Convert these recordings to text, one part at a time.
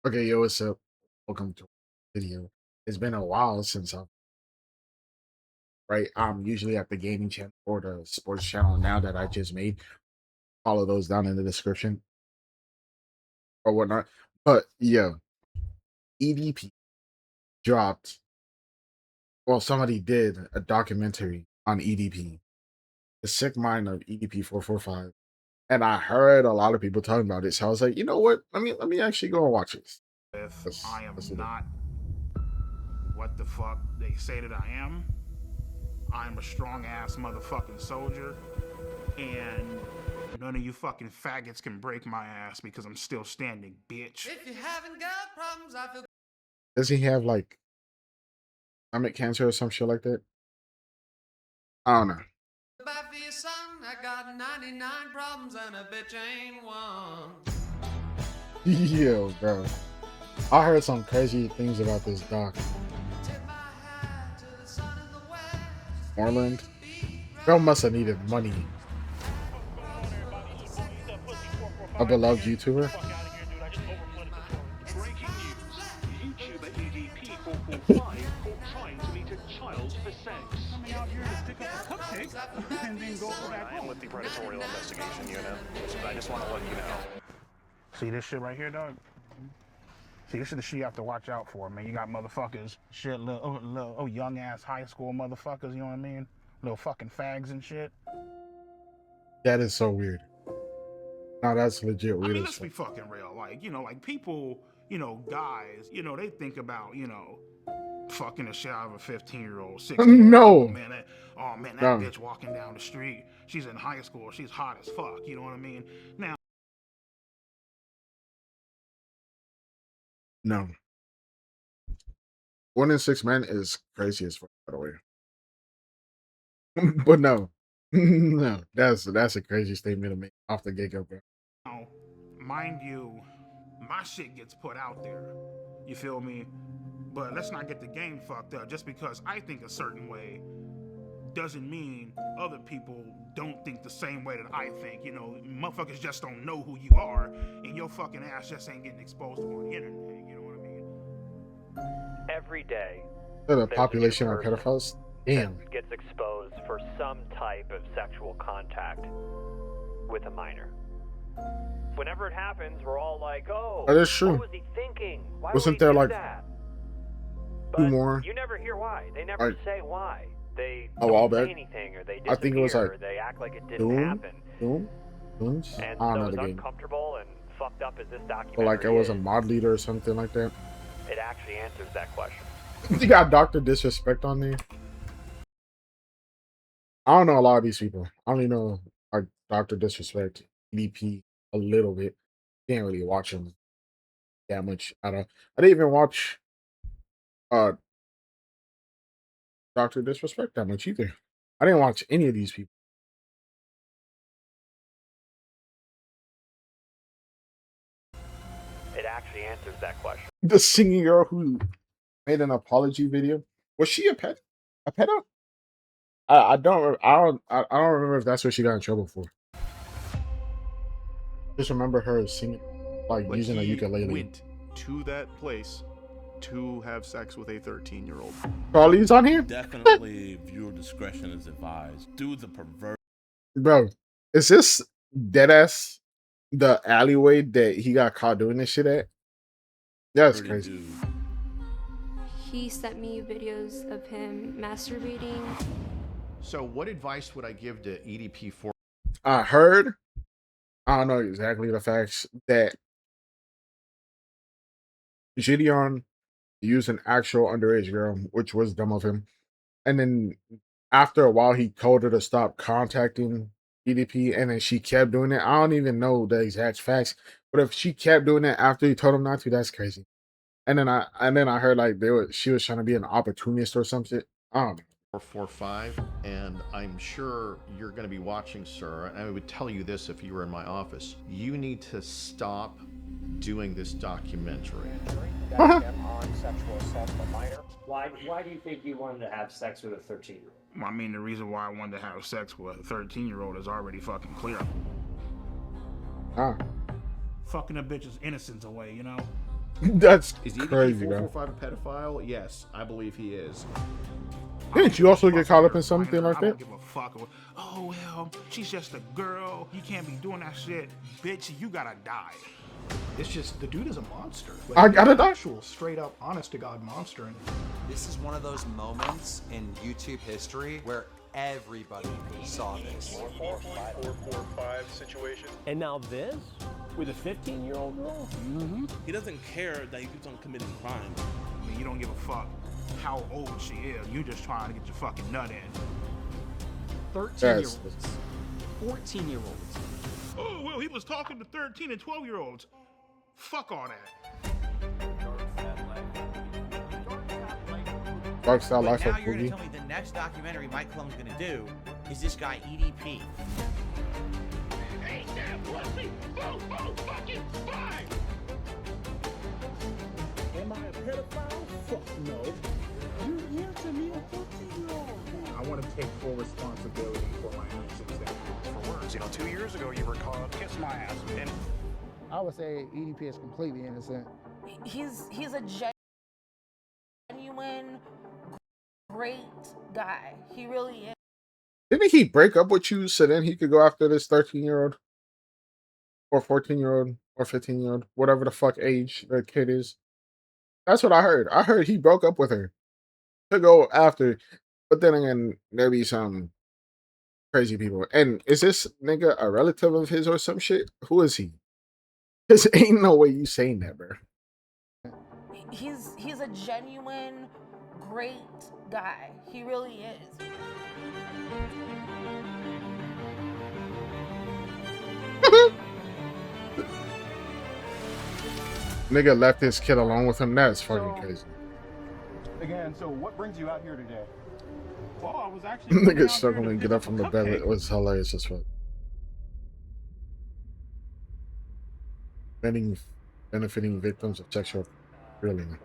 Okay, yo, what's up? Welcome to the video. It's been a while since I'm right. I'm usually at the gaming channel or the sports channel now that I just made. Follow those down in the description or whatnot. But yeah, EDP dropped. Well, somebody did a documentary on EDP, the sick mind of EDP 445, and I heard a lot of people talking about it. So I was like, you know what? Let me actually go and watch this. If Let's I am let's do it. not what the fuck they say that I am, I'm a strong ass motherfucking soldier, and none of you fucking faggots can break my ass because I'm still standing, bitch. If you haven't got problems, I feel. Does he have like stomach cancer or some shit like that? I don't know. Bad for your son, I got 99 problems and a bitch ain't one. Yo, bro. I heard some crazy things about this doc. Tip my hat to the sun in the west. Orland. Bro must have needed money. A beloved YouTuber. Breaking news. YouTuber EDP 445 caught trying to meet a child for sex. Coming out here to pick up a cupcake and then go back I am home. with the Predatorial Investigation Unit, so I just want to let you know. See this shit right here, dog? See, this is the shit you have to watch out for, man. You got motherfuckers, shit, little young ass high school motherfuckers, you know what I mean? Little fucking fags and shit. That is so weird. No, that's legit I weird mean, as let's be fuck. fucking real. Like people, guys, they think about, fucking a shit out of a 15-year-old, 16-year-old. No. Oh man, that No. bitch walking down the street. She's in high school. She's hot as fuck. You know what I mean? Now, No. 1 in 6 men is crazy as fuck, by the way. But no. No. That's a crazy statement to make off the get go, bro. mind you, my shit gets put out there. You feel me? But let's not get the game fucked up. Just because I think a certain way doesn't mean other people don't think the same way that I think. Motherfuckers just don't know who you are, and your fucking ass just ain't getting exposed on the internet. You know what I mean? Every day, The there's a new population of person pedophiles. Damn. that gets exposed for some type of sexual contact with a minor. Whenever it happens, we're all like, "Oh, That is true. what was he thinking? Why Wasn't would he there, do like, that?" two But more? you never hear why. They never Like, say why. They a while don't say back? anything, or they I think it was disappear, like or they act like it didn't Doom? happen. Doom? Dooms? And I don't so know as the game. uncomfortable and fucked up as this Or documentary like it was a is, mod leader or something like that. it actually answers that question. You got Dr. Disrespect on there. I don't know a lot of these people. I only know like Dr. Disrespect, EDP a little bit. Can't really watch them that much. I didn't even watch uh Dr. Disrespect that much either. I didn't watch any of these people. It actually answers that question. The singing girl who made an apology video. Was she a pet? A pedo? I don't remember if that's what she got in trouble for. Just remember her singing, like But using a he ukulele. went to that place to have sex with a 13-year-old. Charlie's on here, Definitely viewer discretion is advised. Do the pervert. bro. Is this dead ass the alleyway that he got caught doing this shit at? That's crazy. Dude. He sent me videos of him masturbating. So what advice would I give to EDP4? I heard, I don't know exactly the facts, that Gideon used an actual underage girl, which was dumb of him. And then after a while, he told her to stop contacting EDP, and then she kept doing it. I don't even know the exact facts, but if she kept doing it after he told him not to, that's crazy. And then I heard like she was trying to be an opportunist or something. I don't know. 445, and I'm sure you're going to be watching, sir, and I would tell you this if you were in my office. You need to stop doing this documentary. Uh-huh. On sexual assault of a minor. Why do you think you wanted to have sex with a 13-year-old? I mean, the reason why I wanted to have sex with a 13-year-old is already fucking clear. Ah. Fucking a bitch's innocence away, That's Is crazy, bro. EDP445 a pedophile? Yes, I believe he is. Didn't you also get caught up in something like I that? don't give a fuck. Oh well, she's just a girl. You can't be doing that shit, bitch. You gotta die. It's just the dude is a monster. I gotta he's an die. actual, straight up, honest to God monster. And this is one of those moments in YouTube history where everybody saw this. 445 situation. And now this with a 15-year-old girl. He doesn't care that he keeps on committing crime. I mean, you don't give a fuck how old she is. You just trying to get your fucking nut in. 13-year-olds, 14-year-olds. Oh well, he was talking to 13 and 12-year-olds. Fuck all that. Dark Style But Life now of you're gonna Boogie. tell me the next documentary Mike Clum's gonna do is this guy EDP. Ain't that pussy? Oh, fucking fine! Am I a pedophile? Fuck no. You're answering me a 14-year-old. I want to take full responsibility for my actions. for words, 2 years ago you were caught. Kiss my ass, man. I would say EDP is completely innocent. He's a genuine, great guy. He really is. Didn't he break up with you so then he could go after this 13-year-old or 14-year-old or 15-year-old, whatever the fuck age the kid is? That's what I heard. I heard he broke up with her to go after, but then again, there be some crazy people. And is this nigga a relative of his or some shit? Who is he? Cause ain't no way you saying that, bro. He's a genuine, great guy. He really is. Nigga left his kid alone with him. That's fucking crazy. Again, so what brings you out here today? Well, I was actually Nigga struggling to get up from the bed. It was hilarious as fuck. Benefiting victims of sexual bullying.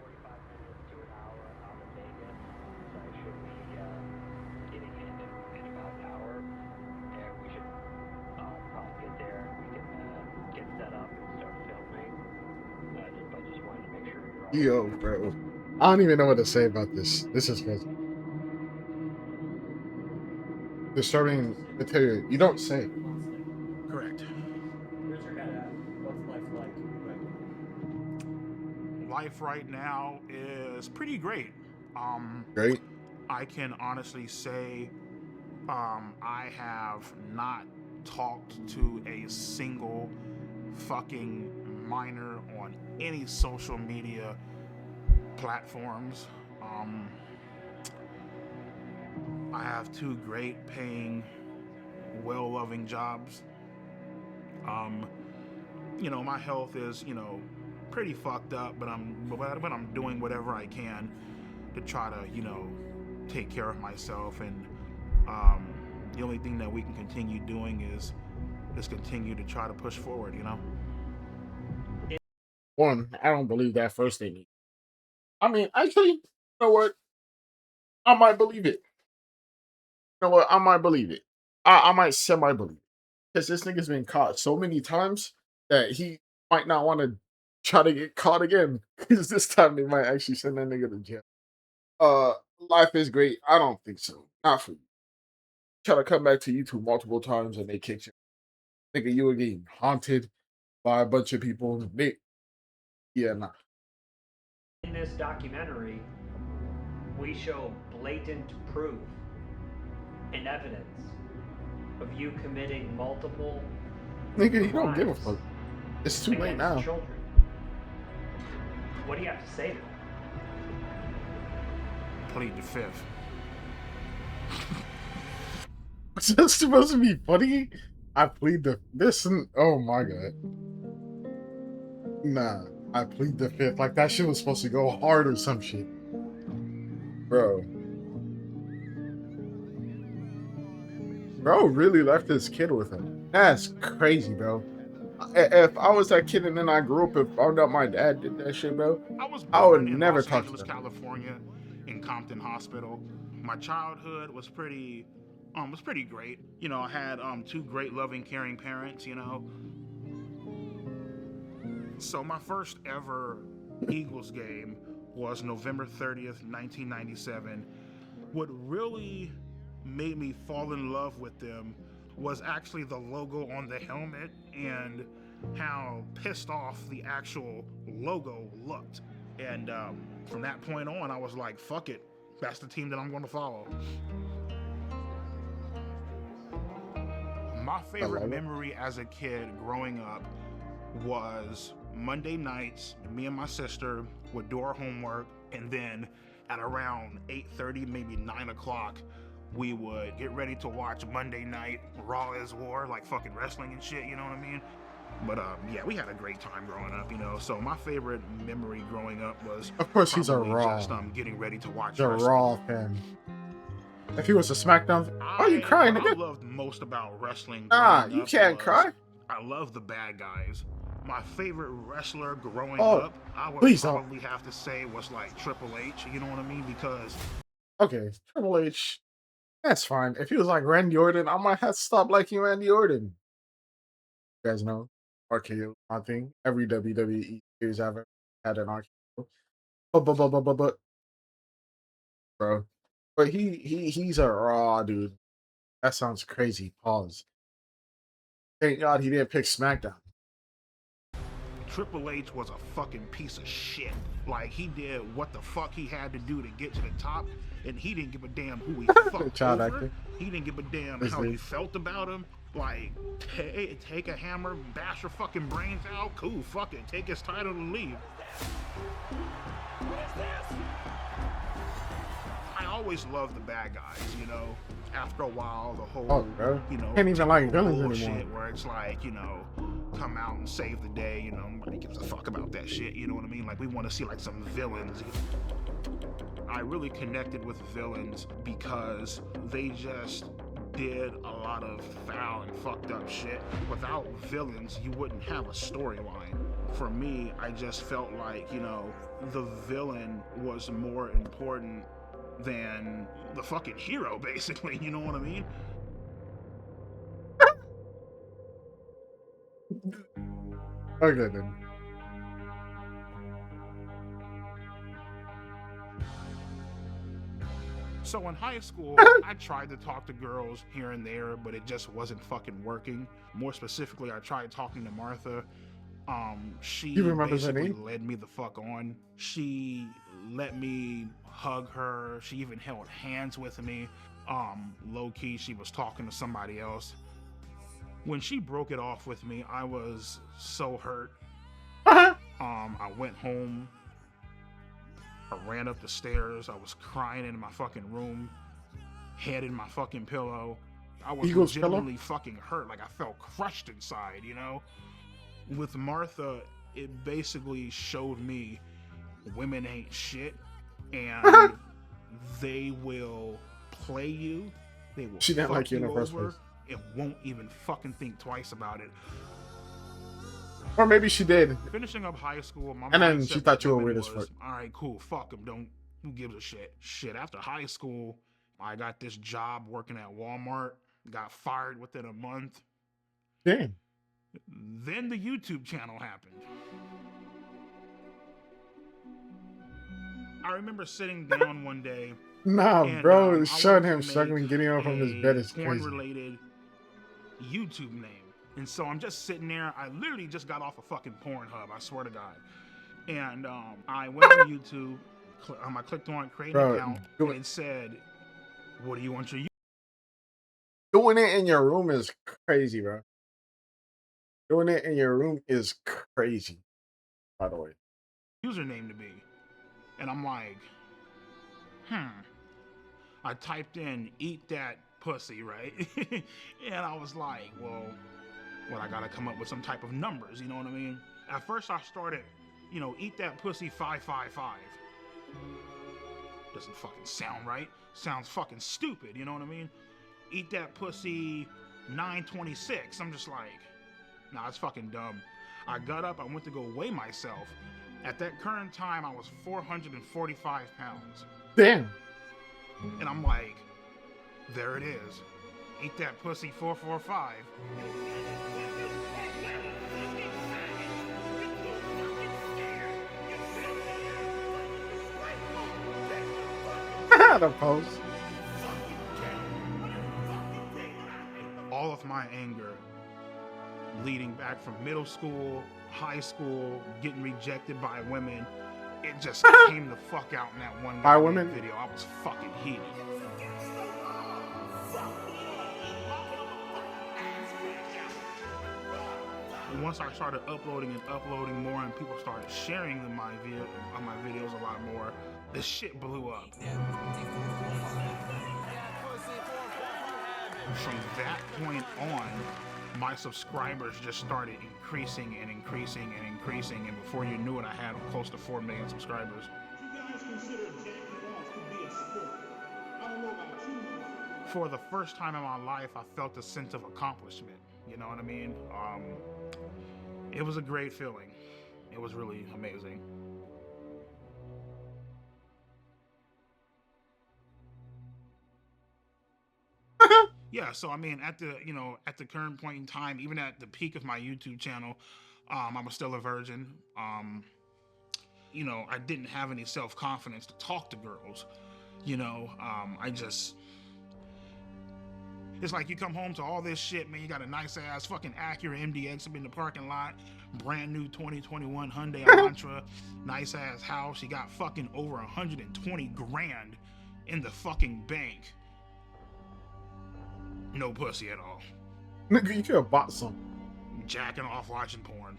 Yo, bro. I don't even know what to say about this. This is crazy. Disturbing material. You don't say. Correct. Where's your head at? What's life like? Life right now is pretty great. Great. I can honestly say I have not talked to a single fucking minor on any social media platforms. I have 2 great paying, well-loving jobs. My health is, pretty fucked up, but I'm doing whatever I can to try to, take care of myself. And the only thing that we can continue doing is continue to try to push forward, One, I don't believe that first statement. I mean, actually, you know what? I might believe it. You know what? I might believe it. I might semi-believe it. Because this nigga's been caught so many times that he might not want to try to get caught again. Because this time they might actually send that nigga to jail. Life is great. I don't think so. Not for you. Try to come back to YouTube multiple times and they kicked you. Nigga, you were getting haunted by a bunch of people. Yeah, nah. In this documentary, we show blatant proof and evidence of you committing multiple Nigga, you don't give a fuck. It's too late now. children. What do you have to say to that? Plead the 5th. Was that supposed to be funny? I plead the oh my god. Nah, I plead the 5th. Like that shit was supposed to go hard or some shit. Bro. Bro really left his kid with him. That's crazy, bro. If I was that kid and then I grew up and found out my dad did that shit, bro, I would never Los talk Angeles, to them. California, in Compton Hospital. My childhood was pretty great. I had 2 great, loving, caring parents. So my first ever Eagles game was November 30th, 1997. What really made me fall in love with them was actually the logo on the helmet and how pissed off the actual logo looked. And from that point on, I was like, fuck it. That's the team that I'm going to follow. My favorite memory as a kid growing up was Monday nights, me and my sister would do our homework, and then at around 8:30, maybe 9 o'clock, we would get ready to watch Monday Night Raw is War, like fucking wrestling and shit, you know what I mean? But yeah, we had a great time growing up, you know. So my favorite memory growing up was, of course, he's a Raw. Just getting ready to watch the wrestling. Raw fan. If he was a SmackDown, why are you crying? What I loved most about wrestling. You can't cry. I love the bad guys. My favorite wrestler growing up, I would probably have to say was like Triple H. You know what I mean? Because okay, Triple H, that's fine. If he was like Randy Orton, I might have to stop liking Randy Orton. You guys know RKO, I think every WWE series I've ever had an RKO. But bro, but he's a Raw dude. That sounds crazy. Pause. Thank God he didn't pick SmackDown. Triple H was a fucking piece of shit. Like, he did what the fuck he had to do to get to the top, and he didn't give a damn who he fucked over. Actor. He didn't give a damn how he felt about him. Like, take a hammer, bash your fucking brains out. Cool, fuck it. Take his title and leave. I always loved the bad guys, you know. After a while, the whole, you know, can't even like villains anymore. Where it's like, you know, come out and save the day, you know, nobody gives a fuck about that shit, you know what I mean? Like, we want to see like some villains. I really connected with villains because they just did a lot of foul and fucked up shit. Without villains, you wouldn't have a storyline. For me, I just felt like, you know, the villain was more important than the fucking hero, basically, you know what I mean? Okay then. So in high school, I tried to talk to girls here and there, but it just wasn't fucking working. More specifically, I tried talking to Martha. She basically led me the fuck on. She let me hug her. She even held hands with me. Low key, she was talking to somebody else. When she broke it off with me, I was so hurt. I went home. I ran up the stairs. I was crying in my fucking room, head in my fucking pillow. I was legitimately fucking hurt. Like, I felt crushed inside, you know? With Martha, it basically showed me women ain't shit, and they will play you. They will she didn't fuck like you in the first over, place. and won't even fucking think twice about it. Or maybe she did. Finishing up high school, my and then mindset she thought you were was, weird as fuck. all right, cool, fuck them. Who gives a shit? Shit, after high school, I got this job working at Walmart, got fired within a month. Damn. Then the YouTube channel happened. I remember sitting down one day. Nah, and, bro, showing him struggling getting up from his bed is crazy. Porn-related YouTube name. And so I'm just sitting there. I literally just got off a fucking Pornhub, I swear to God. And I went on YouTube. I clicked on create an account, and it said, what do you want your Doing it in your room is crazy, bro. Doing it in your room is crazy, by the way. username to be? And I'm like, I typed in eat that pussy, right? And I was like, well, I gotta come up with some type of numbers, you know what I mean? At first I started, you know, eat that pussy 555. Doesn't fucking sound right. Sounds fucking stupid, you know what I mean? Eat that pussy 926. I'm just like, nah, it's fucking dumb. I got up, I went to go weigh myself. At that current time, I was 445 pounds. Damn. And I'm like, there it is. Eat that pussy 445. The post. All of my anger leading back from middle school, high school, getting rejected by women, it just came the fuck out in that one By goddamn women? video. I was fucking heated. And once I started uploading more and people started sharing my videos a lot more, the shit blew up. From that point on, my subscribers just started increasing and increasing and increasing, and before you knew it, I had close to 4 million subscribers. For the first time in my life, I felt a sense of accomplishment. You know what I mean? It was a great feeling. It was really amazing. Yeah, so I mean, at the current point in time, even at the peak of my YouTube channel, I was still a virgin. I didn't have any self-confidence to talk to girls. It's like you come home to all this shit, man. You got a nice ass fucking Acura MDX up in the parking lot, brand new 2021 Hyundai Elantra, nice ass house. You got fucking over 120 grand in the fucking bank. No pussy at all. Nigga, you could have bought some. Jacking off, watching porn,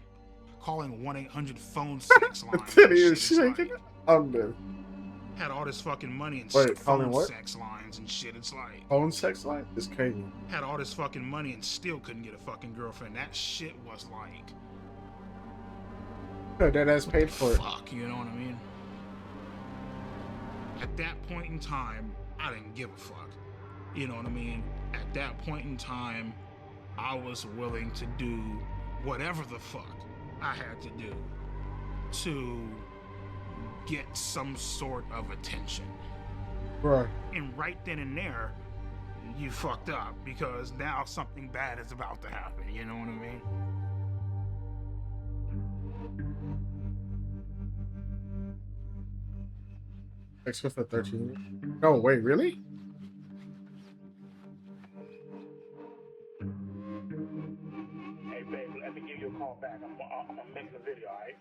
calling 1-800 phone sex lines. Titty is shaking. I'm dead. Had all this fucking money and Wait, phone calling what? sex lines and shit. It's like Phone sex line? It's crazy. had all this fucking money and still couldn't get a fucking girlfriend. That shit was like That ass paid for it. fuck, you know what I mean? At that point in time, I didn't give a fuck. You know what I mean? At that point in time, I was willing to do whatever the fuck I had to do to get some sort of attention. Right. And right then and there, you fucked up because now something bad is about to happen. You know what I mean? Sex with a 13. No, wait, really? Hey, babe, let me give you a call back. I'm gonna make the video, alright?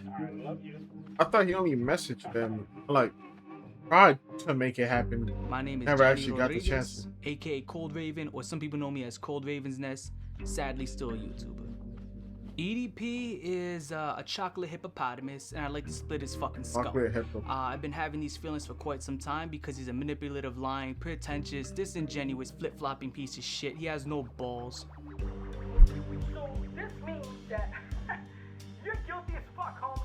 Alright, love you. I thought he only messaged them. Like, tried to make it happen. My name is Never Johnny actually got the Rodriguez, chance. aka Cold Raven, or some people know me as Cold Raven's Nest. Sadly, still a YouTuber. EDP is a chocolate hippopotamus, and I'd like to split his fucking skull. Chocolate hippo. I've been having these feelings for quite some time because he's a manipulative, lying, pretentious, disingenuous, flip-flopping piece of shit. He has no balls. So this means that you're guilty as fuck, homie.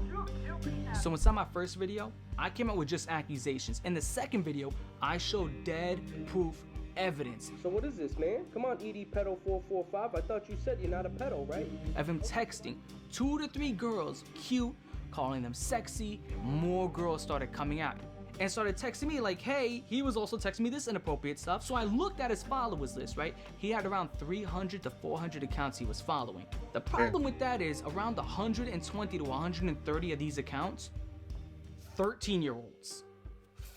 You're guilty as So inside my first video, I came out with just accusations. In the second video, I showed dead proof evidence So what is this, man? Come on, ED Pedo 445. I thought you said you're not a pedo, right? of him texting 2 to 3 girls, cute, calling them sexy. More girls started coming out and started texting me like, hey, he was also texting me this inappropriate stuff. So I looked at his followers list, right? He had around 300 to 400 accounts he was following. The problem with that is around 120 to 130 of these accounts, 13-year-olds,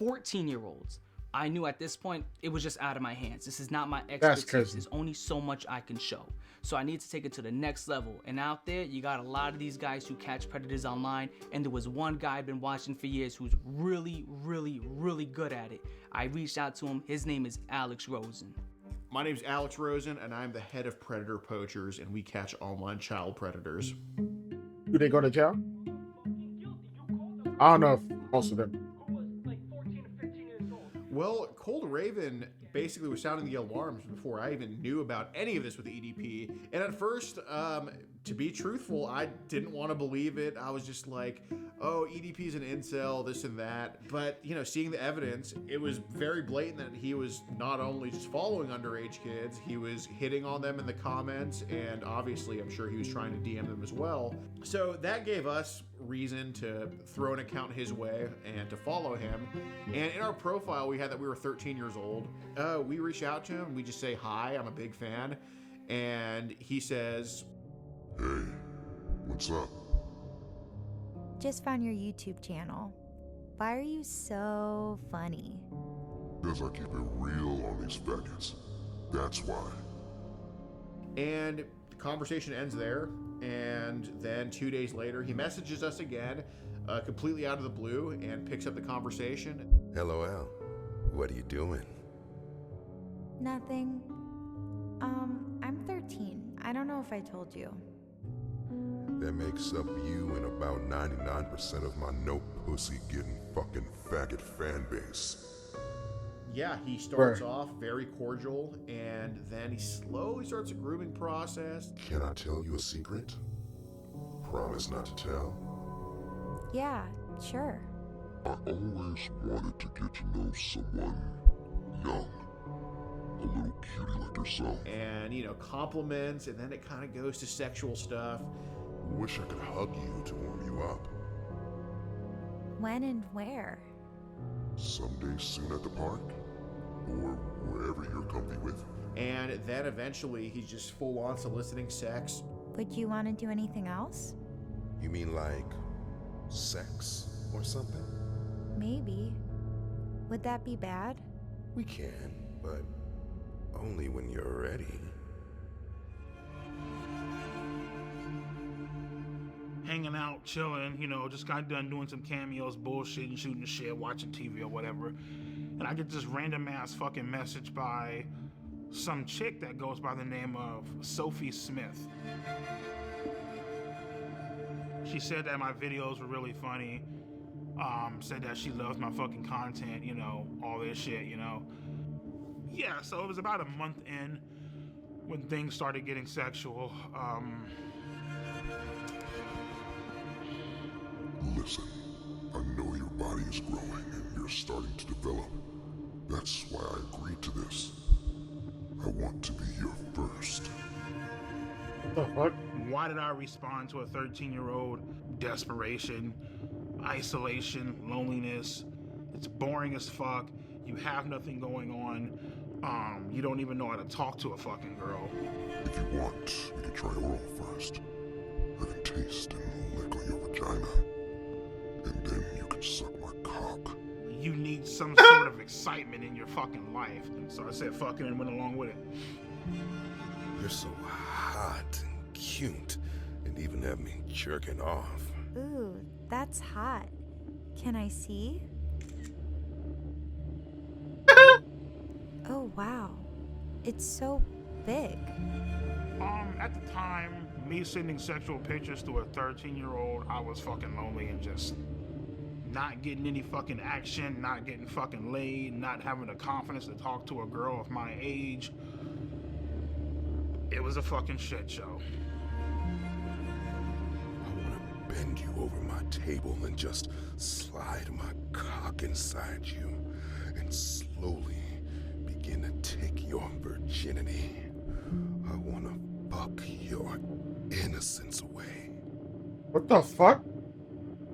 14-year-olds. I knew at this point it was just out of my hands. This is not my expertise. crazy. There's only so much I can show. So I need to take it to the next level. And out there, you got a lot of these guys who catch predators online. And there was one guy I've been watching for years who's really, really, really good at it. I reached out to him. His name is Alex Rosen. My name's Alex Rosen, and I'm the head of Predator Poachers, and we catch online child predators. Do they go to jail? I don't know if most of them. Well, Cold Raven basically was sounding the alarms before I even knew about any of this with the EDP. And at first, to be truthful, I didn't want to believe it. I was just like, oh, EDP's an incel, this and that. But, seeing the evidence, it was very blatant that he was not only just following underage kids, he was hitting on them in the comments, and obviously I'm sure he was trying to DM them as well. So that gave us reason to throw an account his way and to follow him. And in our profile, we had that we were 13 years old. We reach out to him, we just say, hi, I'm a big fan. And he says, hey, what's up? Just found your YouTube channel. Why are you so funny? Because I keep it real on these faggots. That's why. And the conversation ends there. And then 2 days later, he messages us again, completely out of the blue, and picks up the conversation. LOL. What are you doing? Nothing. I'm 13. I don't know if I told you. That makes up you and about 99% of my no pussy getting fucking faggot fan base. Yeah, he starts off very cordial, and then he slowly starts a grooming process. Can I tell you a secret? Promise not to tell. Yeah, sure. I always wanted to get to know someone young. A little cutie like yourself. And, you know, compliments, and then it kind of goes to sexual stuff. Wish I could hug you to warm you up. When and where? Someday soon at the park. Or wherever you're comfy with. And then eventually he's just full on soliciting sex. Would you want to do anything else? You mean like sex or something? Maybe. Would that be bad? We can, but only when you're ready. Hanging out, chilling, you know, just got done doing some cameos, bullshitting, shooting the shit, watching TV or whatever. And I get this random ass fucking message by some chick that goes by the name of Sophie Smith. She said that my videos were really funny. Said that she loves my fucking content, you know, all this shit, you know. Yeah, so it was about a month in when things started getting sexual. Listen, I know your body is growing and you're starting to develop. That's why I agreed to this. I want to be your first. What the fuck? Why did I respond to a 13-year-old? Desperation, isolation, loneliness. It's boring as fuck. You have nothing going on. You don't even know how to talk to a fucking girl. If you want, we can try oral first. I can taste and lick on your vagina. And then you can suck my cock. You need some sort of excitement in your fucking life. And so I said fucking and went along with it. You're so hot and cute, and even have me jerking off. Ooh, that's hot. Can I see? Oh, wow. It's so big. At the time, me sending sexual pictures to a 13-year-old, I was fucking lonely and just not getting any fucking action, not getting fucking laid, not having the confidence to talk to a girl of my age. It was a fucking shit show. I want to bend you over my table and just slide my cock inside you and slowly begin to take your virginity. I want to fuck your innocence away. What the fuck?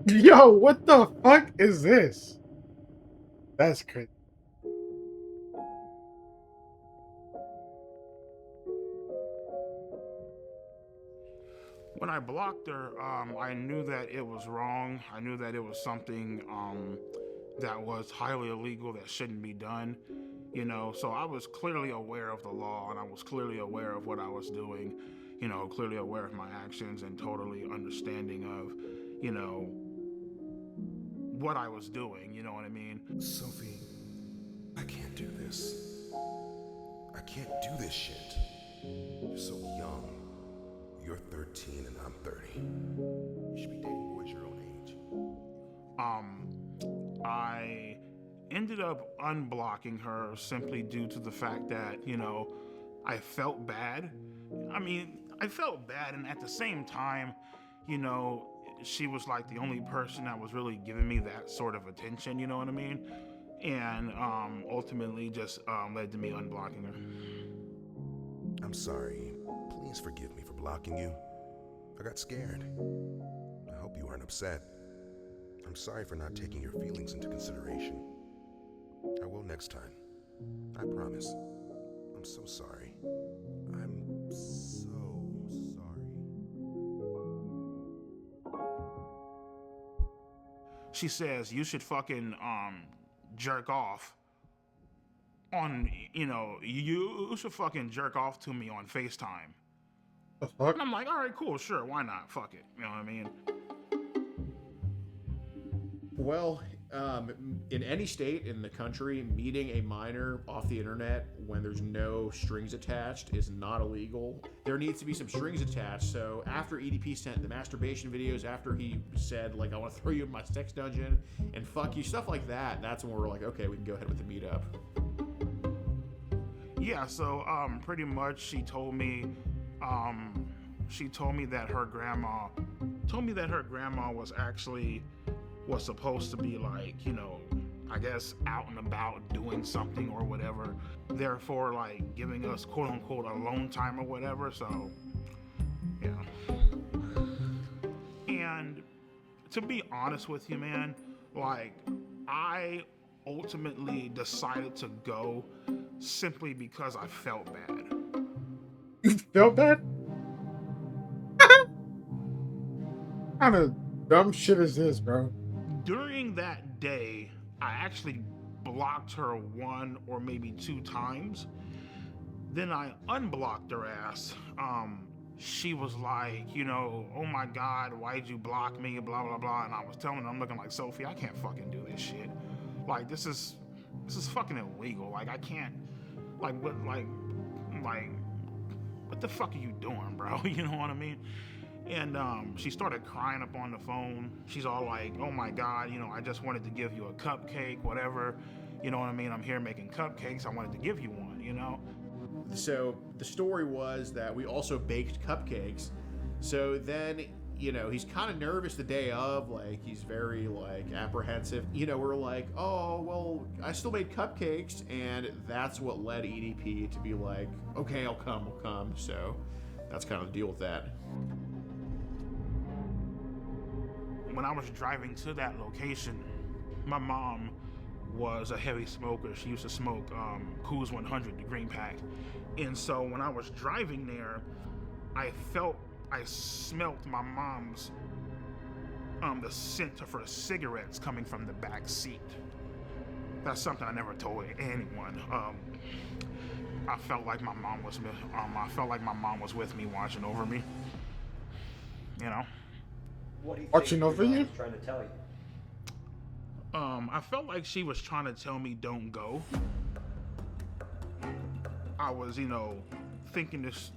Yo, what the fuck is this? That's crazy. When I blocked her, I knew that it was wrong. I knew that it was something that was highly illegal, that shouldn't be done. You know, so I was clearly aware of the law, and I was clearly aware of what I was doing, you know, clearly aware of my actions and totally understanding of, you know, what I was doing, you know what I mean? Sophie, I can't do this. I can't do this shit. You're so young. You're 13 and I'm 30. You should be dating boys your own age. I ended up unblocking her simply due to the fact that, you know, I felt bad. I mean, I felt bad, and at the same time, you know, she was like the only person that was really giving me that sort of attention, you know what I mean? And ultimately just led to me unblocking her. I'm sorry. Please forgive me for blocking you. I got scared. I hope you aren't upset. I'm sorry for not taking your feelings into consideration. I will next time. I promise. I'm so sorry. I'm so sorry. she says you should fucking jerk off on, you know, you should fucking jerk off to me on FaceTime. The fuck? And I'm like, all right, cool, sure, why not? Fuck it, you know what I mean? Well, in any state in the country, meeting a minor off the internet when there's no strings attached is not illegal. There needs to be some strings attached. So after EDP sent the masturbation videos, after he said, like, I want to throw you in my sex dungeon and fuck you, stuff like that, that's when we're like, okay, we can go ahead with the meetup. Yeah, so pretty much she told me that her grandma was supposed to be, like, you know, I guess out and about doing something or whatever, therefore, like, giving us quote unquote alone time or whatever. So yeah. And to be honest with you, man, like, I ultimately decided to go simply because I felt bad. You felt bad? What kind of dumb shit is this, bro? During that day, I actually blocked her 1 or maybe 2 times. Then I unblocked her ass. She was like, you know, oh my God, why'd you block me? Blah, blah, blah. And I was telling her, I'm looking like, Sophie, I can't fucking do this shit. Like, this is fucking illegal. Like, I can't, like, what the fuck are you doing, bro? You know what I mean? And she started crying up on the phone. She's all like, oh my God, you know, I just wanted to give you a cupcake, whatever. You know what I mean? I'm here making cupcakes. I wanted to give you one, you know? So the story was that we also baked cupcakes. So then, you know, he's kind of nervous the day of, like, he's very, like, apprehensive. You know, we're like, oh, well, I still made cupcakes. And that's what led EDP to be like, okay, I'll come. So that's kind of the deal with that. When I was driving to that location, my mom was a heavy smoker. She used to smoke Coors 100, the green pack. And so when I was driving there, I smelt my mom's, the scent of her cigarettes coming from the back seat. That's something I never told anyone. I felt like my mom was with me, watching over me. You know? What do you Watching over you? Trying to tell you? I felt like she was trying to tell me don't go. I was, you know, thinking this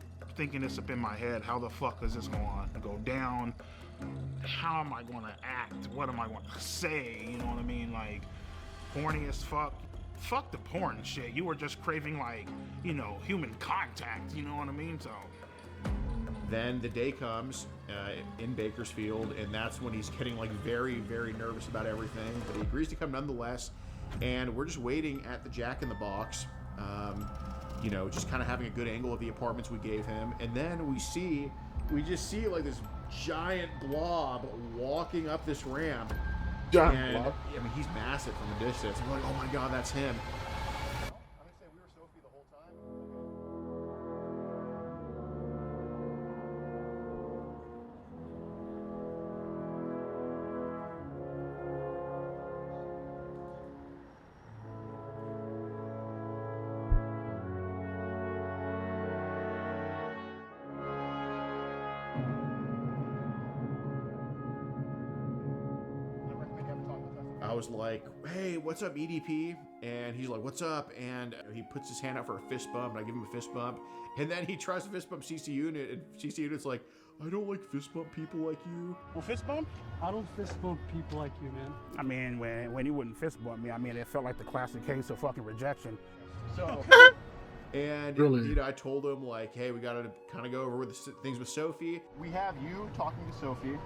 up in my head. How the fuck is this going to go down? How am I going to act? What am I going to say? You know what I mean? Like, horny as fuck. Fuck the porn shit. You were just craving, like, you know, human contact. You know what I mean? So. Then the day comes in Bakersfield, and that's when he's getting, like, very, very nervous about everything. But he agrees to come nonetheless, and we're just waiting at the Jack in the Box, you know, just kind of having a good angle of the apartments we gave him. And then we just see like this giant blob walking up this ramp. Giant blob? I mean, he's massive from a distance. We're like, oh my God, that's him. I was like, hey, what's up, EDP? And he's like, what's up? And he puts his hand out for a fist bump, and I give him a fist bump. And then he tries to fist bump CC Unit, and CC Unit's like, I don't like fist bump people like you. Well, fist bump? I don't fist bump people like you, man. I mean, when he wouldn't fist bump me, I mean, it felt like the classic case of fucking rejection. So, and, Really? you know, I told him, like, hey, we got to kind of go over with the things with Sophie. We have you talking to Sophie,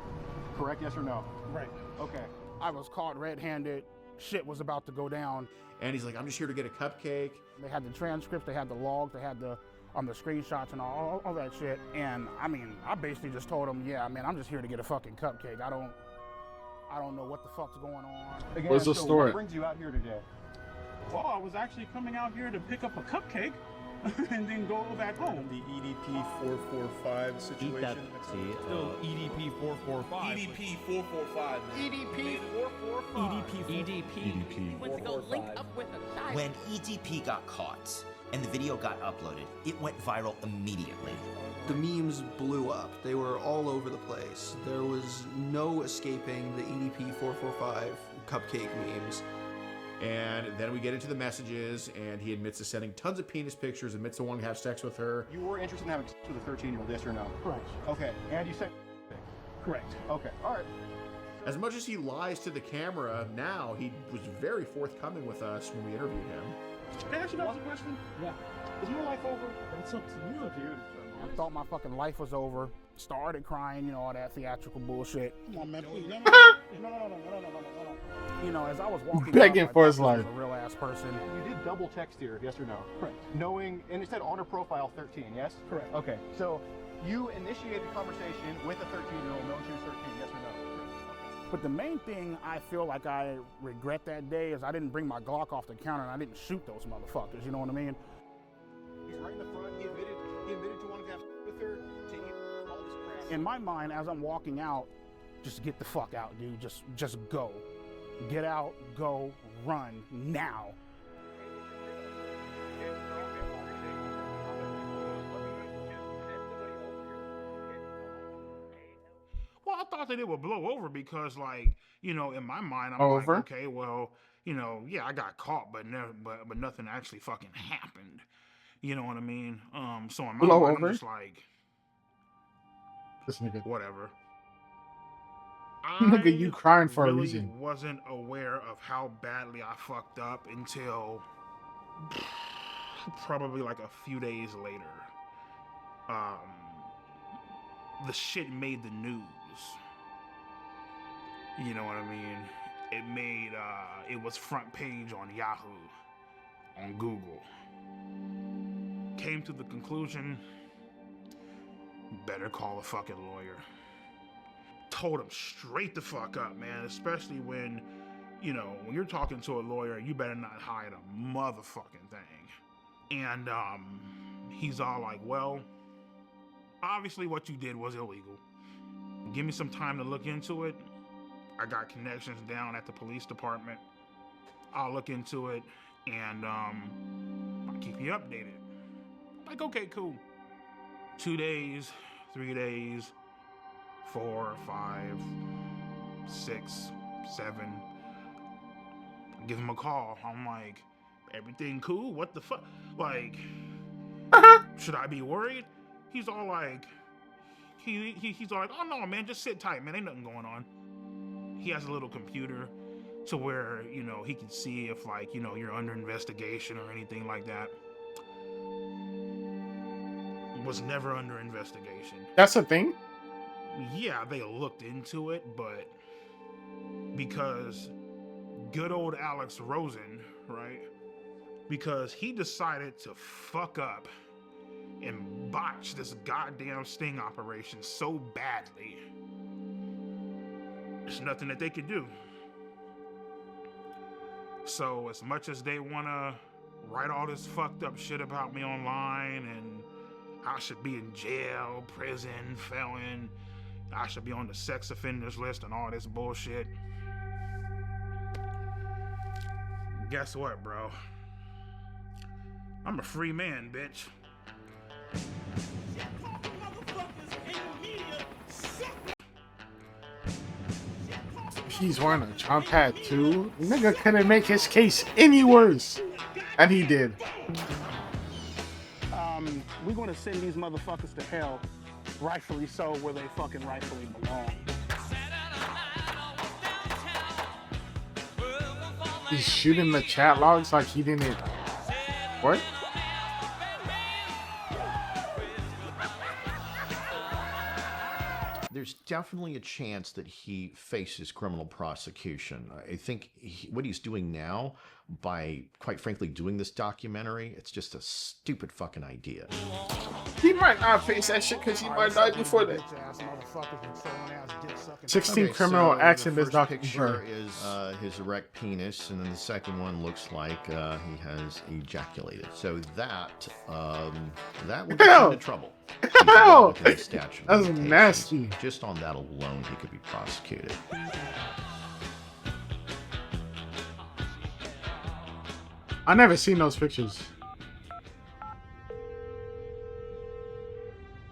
correct? Yes or no? Right. Okay. I was caught red-handed. Shit was about to go down. And he's like, I'm just here to get a cupcake. They had the transcripts, they had the logs, they had the screenshots and all that shit. And I mean, I basically just told him, yeah, man, I'm just here to get a fucking cupcake. I don't know what the fuck's going on. Again, What's the story? What brings you out here today? Well, I was actually coming out here to pick up a cupcake. and then go back home. The EDP 445 situation. Still EDP 445. EDP 445. EDP 445. EDP. Went to go link up with a child. When EDP got caught and the video got uploaded, it went viral immediately. The memes blew up. They were all over the place. There was no escaping the EDP 445 cupcake memes. And then we get into the messages, and he admits to sending tons of penis pictures, admits to wanting to have sex with her. You were interested in having sex with a 13-year-old, yes or no? Correct. Okay, and you said Correct. Okay, all right. As much as he lies to the camera now, he was very forthcoming with us when we interviewed him. Can I ask you guys a question? Yeah. Is your life over? It's up to you, dude. I thought my fucking life was over. Started crying, you know, all that theatrical bullshit. Come on, man, please. No. You know, as I was walking begging up, for I his thought life. he was a real ass person. You did double text here, yes or no? Correct. Knowing, and it said on her profile 13, yes? Correct. Okay, so you initiated conversation with a 13-year-old, knowing she was 13, yes or no? But the main thing I feel like I regret that day is I didn't bring my Glock off the counter and I didn't shoot those motherfuckers, you know what I mean? He's right in the front, he admitted to wanting to have sex with her, to eat all this crap. In my mind, as I'm walking out, just get the fuck out, dude. Just go. Get out, go, run, now. Well, I thought that it would blow over because, like, you know, in my mind, I'm Over? like, okay, well, you know, yeah, I got caught, but nothing actually fucking happened. You know what I mean? So in my Blow mind, over? I'm just like, This nigga. whatever. Nigga, you crying for a really reason. wasn't aware of how badly I fucked up until probably like a few days later. The shit made the news. You know what I mean? It made it was front page on Yahoo, on Google. Came to the conclusion, better call a fucking lawyer. Told him straight the fuck up, man. Especially when, you know, when you're talking to a lawyer, you better not hide a motherfucking thing. And he's all like, well, obviously what you did was illegal. Give me some time to look into it. I got connections down at the police department. I'll look into it and I'll keep you updated. Like, okay, cool. 2 days, 3 days, 4, 5, 6, 7. Give him a call. I'm like, everything cool? What the fuck? Like, should I be worried? He's all like, he's all like, oh no, man, just sit tight, man. Ain't nothing going on. He has a little computer to where, you know, he can see if, like, you know, you're under investigation or anything like that. Was never under investigation. That's a thing? Yeah, they looked into it, but because good old Alex Rosen, right? Because he decided to fuck up and botch this goddamn sting operation so badly, there's nothing that they could do. So as much as they want to write all this fucked up shit about me online and I should be in jail, prison, felon, I should be on the sex offenders list and all this bullshit. Guess what, bro? I'm a free man, bitch. He's wearing a Trump hat too. Nigga couldn't make his case any worse. And he did. We're gonna send these motherfuckers to hell, rightfully so, where they fucking rightfully belong. He's shooting the chat logs like he didn't. What? There's definitely a chance that he faces criminal prosecution. I think what he's doing now by, quite frankly, doing this documentary. It's just a stupid fucking idea. He might not face that shit because he might die before that. 16 criminal acts in this The first picture documentary. is his erect penis, and then the second one looks like he has ejaculated. So that will get him into trouble. He's well within the statute of That's limitations. nasty. Just on that alone, he could be prosecuted. I never seen those pictures.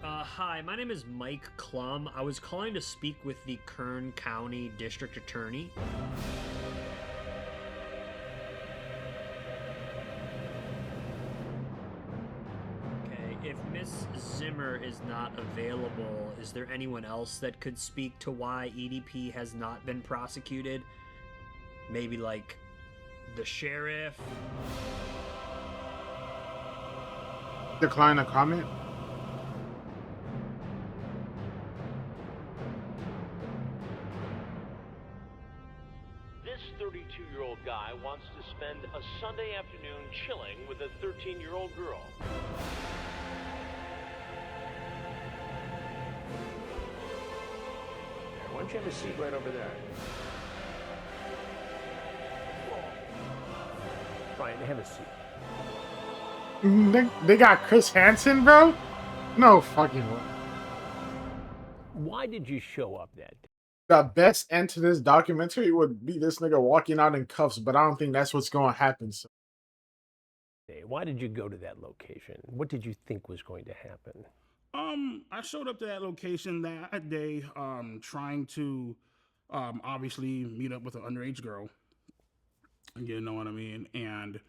Hi, my name is Mike Klum. I was calling to speak with the Kern County District Attorney. Okay, if Miss Zimmer is not available, is there anyone else that could speak to why EDP has not been prosecuted? Maybe like the sheriff? Decline a comment. This 32-year-old guy wants to spend a Sunday afternoon chilling with a 13-year-old girl. Why don't you have a seat right over there? Brian, have a seat. They got Chris Hansen, bro? No fucking way. Why did you show up that day? The best end to this documentary would be this nigga walking out in cuffs, but I don't think that's what's going to happen. So. Why did you go to that location? What did you think was going to happen? I showed up to that location that day, trying to, obviously meet up with an underage girl. You know what I mean? And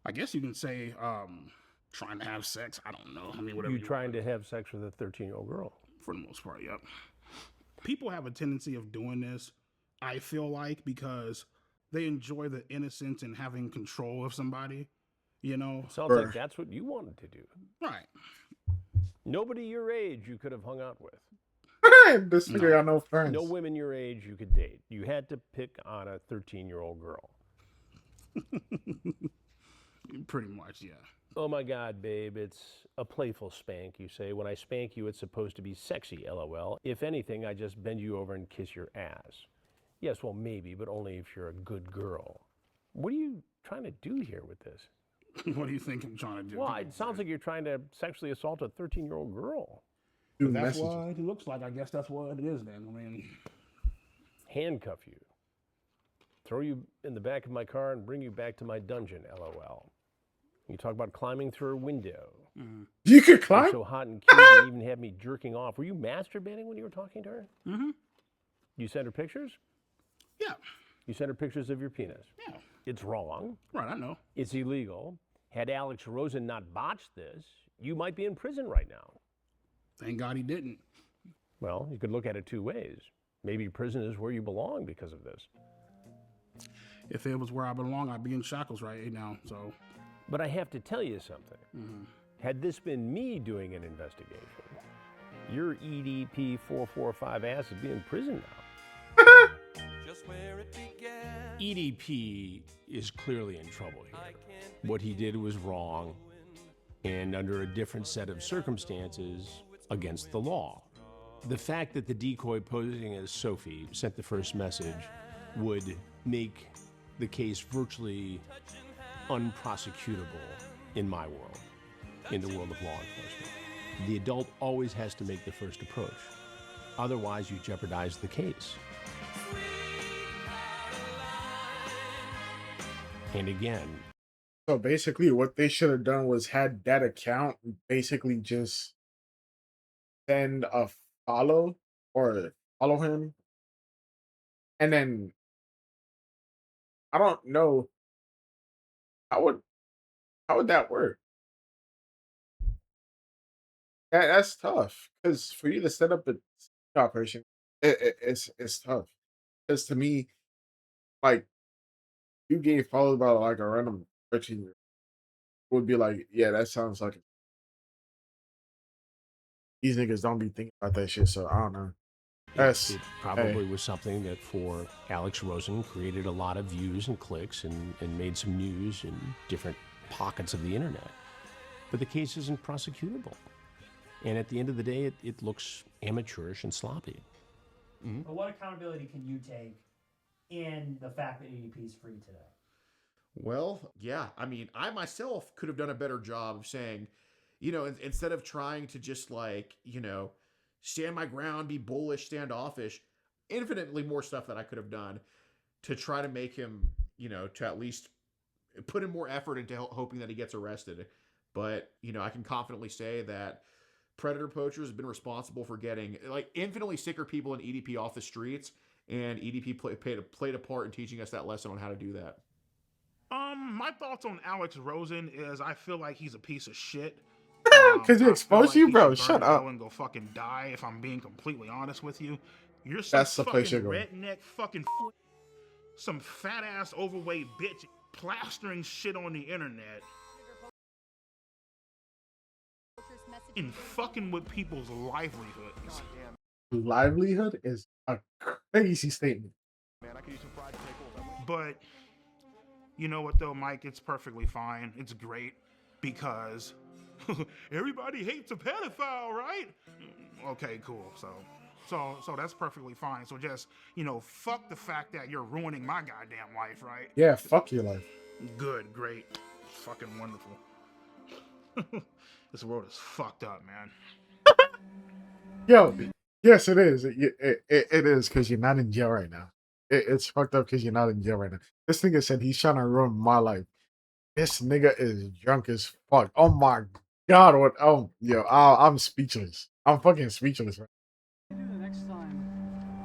I guess you can say, trying to have sex. I don't know. I mean, whatever. You trying to have sex with a 13-year-old girl? For the most part, yep. People have a tendency of doing this, I feel like, because they enjoy the innocence and having control of somebody, you know? Sounds like that's what you wanted to do. Right. Nobody your age you could have hung out with. This nigga got no friends. No women your age you could date. You had to pick on a 13-year-old girl. Pretty much, yeah. Oh my God, babe, it's a playful spank, you say. When I spank you, it's supposed to be sexy, LOL. If anything, I just bend you over and kiss your ass. Yes, well, maybe, but only if you're a good girl. What are you trying to do here with this? What do you think I'm trying to do? Well, it sounds like you're trying to sexually assault a 13-year-old girl. If that's what it looks like. I guess that's what it is then. I mean, handcuff you, throw you in the back of my car and bring you back to my dungeon, LOL. You talk about climbing through a window. Mm-hmm. You could climb? You're so hot and cute and even had me jerking off. Were you masturbating when you were talking to her? Mm-hmm. You sent her pictures? Yeah. You sent her pictures of your penis? Yeah. It's wrong. Right, I know. It's illegal. Had Alex Rosen not botched this, you might be in prison right now. Thank God he didn't. Well, you could look at it two ways. Maybe prison is where you belong because of this. If it was where I belong, I'd be in shackles right now, so... But I have to tell you something. Mm-hmm. Had this been me doing an investigation, your EDP 445 ass would be in prison now. EDP is clearly in trouble here. What he did was wrong, and under a different set of circumstances, against the law. The fact that the decoy posing as Sophie sent the first message would make the case virtually unprosecutable in my world, in the world of law enforcement. The adult always has to make the first approach. Otherwise, you jeopardize the case. And again, so basically what they should have done was had that account basically just send a follow or follow him. And then I don't know how would that work? That's tough because for you to set up a operation, it's tough. Because to me, like you getting followed by like a random 13-year-old would be like, yeah, that sounds like these niggas don't be thinking about that shit. So I don't know. That's It probably was something that for Alex Rosen created a lot of views and clicks and made some news in different pockets of the internet. But the case isn't prosecutable. And at the end of the day, it looks amateurish and sloppy. But what accountability can you take in the fact that EDP is free today? Well, yeah. I mean, I myself could have done a better job of saying, instead of trying to just stand my ground, be bullish, standoffish, infinitely more stuff that I could have done to try to make him, to at least put in more effort into hoping that he gets arrested. But, I can confidently say that Predator Poachers have been responsible for getting infinitely sicker people in EDP off the streets, and EDP played a part in teaching us that lesson on how to do that. My thoughts on Alex Rosen is I feel like he's a piece of shit. Because he exposed you, bro. Shut up. And go fucking die. If I'm being completely honest with you, you're some That's the place fucking you're going. redneck fucking some fat ass overweight bitch plastering shit on the internet and fucking with people's livelihoods. Livelihood is a crazy statement. But you know what though, Mike? It's perfectly fine. It's great because everybody hates a pedophile, right? Okay, cool. So that's perfectly fine. So just, fuck the fact that you're ruining my goddamn life, right? Yeah, fuck your life. Good, great, fucking wonderful. This world is fucked up, man. Yo, yes, it is. It is because you're not in jail right now. It's fucked up because you're not in jail right now. This nigga said he's trying to ruin my life. This nigga is drunk as fuck. Oh my god, what? Oh, yo, I'm speechless. I'm fucking speechless. Right? What do you do the next time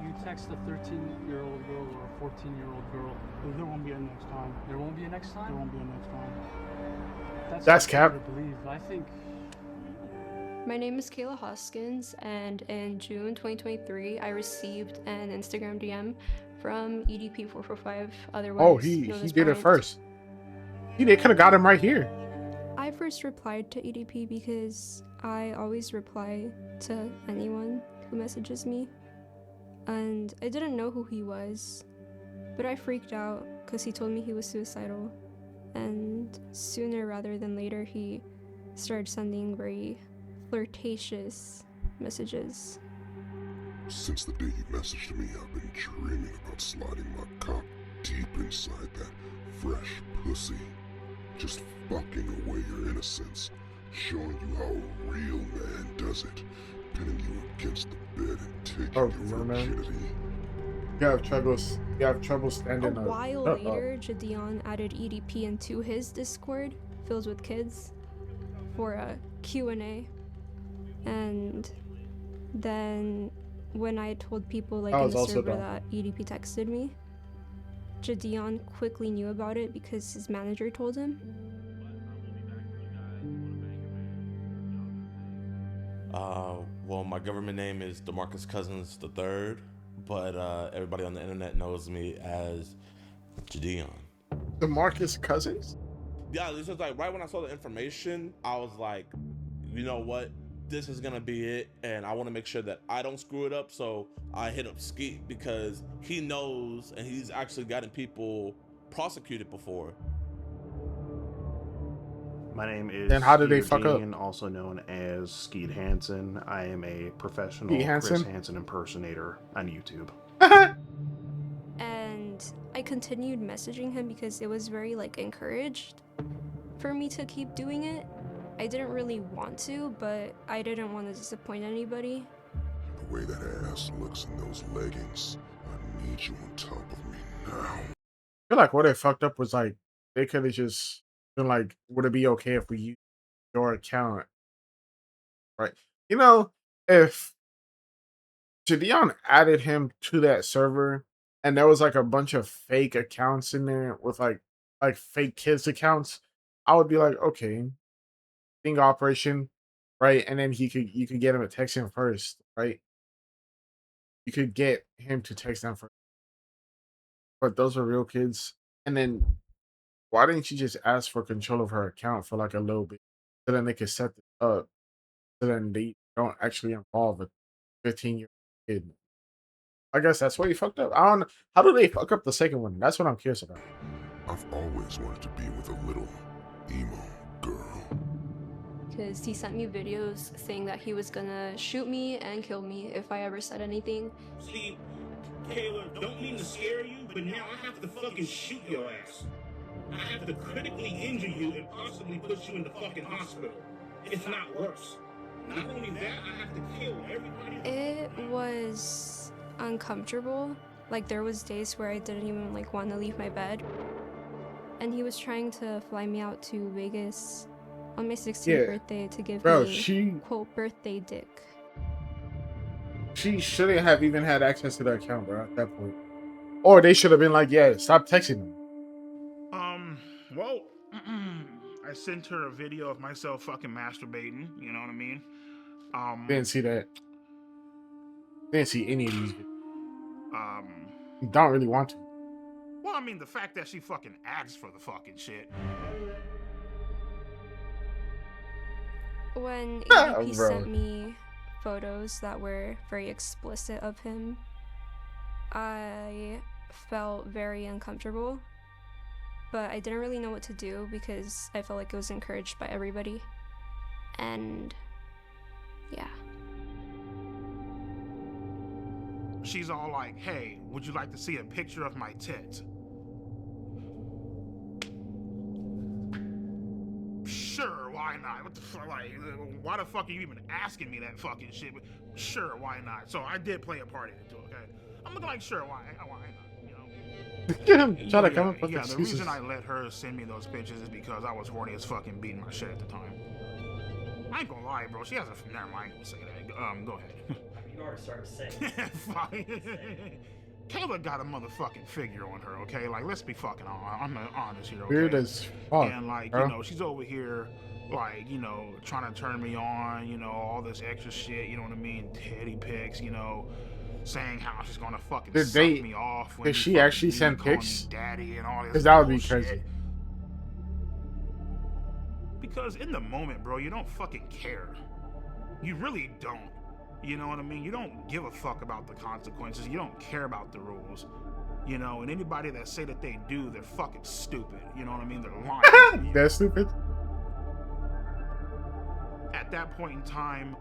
you text a 13-year-old girl or a 14-year-old girl? There won't be a next time. There won't be a next time? There won't be a next time. That's cap. I believe. I think. My name is Kayla Hoskins, and in June 2023, I received an Instagram DM from EDP445, otherwise Oh, he known as did it Bryant. first. They could have got him right here. I first replied to EDP because I always reply to anyone who messages me, and I didn't know who he was, but I freaked out because he told me he was suicidal, and sooner rather than later he started sending very flirtatious messages. Since the day you messaged me, I've been dreaming about sliding my cock deep inside that fresh pussy. Just fucking away your innocence, showing you how a real man does it, pinning you against the bed and taking your virginity. You have trouble standing A up. while later, Jadion added EDP into his Discord, filled with kids, for a Q&A. And then when I told people That in was the also server dumb. that EDP texted me, Jadion quickly knew about it because his manager told him. Well, my government name is DeMarcus Cousins III, but everybody on the internet knows me as Jadion. DeMarcus Cousins? Yeah, this is like right when I saw the information, I was like, you know what? This is gonna be it, and I want to make sure that I don't screw it up. So I hit up Skeet because he knows, and he's actually gotten people prosecuted before. My name is Then how did they Skeeter fuck up? Dean, also known as Skeet Hansen. I am a professional Skeet Hansen? Chris Hansen impersonator on YouTube. And I continued messaging him because it was very encouraged for me to keep doing it. I didn't really want to, but I didn't want to disappoint anybody. The way that ass looks in those leggings, I need you on top of me now. I feel like what they fucked up was they could have just been like, would it be okay if we use your account? Right. If Jadion added him to that server and there was a bunch of fake accounts in there with like fake kids accounts, I would be like, okay, sting operation, right? And then you could get him to text him first, right? You could get him to text them first. But those were real kids. And then why didn't you just ask for control of her account for a little bit? So then they could set it up. So then they don't actually involve a 15-year-old kid. I guess that's where he fucked up. I don't. How do they fuck up the second one? That's what I'm curious about. I've always wanted to be with a little emo girl. Because he sent me videos saying that he was gonna shoot me and kill me if I ever said anything. See, Kayla, don't mean to scare you, but now I have to fucking shoot your ass. I have to critically injure you and possibly put you in the fucking hospital. If not worse. Not only that, I have to kill everybody. It was uncomfortable. Like, there was days where I didn't even like want to leave my bed. And he was trying to fly me out to Vegas on my 16th birthday to give me quote birthday dick. She shouldn't have even had access to the account, bro, at that point. Or they should have been like, yeah, stop texting him. Well, I sent her a video of myself fucking masturbating, you know what I mean? Didn't see that. Didn't see any of these videos. Don't really want to. Well, I mean, the fact that she fucking asked for the fucking shit. When EDP sent me photos that were very explicit of him, I felt very uncomfortable, but I didn't really know what to do because I felt like it was encouraged by everybody. And yeah. She's all like, hey, would you like to see a picture of my tits? Sure, why not? What the fuck? Like, why the fuck are you even asking me that fucking shit? But sure, why not? So I did play a part in it too, okay? I'm looking like, sure, why not? You know? Get him trying to come up with the excuses. reason I let her send me those pictures is because I was horny as fucking beating my shit at the time. I ain't gonna lie, bro. She has a... Never mind, I ain't gonna say that. Go ahead. You already started saying. Kayla got a motherfucking figure on her, okay? Like, let's be fucking honest here, okay? Weird as fuck. And, like, bro. you know, she's over here, like, you know, trying to turn me on, you know, all this extra shit, you know what I mean? Teddy pics, you know, saying how she's gonna fucking suck me off. Did she actually send pics? Daddy and all this. Because that would be bullshit. crazy. Because in the moment, bro, you don't fucking care. You really don't. You know what I mean? You don't give a fuck about the consequences. You don't care about the rules. You know, and anybody that say that they do, they're fucking stupid. You know what I mean? They're lying. That's stupid. At that point in time,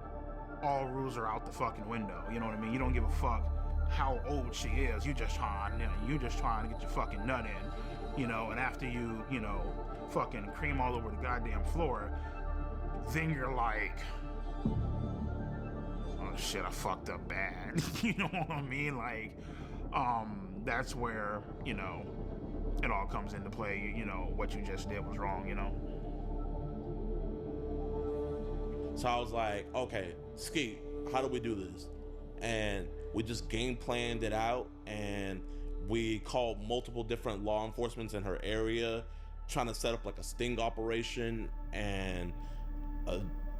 all rules are out the fucking window. You know what I mean? You don't give a fuck how old she is. You just trying to get your fucking nut in. You know, and after you know, fucking cream all over the goddamn floor, then you're like, oh shit, I fucked up bad. You know what I mean? Like, that's where, you know, it all comes into play. You know, what you just did was wrong, you know? So I was like, okay, Skeet, how do we do this? And we just game planned it out, and we called multiple different law enforcement in her area, trying to set up like a sting operation, and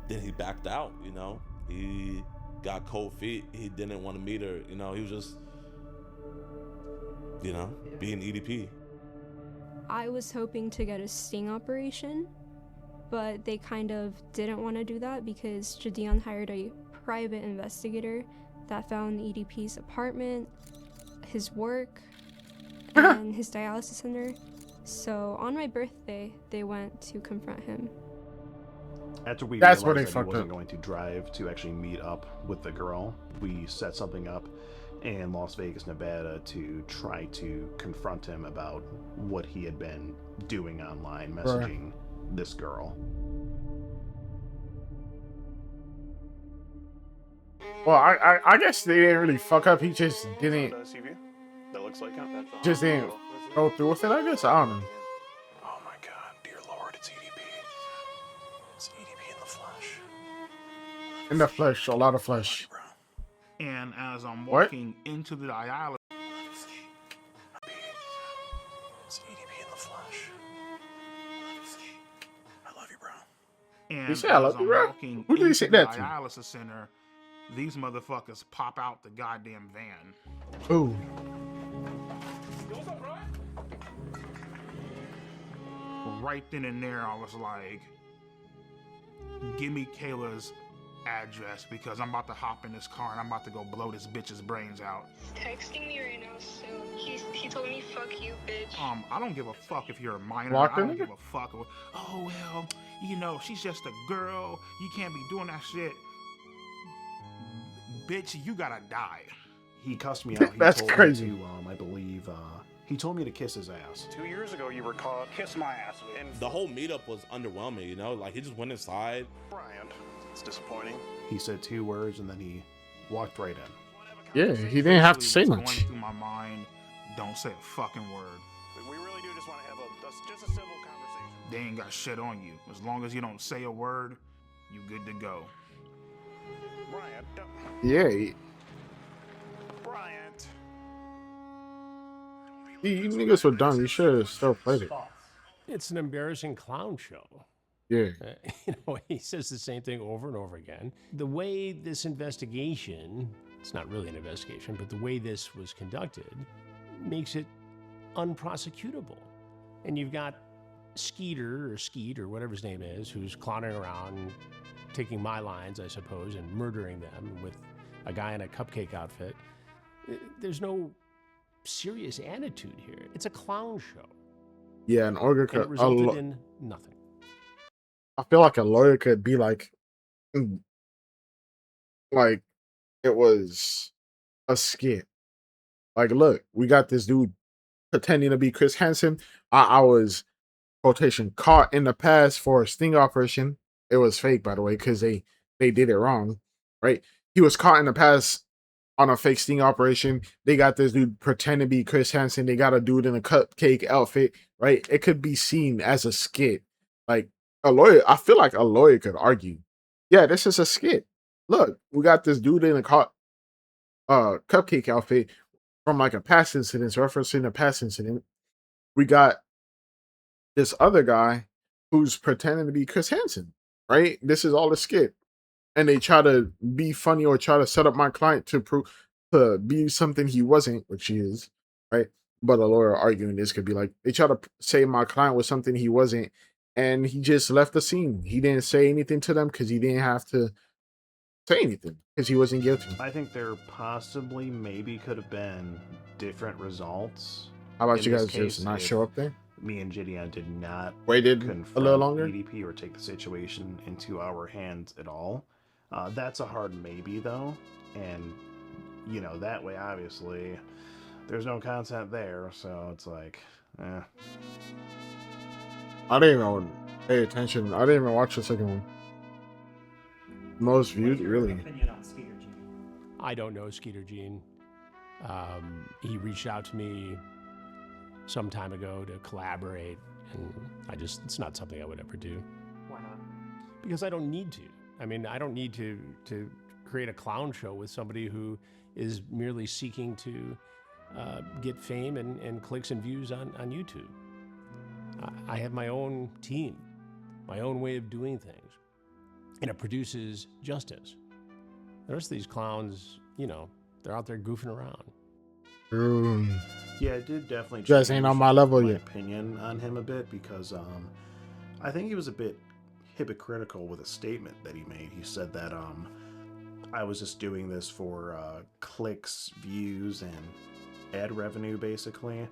then he backed out, you know? He got cold feet. He didn't want to meet her, you know? He was just, you know, being EDP. I was hoping to get a sting operation, but they kind of didn't want to do that because Jadion hired a private investigator that found EDP's apartment, his work, and his dialysis center. So on my birthday, they went to confront him. After we That's realized where they that he fucked wasn't up. going to drive to actually meet up with the girl, we set something up in Las Vegas, Nevada to try to confront him about what he had been doing online, messaging this girl. Well, I guess they didn't really fuck up. He just didn't. That looks like him. Just didn't go through with it. I guess I don't know. Oh my god, dear Lord, it's EDP. It's EDP in the flesh. In the flesh, a lot of flesh. And as I'm What? walking into the dialysis, It's EDP in the flesh. I love you, bro. and You say I love as you, I'm bro? walking Who did you into say the that to? dialysis center, these motherfuckers pop out the goddamn van. Ooh. Right then and there, I was like, give me Kayla's address because I'm about to hop in this car and I'm about to go blow this bitch's brains out. Texting me right now, so he told me fuck you, bitch. I don't give a fuck if you're a minor. Block I the don't nigga? give a fuck. Oh well, you know, she's just a girl. You can't be doing that shit. Bitch, you gotta die. He cussed me out. He That's told crazy. me to, I believe, he told me to kiss his ass. 2 years ago, you were caught. Kiss my ass. And The whole meetup was underwhelming, you know? Like, he just went inside. Brian, it's disappointing. He said 2 words and then he walked right in. Yeah, he didn't have to say What's much. Going through my mind, don't say a fucking word. We really do just want to have just a civil conversation. They ain't got shit on you. As long as you don't say a word, you good to go. Brian, don't. Yeah, Bryant. you niggas were done. You should have still played it. It's an embarrassing clown show. Yeah. He says the same thing over and over again. The way this investigation, it's not really an investigation, but the way this was conducted makes it unprosecutable. And you've got Skeeter or Skeet or whatever his name is, who's clowning around, taking my lines, I suppose, and murdering them with a guy in a cupcake outfit. There's no serious attitude here. It's a clown show. Yeah, an organ And it could. resulted in nothing. I feel like a lawyer could be like it was a skit. Like, look, we got this dude pretending to be Chris Hansen. I was quotation caught in the past for a sting operation. It was fake, by the way, because they did it wrong, right? He was caught in the past on a fake sting operation. They got this dude pretend to be Chris Hansen. They got a dude in a cupcake outfit, right? It could be seen as a skit. Like a lawyer, I feel like a lawyer could argue, yeah, this is a skit. Look, we got this dude in a cupcake outfit from like a past incident, referencing a past incident. We got this other guy who's pretending to be Chris Hansen, right? This is all a skit. And they try to be funny or try to set up my client to be something he wasn't, which he is, right? But a lawyer arguing this could be like, they try to say my client was something he wasn't, and he just left the scene. He didn't say anything to them because he didn't have to say anything because he wasn't guilty. I think there possibly maybe could have been different results. How about in you this guys just case not if show up there? Me and Gideon did not Waited confront a little longer? EDP or take the situation into our hands at all. That's a hard maybe though, and you know that way obviously there's no content there, so it's like, I didn't even pay attention. I didn't even watch the second one. Most viewed, really. Opinion on Skeeter G. I don't know Skeeter Gene. He reached out to me some time ago to collaborate, and it's not something I would ever do. Why not? Because I don't need to. I mean, I don't need to create a clown show with somebody who is merely seeking to get fame and clicks and views on YouTube. I have my own team, my own way of doing things, and it produces justice. The rest of these clowns, they're out there goofing around. Yeah, it did definitely You guys ain't on my level yet. opinion on him a bit because I think he was a bit hypocritical with a statement that he made. He said that I was just doing this for clicks, views, and ad revenue, basically.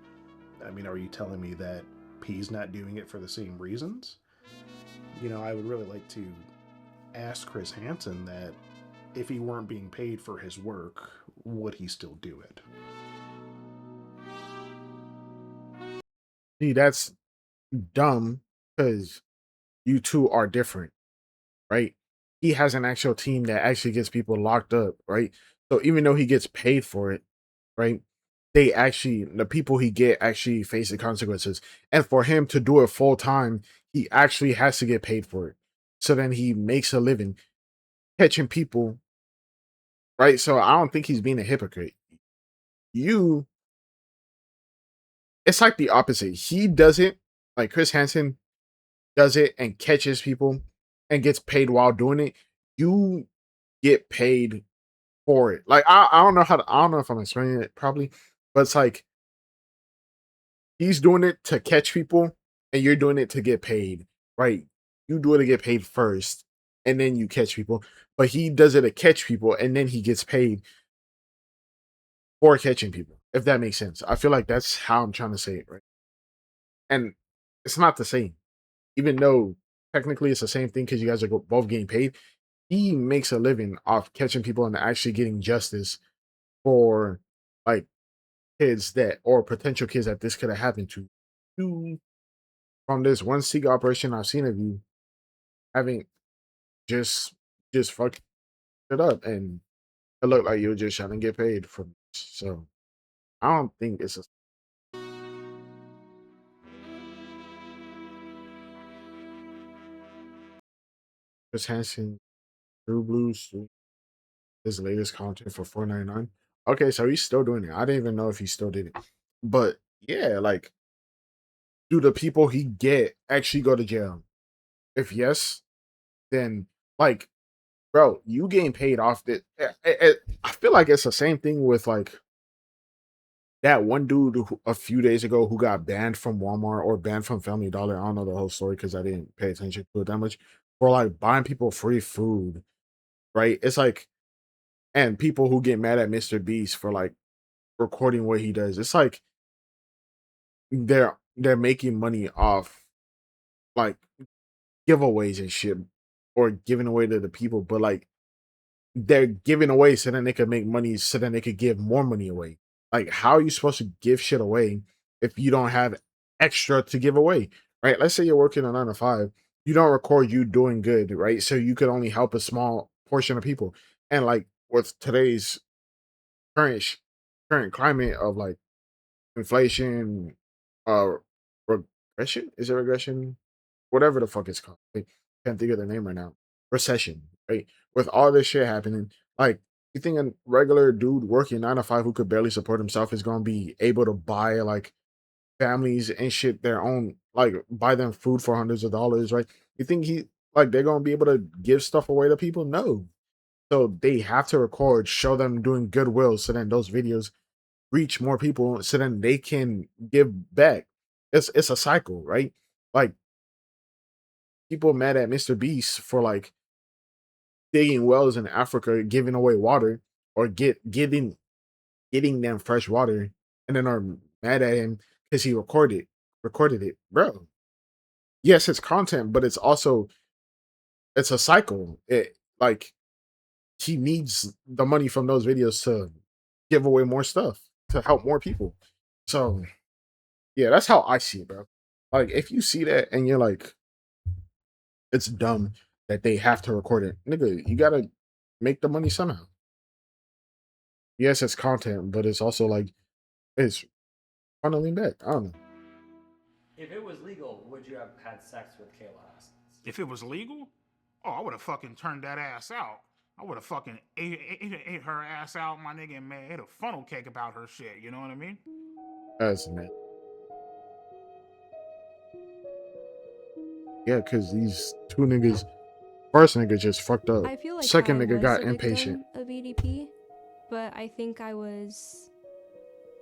I mean, are you telling me that P's not doing it for the same reasons? I would really like to ask Chris Hansen that if he weren't being paid for his work, would he still do it? See, that's dumb because you two are different, right? He has an actual team that actually gets people locked up, right? So even though he gets paid for it, right? The people he get actually face the consequences. And for him to do it full time, he actually has to get paid for it. So then he makes a living catching people, right? So I don't think he's being a hypocrite. It's like the opposite. He does it, like Chris Hansen does it and catches people and gets paid while doing it. You get paid for it. Like I don't know if I'm explaining it properly, but it's like he's doing it to catch people and you're doing it to get paid, right? You do it to get paid first, and then you catch people. But he does it to catch people, and then he gets paid for catching people. If that makes sense, I feel like that's how I'm trying to say it, right? And it's not the same, even though technically it's the same thing because you guys are both getting paid. He makes a living off catching people and actually getting justice for like kids that or potential kids that this could have happened to. You from this one Seek operation I've seen of you having just fucked it up, and it looked like you were just trying to get paid from this. So I don't think it's a Chris Hansen, True Blues, his latest content for $4.99. Okay, so he's still doing it. I didn't even know if he still did it. But yeah, like, do the people he get actually go to jail? If yes, then like, bro, you getting paid off it. I feel like it's the same thing with like that one dude a few days ago who got banned from Walmart or banned from Family Dollar. I don't know the whole story because I didn't pay attention to it that much. For like buying people free food, right? It's like, and people who get mad at Mr. Beast for like recording what he does. It's like they're making money off like giveaways and shit or giving away to the people, but like they're giving away so then they could make money so then they could give more money away. Like, how are you supposed to give shit away if you don't have extra to give away? Right? Let's say you're working a 9 to 5, you don't record you doing good, right? So you could only help a small portion of people. And like with today's current current climate of like inflation, uh regression? Is it regression? Whatever the fuck it's called. I can't think of the name right now. Recession, right? With all this shit happening, like you think a regular dude working 9 to 5 who could barely support himself is gonna be able to buy like families and shit their own, like buy them food for hundreds of dollars, right? You think they're gonna be able to give stuff away to people? No. So they have to record, show them doing goodwill, so then those videos reach more people, so then they can give back. It's a cycle, right? Like people mad at Mr. Beast for like digging wells in Africa, giving away water, or getting them fresh water, and then are mad at him because he recorded it, bro. Yes, it's content, but it's a cycle. It like he needs the money from those videos to give away more stuff to help more people. So yeah, that's how I see it, bro. Like if you see that and you're like, it's dumb that they have to record it, nigga, you gotta make the money somehow. Yes, it's content, but it's also like it's funneling back. I don't know. If it was legal, would you have had sex with Kayla Haskins? If it was legal, oh, I would have fucking turned that ass out. I would have fucking ate her ass out, my nigga, and made a funnel cake about her shit. You know what I mean? That's man. Yeah, because these two niggas, first nigga just fucked up. I feel like Second I nigga was got a impatient. victim of EDP, but I think I was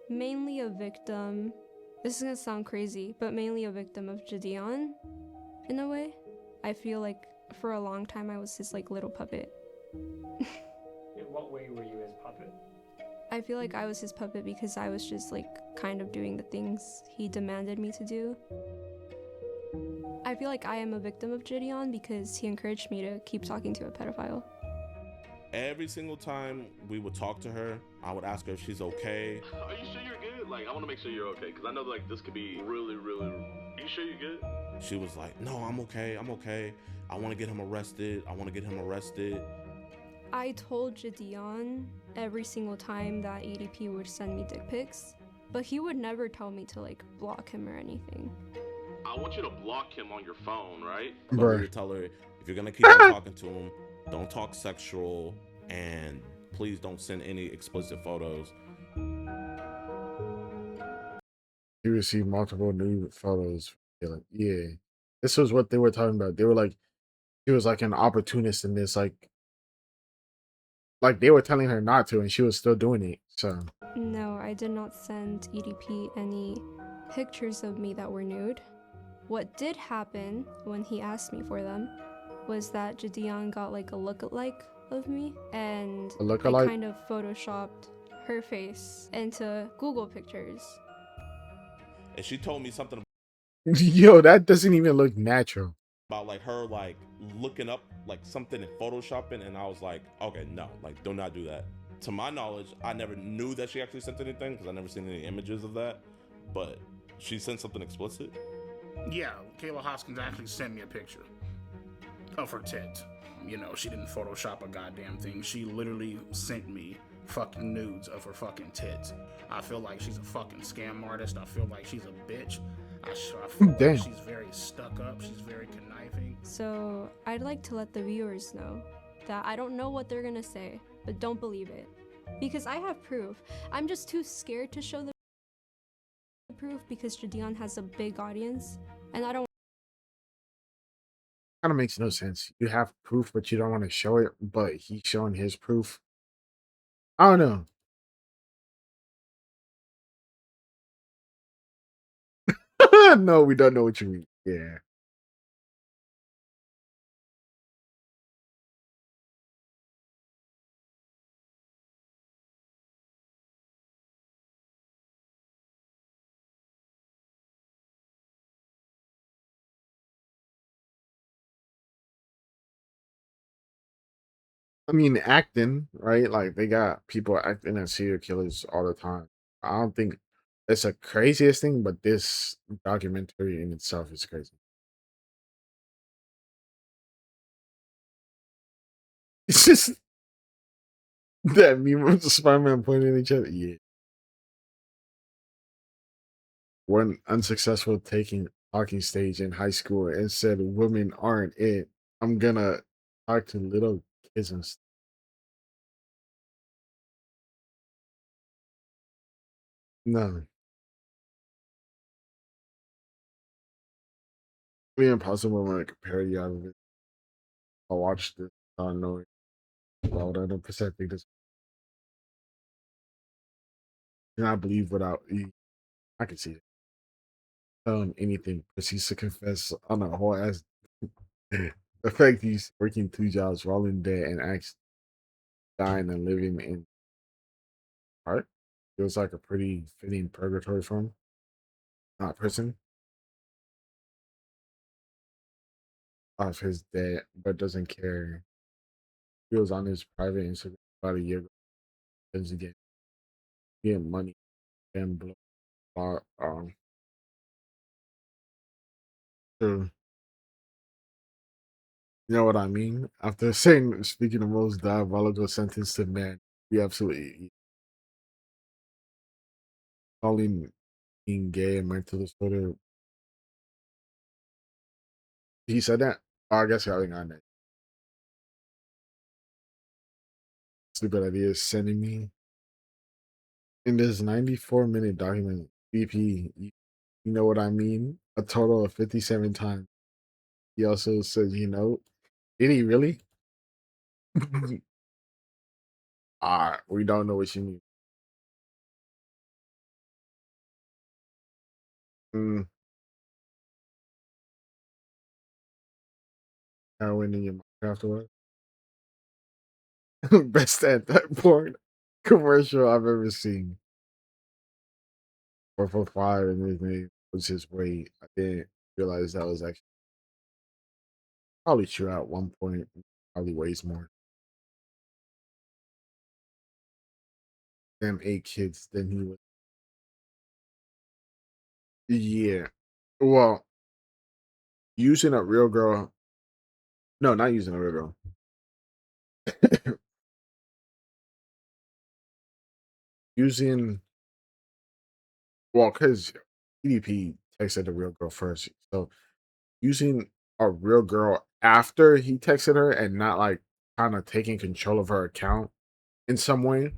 mainly a victim. This is gonna sound crazy, but mainly a victim of Jadeon, in a way. I feel like for a long time I was his like little puppet. In what way were you his puppet? I feel like I was his puppet because I was just like kind of doing the things he demanded me to do. I feel like I am a victim of Jadeon because he encouraged me to keep talking to a pedophile. Every single time we would talk to her, I would ask her if she's okay. Are you sure you're good? Like, I want to make sure you're okay, because I know like this could be really, really. Are you sure you're good? She was like, no, I'm okay. I want to get him arrested. I told Jadeon every single time that EDP would send me dick pics, but he would never tell me to like block him or anything. I want you to block him on your phone, right? But we would tell her, if you're going to keep on talking to him, don't talk sexual, and please don't send any explicit photos. He received multiple nude photos. Yeah, this was what they were talking about. They were like, he was like an opportunist in this, like they were telling her not to, and she was still doing it. So no, I did not send EDP any pictures of me that were nude. What did happen when he asked me for them was that Jadian got like a lookalike of me, and A I lookalike? kind of photoshopped her face into Google pictures. And she told me something Yo, that doesn't even look natural. about like her like looking up like something in photoshopping, and I was like, okay, no, like do not do that. To my knowledge, I never knew that she actually sent anything because I never seen any images of that, but she sent something explicit. Yeah, Kayla Hoskins actually sent me a picture of her tits. You know, she didn't Photoshop a goddamn thing. She literally sent me fucking nudes of her fucking tits. I feel like she's a fucking scam artist. I feel like she's a bitch. I feel like Damn. she's very stuck up. She's very conniving. So I'd like to let the viewers know that I don't know what they're gonna say, but don't believe it. Because I have proof. I'm just too scared to show the proof because Jadian has a big audience, and I don't. Kind of makes no sense. You have proof, but you don't want to show it, but he's showing his proof. I don't know. No, we don't know what you mean. Yeah. I mean, acting, right? Like they got people acting as serial killers all the time. I don't think it's the craziest thing, but this documentary in itself is crazy. It's just that meme of the Spider-Man pointing at each other. Yeah. One unsuccessful talking stage in high school and said women aren't it. I'm gonna talk to little kids and stuff. No. Me and Impossible want to compare you out of it. I watched it. I don't know. I would 100% think this. And I believe without you, I can see it. Anything proceeds to confess on a whole ass. The fact he's working 2 jobs while in debt and actually dying and living in art feels like a pretty fitting purgatory for him. Not prison off his debt, but doesn't care. He was on his private Instagram about a year ago. Again, getting money and blah blah. So, you know what I mean? After saying, speaking the most diabolical sentence to man, we absolutely calling being gay and mental disorder. He said that. Oh, I guess y'all ain't on that. Stupid idea is sending me in this 94-minute document. BP, you know what I mean? A total of 57 times. He also said, you know, did he really? We don't know what you mean. Mm, now when in your mouth afterwards. Best at that point commercial I've ever seen. 445 and his name was his weight. I didn't realize that was actually probably true at one point. Probably weighs more. Damn 8 kids than he was. Yeah. Well, using a real girl. No, not using a real girl. Using because EDP texted the real girl first. So using a real girl after he texted her and not like kind of taking control of her account in some way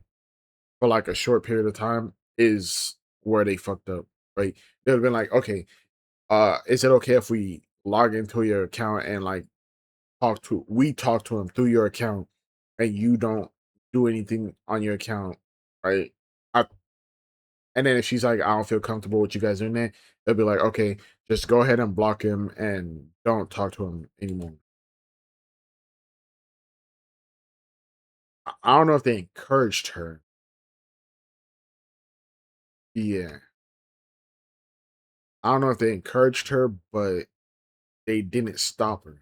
for like a short period of time is where they fucked up. Right? They would have been like, okay, is it okay if we log into your account and like talk to him through your account and you don't do anything on your account, right? I, and then if she's like, I don't feel comfortable with you guys doing that, they'll be like, okay, just go ahead and block him and don't talk to him anymore. I don't know if they encouraged her. Yeah. I don't know if they encouraged her, but they didn't stop her.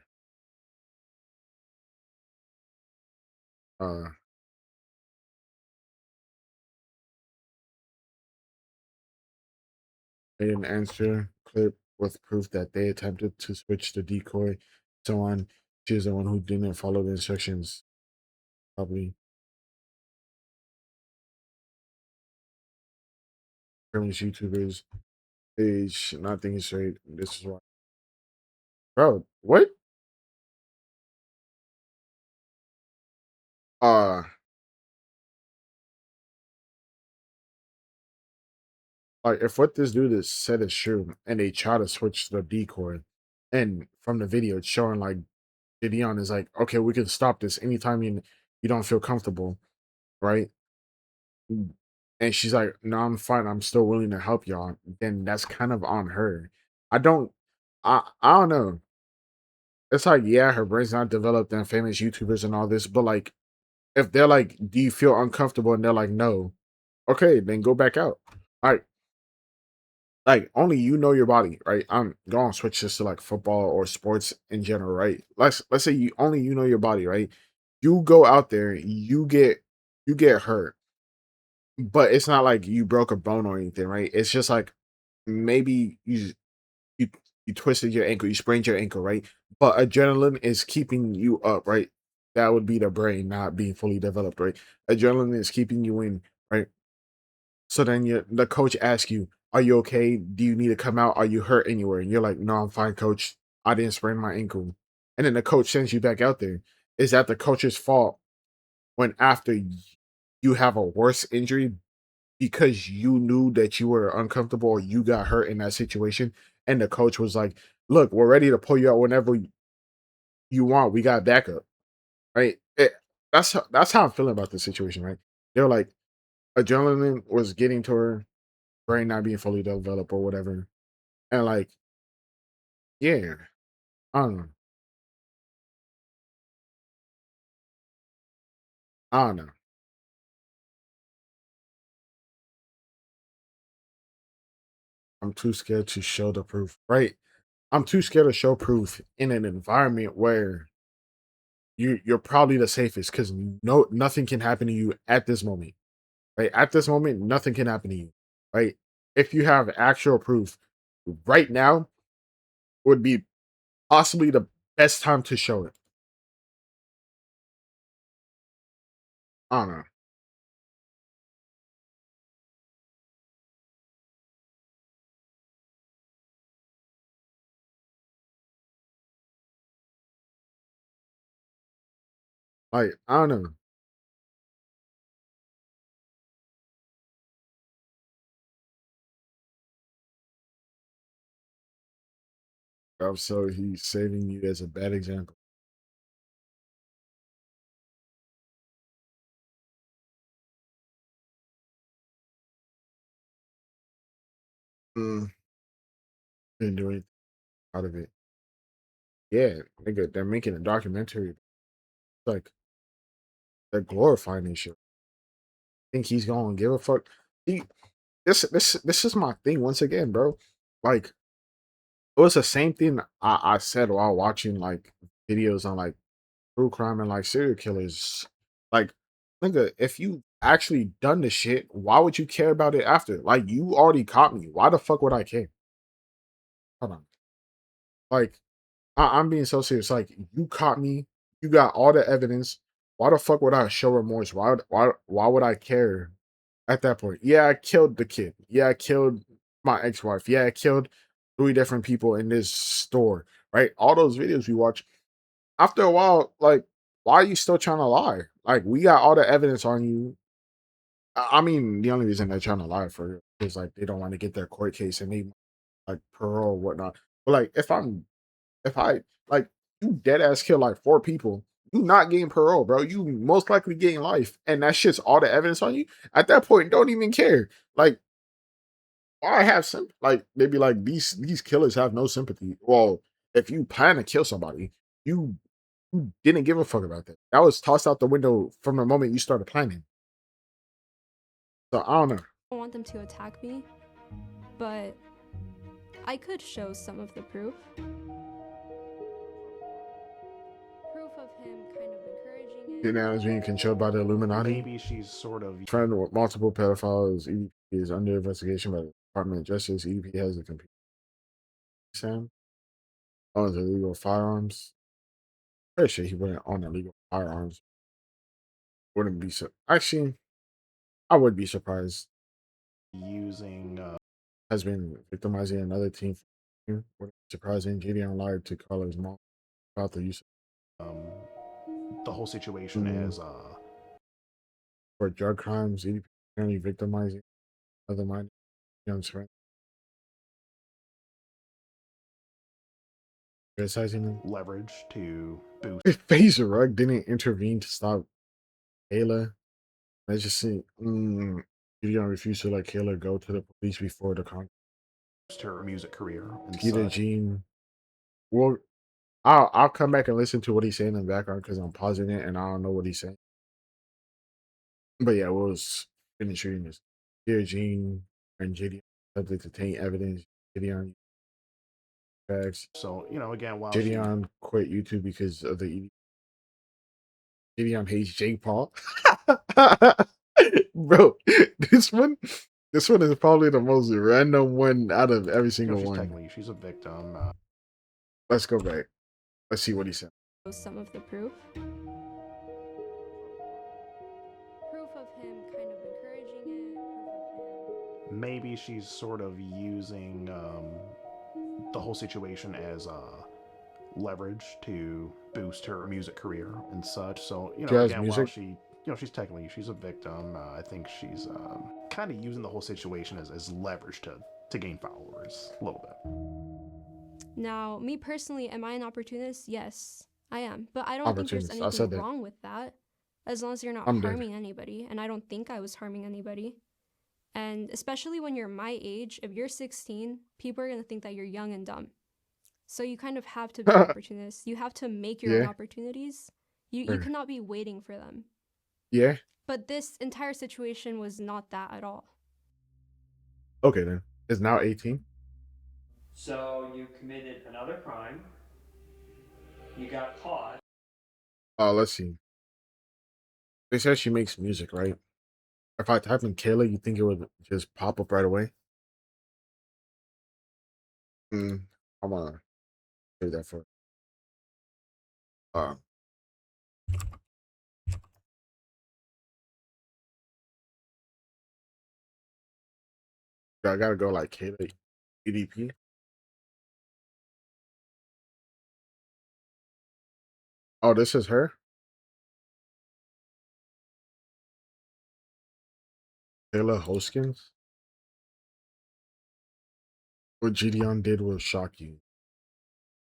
Uh, they didn't answer clip with proof that they attempted to switch the decoy, so on. She is the one who didn't follow the instructions. Probably criminal YouTubers page not thinking straight. This is why, bro. What? Uh, like if what this dude is said is true, and they try to switch the decoy, and from the video it's showing like Gideon is like, okay, we can stop this anytime you don't feel comfortable, right? And she's like, no, I'm fine. I'm still willing to help y'all. Then that's kind of on her. I don't, I don't know. It's like, yeah, her brain's not developed and famous YouTubers and all this, but like, if they're like, do you feel uncomfortable? And they're like, no. Okay, then go back out. Like only you know your body, right? I'm going to switch this to like football or sports in general, right? Let's say you know your body, right? You go out there, you get hurt, but it's not like you broke a bone or anything, right? It's just like maybe you you twisted your ankle, you sprained your ankle, right? But adrenaline is keeping you up, right? That would be the brain not being fully developed, right? Adrenaline is keeping you in, right? So then the coach asks you, "Are you okay? Do you need to come out? Are you hurt anywhere?" And you're like, "No, I'm fine, coach. I didn't sprain my ankle." And then the coach sends you back out there. Is that the coach's fault when after you have a worse injury because you knew that you were uncomfortable or you got hurt in that situation, and the coach was like, "Look, we're ready to pull you out whenever you want. We got backup." Right? That's how I'm feeling about the situation, right? They're like adrenaline was getting to her, brain not being fully developed or whatever. And like, yeah, I don't know. I don't know. I'm too scared to show the proof. Right? I'm too scared to show proof in an environment where you're probably the safest because nothing can happen to you at this moment. Right? At this moment, nothing can happen to you. Right? If you have actual proof right now would be possibly the best time to show it. I don't know. Like, I don't know. So he's saving you as a bad example. Mm, didn't do anything out of it. Yeah, nigga, they're making a documentary. Like they're glorifying this shit. Think he's gonna give a fuck? He, this is my thing once again, bro. Like it was the same thing I said while watching like videos on like true crime and like serial killers. Like, nigga, if you actually done the shit, why would you care about it after? Like, you already caught me. Why the fuck would I care? Hold on. Like, I'm being so serious. Like, you caught me. You got all the evidence. Why the fuck would I show remorse? Why would I care at that point? Yeah, I killed the kid. Yeah, I killed my ex-wife. Yeah, I killed 3 different people in this store. Right? All those videos we watch. After a while, like, why are you still trying to lie? Like, we got all the evidence on you. I mean, the only reason they're trying to lie for is like they don't want to get their court case and they like parole whatnot. But like, if I like you dead ass kill like 4 people, you not getting parole, bro. You most likely getting life, and that shit's all the evidence on you. At that point, don't even care. Like, I have some like they be like these killers have no sympathy. Well, if you plan to kill somebody, you You didn't give a fuck about that. That was tossed out the window from the moment you started planning. So I don't know. I don't want them to attack me, but I could show some of the proof. Proof of him kind of encouraging it. Now is being controlled by the Illuminati. Maybe she's sort of Friend with multiple pedophiles. EDP is under investigation by the Department of Justice. EDP has a computer. Sam owns illegal firearms. Pretty sure he wouldn't own illegal firearms. Wouldn't be so. Actually, I would be surprised. using Has been victimizing another teen. Wouldn't be surprising. Gideon lied to Carla's mom about the use the whole situation as for drug crimes. EDP apparently victimizing other minor young friend. Criticizing him. leverage to boost. If Phaser Rug didn't intervene to stop Kayla, I just see Gideon refused to let Kayla go to the police before the con. Her music career and Peter such. Jean. Well, I'll come back and listen to what he's saying in the background because I'm pausing it and I don't know what he's saying. But yeah, we'll finish reading this. Peter Jean and Gideon subject to taint evidence. Gideon facts. So again, while Gideon quit YouTube because of the Gideon hates Jake Paul. Bro, this one is probably the most random one out of every single she's one. technically she's a victim. Let's go back. Let's see what he said. Some of the proof. Proof of him kind of encouraging it. Proof of him. Maybe she's sort of using the whole situation as leverage to boost her music career and such. So again, while she's technically she's a victim, I think she's kind of using the whole situation as leverage to gain followers a little bit. Now, me personally, am I an opportunist? Yes, I am. But I don't think there's anything wrong with that, as long as you're not harming anybody. And I don't think I was harming anybody. And especially when you're my age, if you're 16, people are going to think that you're young and dumb. So you kind of have to be an opportunist. You have to make your own opportunities. You cannot be waiting for them. Yeah. But this entire situation was not that at all. Okay, then. It's now 18. So you committed another crime. You got caught. Let's see. They said she makes music, right? If I type in Kayla, you think it would just pop up right away? I'm gonna do that for. I gotta go like Kayla EDP. Oh, this is her? Kayla Hoskins? What Gideon did will shock you.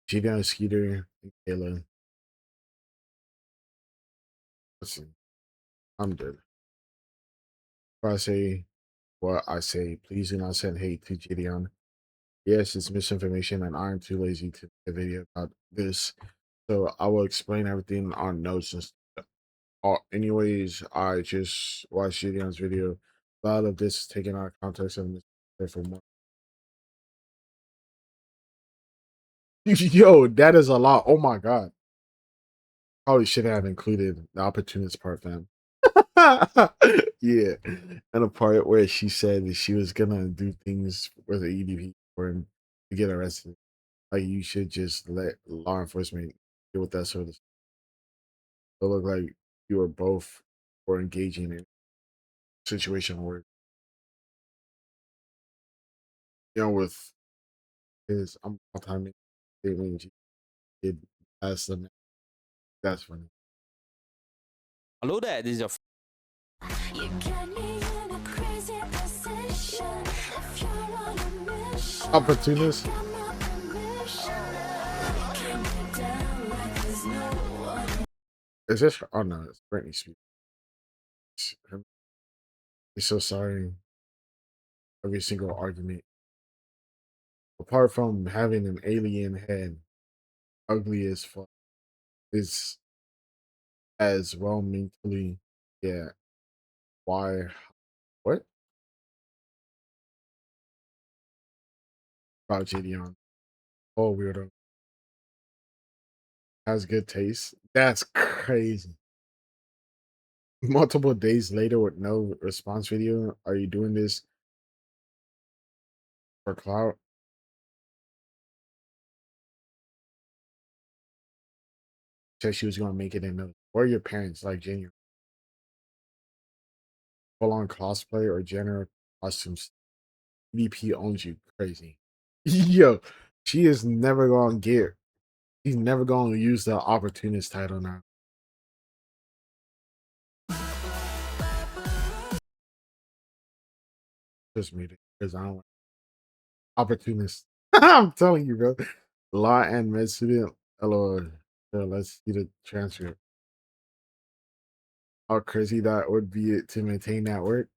Gideon, Skeeter, and Kayla. Let's see. I'm dead. If I say what I say, please do not send hate to Gideon. Yes, it's misinformation, and I'm too lazy to make a video about this. So I will explain everything on notes and stuff. Anyways, I just watched Gideon's video. A lot of this is taken out of context and for more. Yo, that is a lot. Oh my god. Probably should have included the opportunist part, fam. Yeah. And a part where she said that she was gonna do things with the EDP for him to get arrested. Like you should just let law enforcement deal with that sort of stuff. It looked like you were both were engaging in a situation where with his I'm all time statement did pass them. That's funny. Hello there, this is your Opportunist. Is this? Oh no, it's Britney Spears. He's so sorry. Every single argument, apart from having an alien head, ugly as fuck. is as well mentally. Yeah. Why? What? About Gideon. Oh, weirdo. Has good taste. That's crazy. Multiple days later with no response video. Are you doing this for clout? Said she was gonna make it in. Where are your parents? Like genuine full on cosplay or general costumes? EDP owns you. Crazy. Yo, she is never gonna get. She's never gonna use the opportunist title now. Just me because I don't like opportunist. I'm telling you, bro. Law and med student. LOL. Let's see the transcript. How crazy that would be to maintain that work.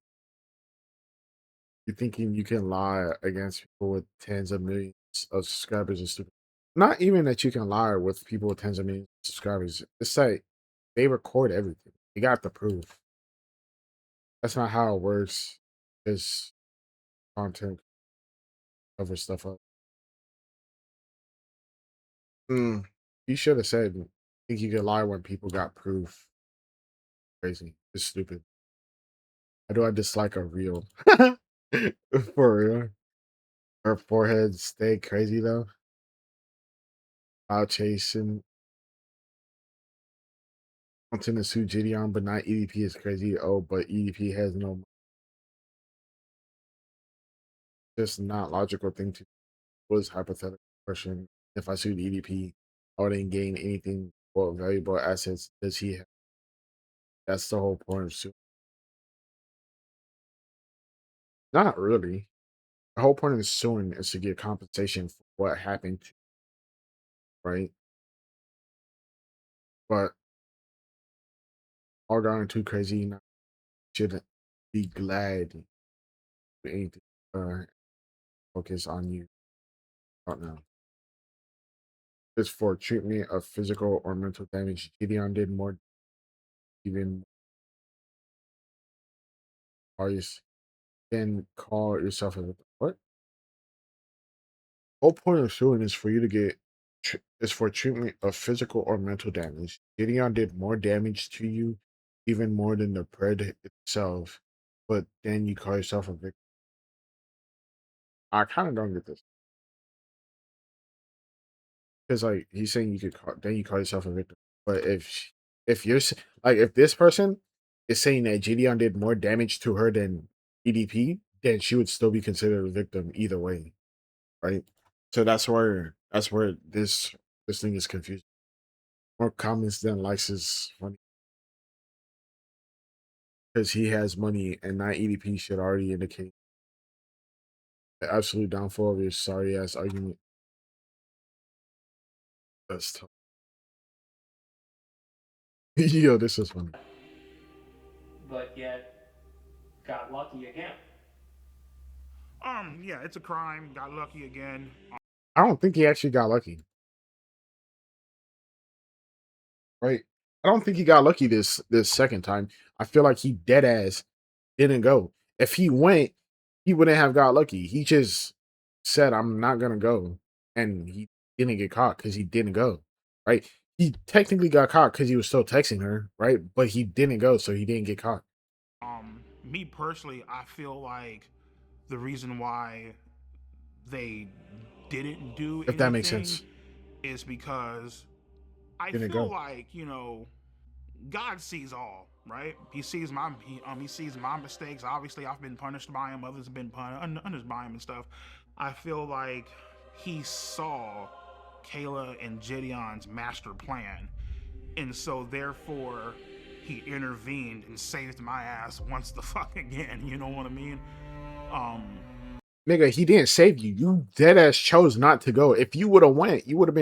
You're thinking you can lie against people with tens of millions of subscribers is stupid. Not even that you can lie with people with tens of millions of subscribers. It's like they record everything. You got the proof. That's not how it works. Because content cover stuff up. You should have said, think you can lie when people got proof. Crazy. It's stupid. How do I dislike a real? For real. Her forehead stay crazy though. Out chasing. Wanting to sue Gideon, but not EDP is crazy. Oh, but EDP has no. Just not logical thing to was hypothetical question. If I sued EDP, I wouldn't gain anything. What valuable assets does he have? That's the whole point of suing. Not really. The whole point of suing is to get compensation for what happened, right? But all gone too crazy. You know, shouldn't be glad for anything. Focus on you. I don't know. It's for treatment of physical or mental damage. Gideon did more, even artists can call yourself a what? Whole point of suing is for you to get is for treatment of physical or mental damage. Gideon did more damage to you, even more than the pred itself, but then you call yourself a victim. I kind of don't get this because like he's saying you could call, then you call yourself a victim, but if you're like if this person is saying that Gideon did more damage to her than EDP, then she would still be considered a victim either way, right? So that's where this thing is confused. More comments than likes is funny because he has money and not EDP should already indicate the absolute downfall of your sorry ass argument. That's tough. Yo, this is funny. But yet, got lucky again. Yeah, it's a crime. Got lucky again. I don't think he actually got lucky. Right? I don't think he got lucky this second time. I feel like he dead ass didn't go. If he went, he wouldn't have got lucky. He just said, "I'm not gonna go," and he didn't get caught because he didn't go. Right? He technically got caught because he was still texting her, right? But he didn't go, so he didn't get caught. Me personally, I feel like the reason why they didn't do If that makes anything sense. is because I Didn't feel go. like, God sees all, right? He sees he sees my mistakes. Obviously, I've been punished by him. Others have been punished by him and stuff. I feel like he saw Kayla and Gideon's master plan, and so therefore he intervened and saved my ass once the fuck again. You know what I mean? Nigga, he didn't save you. You dead ass chose not to go. If you would have went, you wouldn't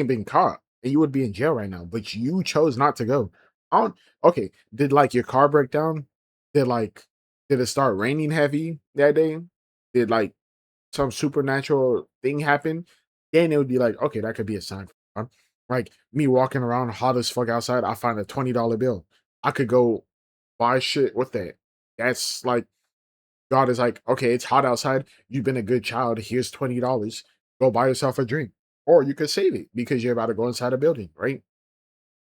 been caught and you would be in jail right now. But you chose not to go. I don't, okay. Did like your car break down? Did it start raining heavy that day? Did like some supernatural thing happen? Then it would be like, okay, that could be a sign. Like me walking around hot as fuck outside, I find a $20 bill. I could go buy shit with that. That's like God is like, okay, it's hot outside. You've been a good child. Here's $20. Go buy yourself a drink. Or you could save it because you're about to go inside a building, right?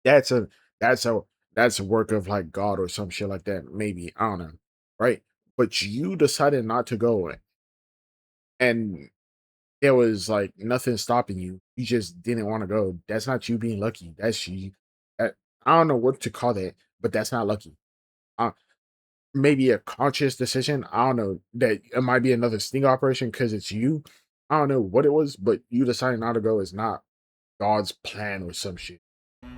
That's a that's a that's a work of like God or some shit like that. Maybe. I don't know. Right? But you decided not to go and there was like nothing stopping you. You just didn't want to go. That's not you being lucky. That's you. that- I don't know what to call that, but that's not lucky. Uh, Maybe a conscious decision. I don't know that it might be another sting operation because it's you. I don't know what it was, but you deciding not to go is not God's plan or some shit. And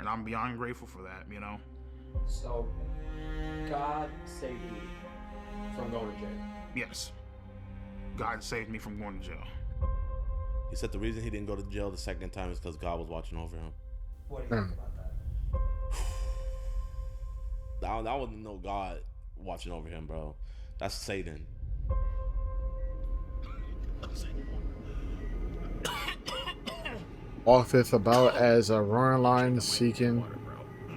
I'm beyond grateful for that, you know? So, God saved you from going to jail. Yes. God saved me from going to jail. He said the reason he didn't go to jail the second time is because God was watching over him. What do you think about that? That wasn't no God watching over him, bro. That's Satan. Walketh about as a roaring lion seeking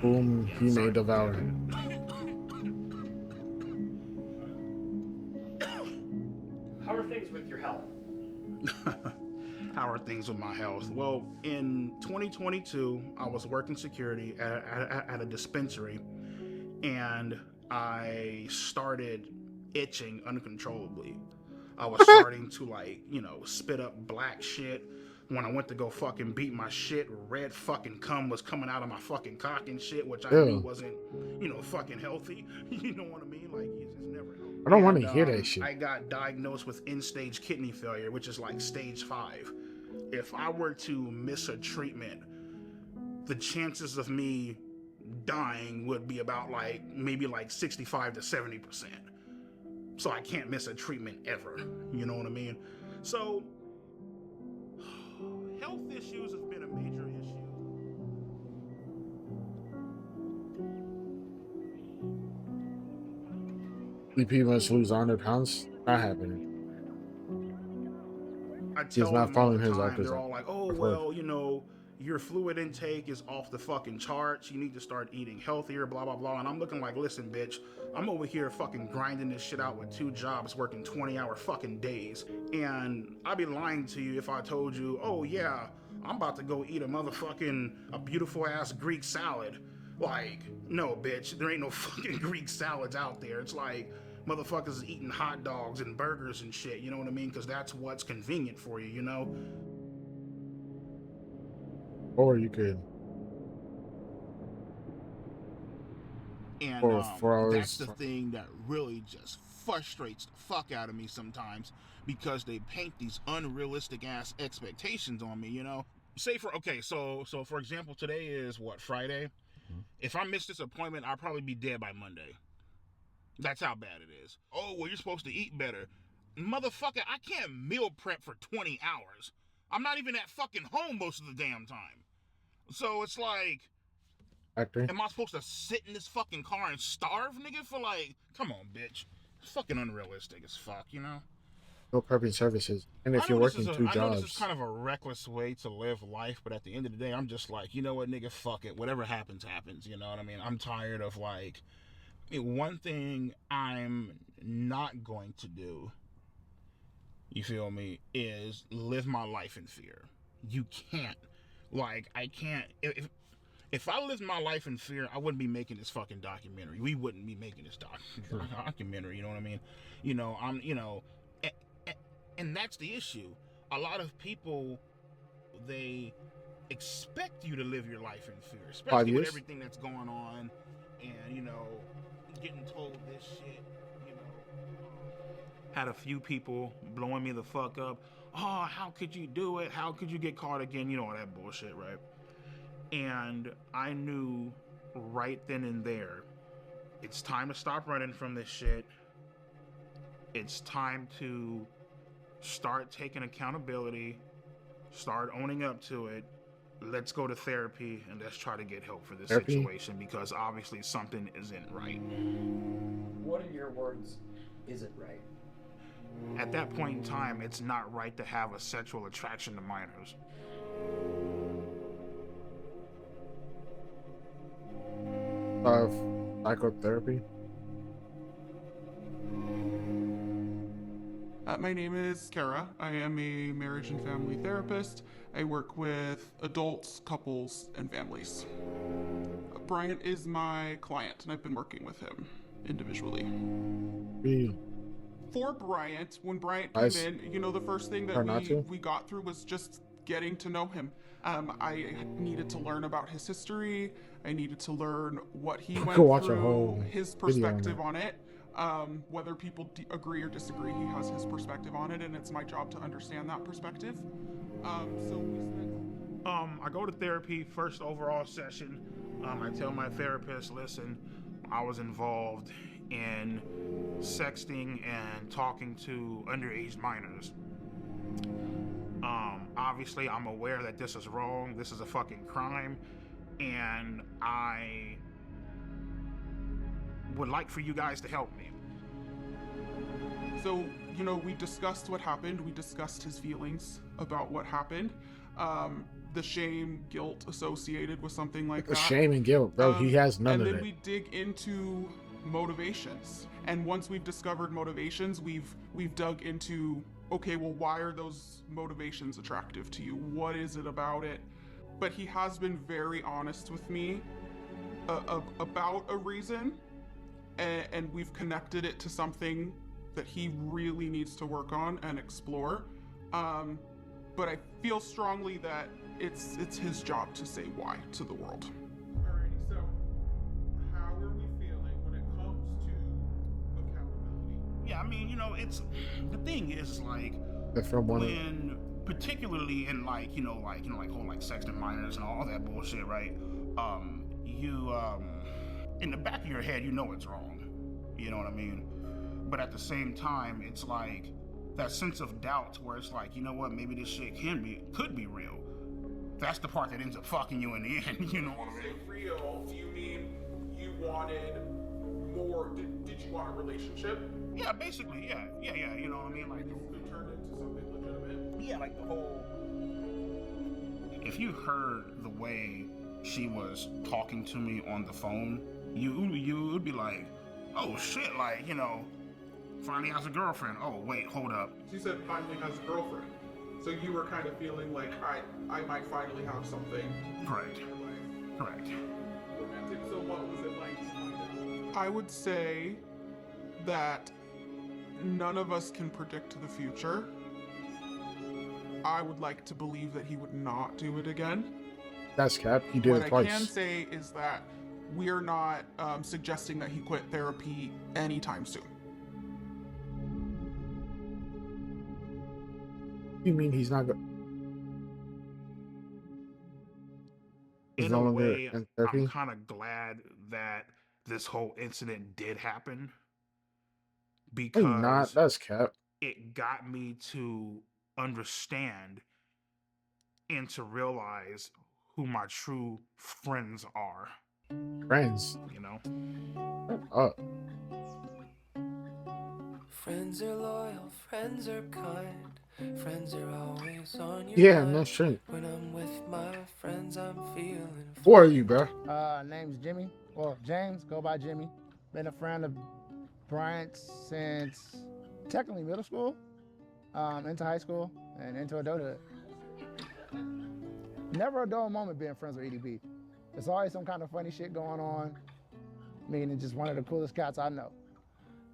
whom he may devour. How are things with your health? How are things with my health? Well, in 2022, I was working security at a dispensary, and I started itching uncontrollably. I was starting to, like, you know, spit up black shit. When I went to go fucking beat my shit, red fucking cum was coming out of my fucking cock and shit, which I knew Ew. wasn't, you know, fucking healthy. You know what I mean? Like, it's never healthy. I don't want And, to hear that shit. I got diagnosed with end-stage kidney failure, which is like stage 5. If I were to miss a treatment, the chances of me dying would be about like maybe like 65 to 70%. So I can't miss a treatment ever. You know what I mean? So health issues have been a major issue. EP must lose 100 pounds. Not happening. I He's tell not them all following the his time, doctor's they're all like, oh, advice. well, you know, your fluid intake is off the fucking charts. You need to start eating healthier, blah, blah, blah. And I'm looking like, listen, bitch, I'm over here fucking grinding this shit out with 2 jobs, working 20-hour fucking days. And I'd be lying to you if I told you, oh, yeah, I'm about to go eat a beautiful ass Greek salad. Like, no, bitch, there ain't no fucking Greek salads out there. It's like, motherfuckers is eating hot dogs and burgers and shit, you know what I mean? Because that's what's convenient for you, you know? Or you could. And For 4 that's hours. the thing that really just frustrates the fuck out of me sometimes, because they paint these unrealistic ass expectations on me, you know? Say so for example, today is what, Friday? If I miss this appointment, I'll probably be dead by Monday. That's how bad it is. Oh, well, you're supposed to eat better. Motherfucker, I can't meal prep for 20 hours. I'm not even at fucking home most of the damn time. So it's like, Factory. am I supposed to sit in this fucking car and starve, nigga, for like, come on, bitch. It's fucking unrealistic as fuck, you know? No prepping services. And if you're working 2 I know this is jobs. kind of a reckless way to live life, but at the end of the day, I'm just like, you know what, nigga, fuck it. Whatever happens, happens, you know what I mean? I'm tired of, like, one thing I'm not going to do, you feel me, is live my life in fear. You can't. Like, I can't. If I lived my life in fear, I wouldn't be making this fucking documentary. We wouldn't be making this documentary, you know what I mean? You know, and that's the issue. A lot of people, they expect you to live your life in fear, 5 especially with years? everything that's going on, and, you know, getting told this shit, you know. Had a few people blowing me the fuck up. Oh, how could you do it? How could you get caught again? You know, all that bullshit, right? And I knew right then and there, it's time to stop running from this shit. It's time to start taking accountability, start owning up to it. Let's go to therapy and let's try to get help for this situation, because obviously something isn't right. What, in your words, isn't right? At that point in time, it's not right to have a sexual attraction to minors. Of psychotherapy. My name is Kara. I am a marriage and family therapist. I work with adults, couples, and families. Bryant is my client, and I've been working with him individually. For Bryant, when Bryant came in, the first thing that we got through was just getting to know him. I needed to learn about his history. I needed to learn what he went through, his perspective on it. Whether people agree or disagree, he has his perspective on it, and it's my job to understand that perspective. So we spent... I go to therapy, first overall session. I tell my therapist, listen, I was involved in sexting and talking to underage minors. Obviously, I'm aware that this is wrong. This is a fucking crime. And I would like for you guys to help me. So, we discussed what happened. We discussed his feelings about what happened. The shame, guilt associated with something like that. The shame and guilt, bro. He has none of it. And then we dig into motivations. And once we've discovered motivations, we've dug into, okay, well, why are those motivations attractive to you? What is it about it? But he has been very honest with me about a reason, and we've connected it to something that he really needs to work on and explore. But I feel strongly that it's his job to say why to the world. Alrighty, so how are we feeling when it comes to accountability? Yeah, I mean, it's the thing is like from one when particularly in whole sexting minors and all that bullshit, right? You in the back of your head, it's wrong. You know what I mean? But at the same time, it's like that sense of doubt where it's like, you know what, maybe this shit could be real. That's the part that ends up fucking you in the end, you know what I mean? Real, do you mean you wanted more, did you want a relationship? Yeah, basically, yeah, you know what I mean? Like, this could turn into something legitimate? Yeah, like the whole... If you heard the way she was talking to me on the phone, you would be like, oh shit, like, finally has a girlfriend. Oh, wait, hold up. She said finally has a girlfriend. So you were kind of feeling like, I might finally have something. Correct. Romantic. So what was it like to find out? I would say that none of us can predict the future. I would like to believe that he would not do it again. That's cap. He did it twice. What I can say is that we're not suggesting that he quit therapy anytime soon. You mean he's not good? In a way, I'm kind of glad that this whole incident did happen because that's cap. It got me to understand and to realize who my true friends are. Friends? Friends are loyal, friends are kind, friends are always on your Yeah, mind. no shit. When I'm with my friends, I'm feeling Who are you, bro? Name's Jimmy. Well, James, go by Jimmy. Been a friend of Bryant's since technically middle school, into high school, and into adulthood. Never a dull moment being friends with EDP. There's always some kind of funny shit going on. I mean, it's just one of the coolest cats I know.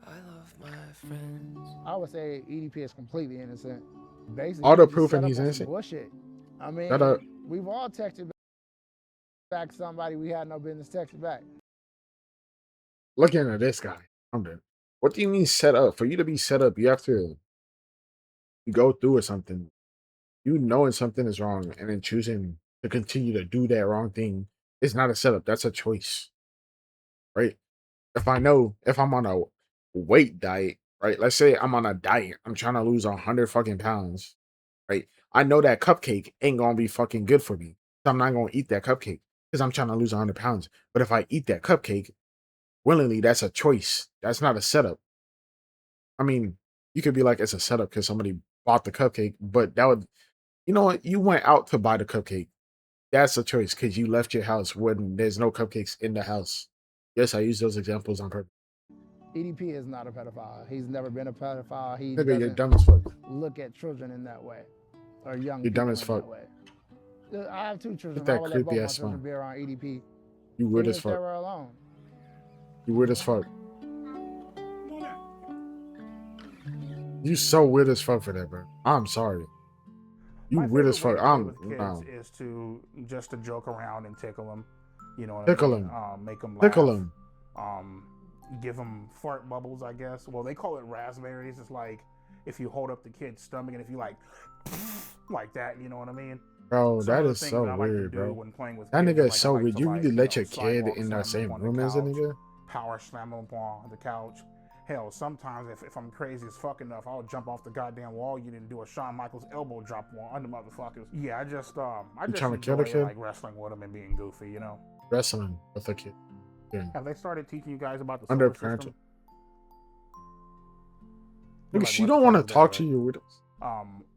I love my friends. I would say EDP is completely innocent. Basically, All the just proof set and up he's on some innocent. Bullshit. I mean, Shut up. we've all texted back somebody we had no business texting back. Looking at this guy. I'm done. What do you mean set up? For you to be set up, you have to go through with something. You knowing something is wrong and then choosing to continue to do that wrong thing is not a setup. That's a choice. Right? If I'm on a weight diet, right? Let's say I'm on a diet. I'm trying to lose 100 fucking pounds. Right? I know that cupcake ain't gonna be fucking good for me. So I'm not gonna eat that cupcake because I'm trying to lose 100 pounds. But if I eat that cupcake willingly, that's a choice. That's not a setup. I mean, you could be like, it's a setup because somebody bought the cupcake, but that would, you know what? You went out to buy the cupcake. That's a choice because you left your house when there's no cupcakes in the house. Yes, I use those examples on purpose. EDP is not a pedophile. He's never been a pedophile. He Nigga, you're doesn't dumb as fuck. look at children in that way, or young You're people dumb as in fuck. that way. I have 2 children. Get that I would let both creepy my ass children smile. be around EDP. You weird even as if they fuck. were alone. You weird as fuck. You so weird as fuck for that, bro. I'm sorry. You My weird as favorite fuck. way to I'm play with no. kids is to just to joke around and tickle them. You know what Tickle I mean? 'em. Make them laugh. Tickle 'em. Give them fart bubbles, I guess. Well, they call it raspberries. It's like if you hold up the kid's stomach and if you like that, you know what I mean? Bro, Some that of the is things so that I like to weird, do bro. when playing with That kids nigga is is so I like weird. to, You like, really let your slide kid walk in that slam same them on the room as a couch, nigga? power slam them on the couch. Hell, sometimes if I'm crazy as fuck enough, I'll jump off the goddamn wall unit and do a Shawn Michaels elbow drop on the motherfuckers. Yeah, I just trying to kill the enjoy kid? like wrestling with them and being goofy, you know. Wrestling with a kid. Yeah. Have they started teaching you guys about the Under solar parental. system? Nigga, Like, she what don't the want to fuck is talk that, to you with us.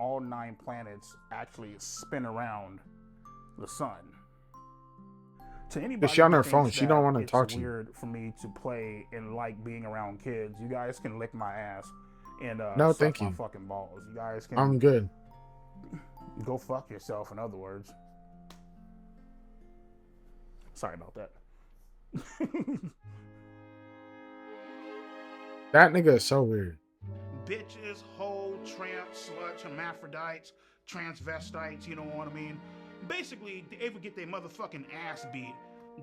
All 9 planets actually spin around the sun. To anybody she on who her phone, thinks she don't that wanna it's talk to you. weird for me to play and like being around kids, you guys can lick my ass and No, suck thank my you. fucking balls. You guys can I'm good. go fuck yourself, in other words. Sorry about that. That nigga is so weird. Bitches, hoe, tramp, slut, hermaphrodites, transvestites, you know what I mean? Basically, they would get their motherfucking ass beat.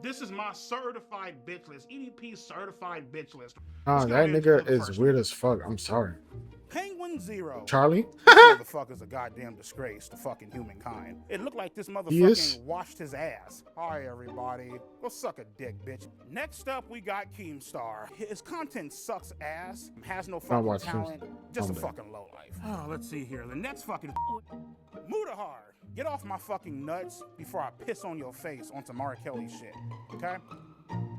This is my certified bitch list. EDP certified bitch list. Nah, that nigga is weird as fuck. I'm sorry. Penguin Zero. Charlie? This motherfucker's a goddamn disgrace to fucking humankind. It looked like this He motherfucking is? washed his ass. Hi, everybody. Go suck a dick, bitch. Next up, we got Keemstar. His content sucks ass, has no fucking watch talent, just a Keemstar. fucking lowlife. Oh, let's see here. The next fucking Mudahar. Get off my fucking nuts before I piss on your face on some R. Kelly shit, okay?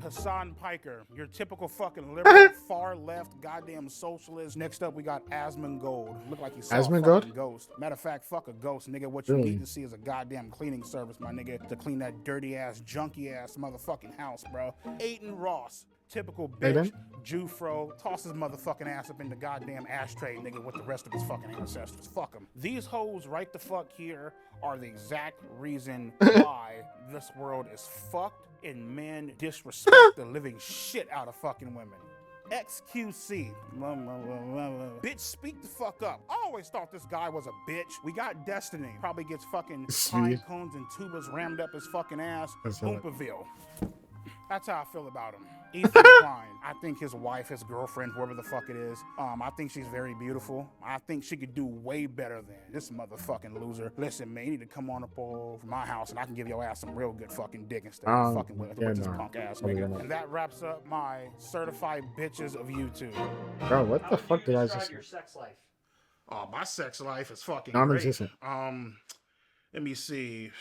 Hassan Piker, your typical fucking liberal, far left, goddamn socialist. Next up, we got Asmongold. Look like he saw a Asmongold? fucking ghost. Matter of fact, fuck a ghost, nigga. What you Really? need to see is a goddamn cleaning service, my nigga, to clean that dirty ass, junky ass motherfucking house, bro. Aiden Ross. Typical bitch, Aiden? Jufro, toss his motherfucking ass up in the goddamn ashtray, nigga, with the rest of his fucking ancestors. Fuck him. These hoes right the fuck here are the exact reason why this world is fucked and men disrespect the living shit out of fucking women. XQC. Bitch, speak the fuck up. I always thought this guy was a bitch. We got Destiny. Probably gets fucking pine cones and tubas rammed up his fucking ass. That's all right. Oompaville. That's how I feel about him. Ethan Klein. I think his wife, his girlfriend, whoever the fuck it is, I think she's very beautiful. I think she could do way better than this motherfucking loser. Listen, man, you need to come on up over my house and I can give your ass some real good fucking dick instead of fucking with this punk ass nigga. And that wraps up my certified bitches of YouTube. Bro, what the fuck did I just say? Your sex life. Oh, my sex life is fucking Non-existent. great. Let me see.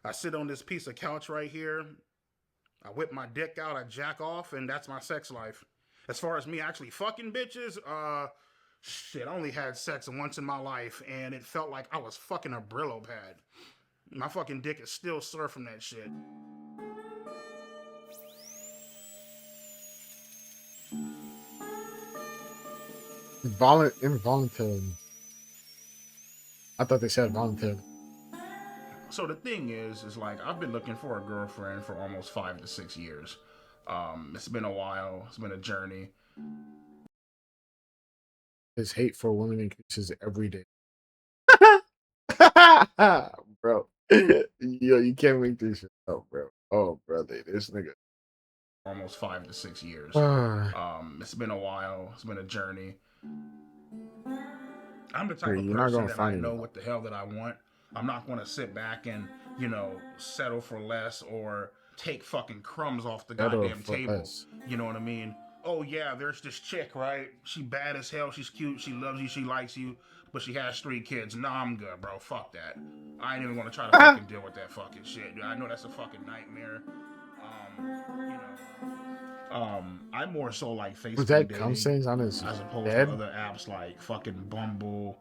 I sit on this piece of couch right here. I whip my dick out, I jack off, and that's my sex life. As far as me actually fucking bitches, shit, I only had sex once in my life, and it felt like I was fucking a Brillo pad. My fucking dick is still sore from that shit. Involuntarily. I thought they said voluntarily. So the thing is like, I've been looking for a girlfriend for almost 5 to 6 years. It's been a while. It's been a journey. His hate for women increases every day. Bro. Yo, you can't make this shit up, bro. Oh, brother, this nigga. Almost 5 to 6 years. It's been a while. It's been a journey. I'm the type of You're not person gonna that I find know it. what the hell that I want. I'm not going to sit back and, settle for less or take fucking crumbs off the Settle goddamn for table. less. You know what I mean? Oh yeah, there's this chick, right? She bad as hell. She's cute. She loves you. She likes you. But she has 3 kids. Nah, I'm good, bro. Fuck that. I ain't even going to try to fucking deal with that fucking shit. Dude, I know that's a fucking nightmare. I more so like Facebook Was that dating cum stains on his as opposed bed? to other apps like fucking Bumble.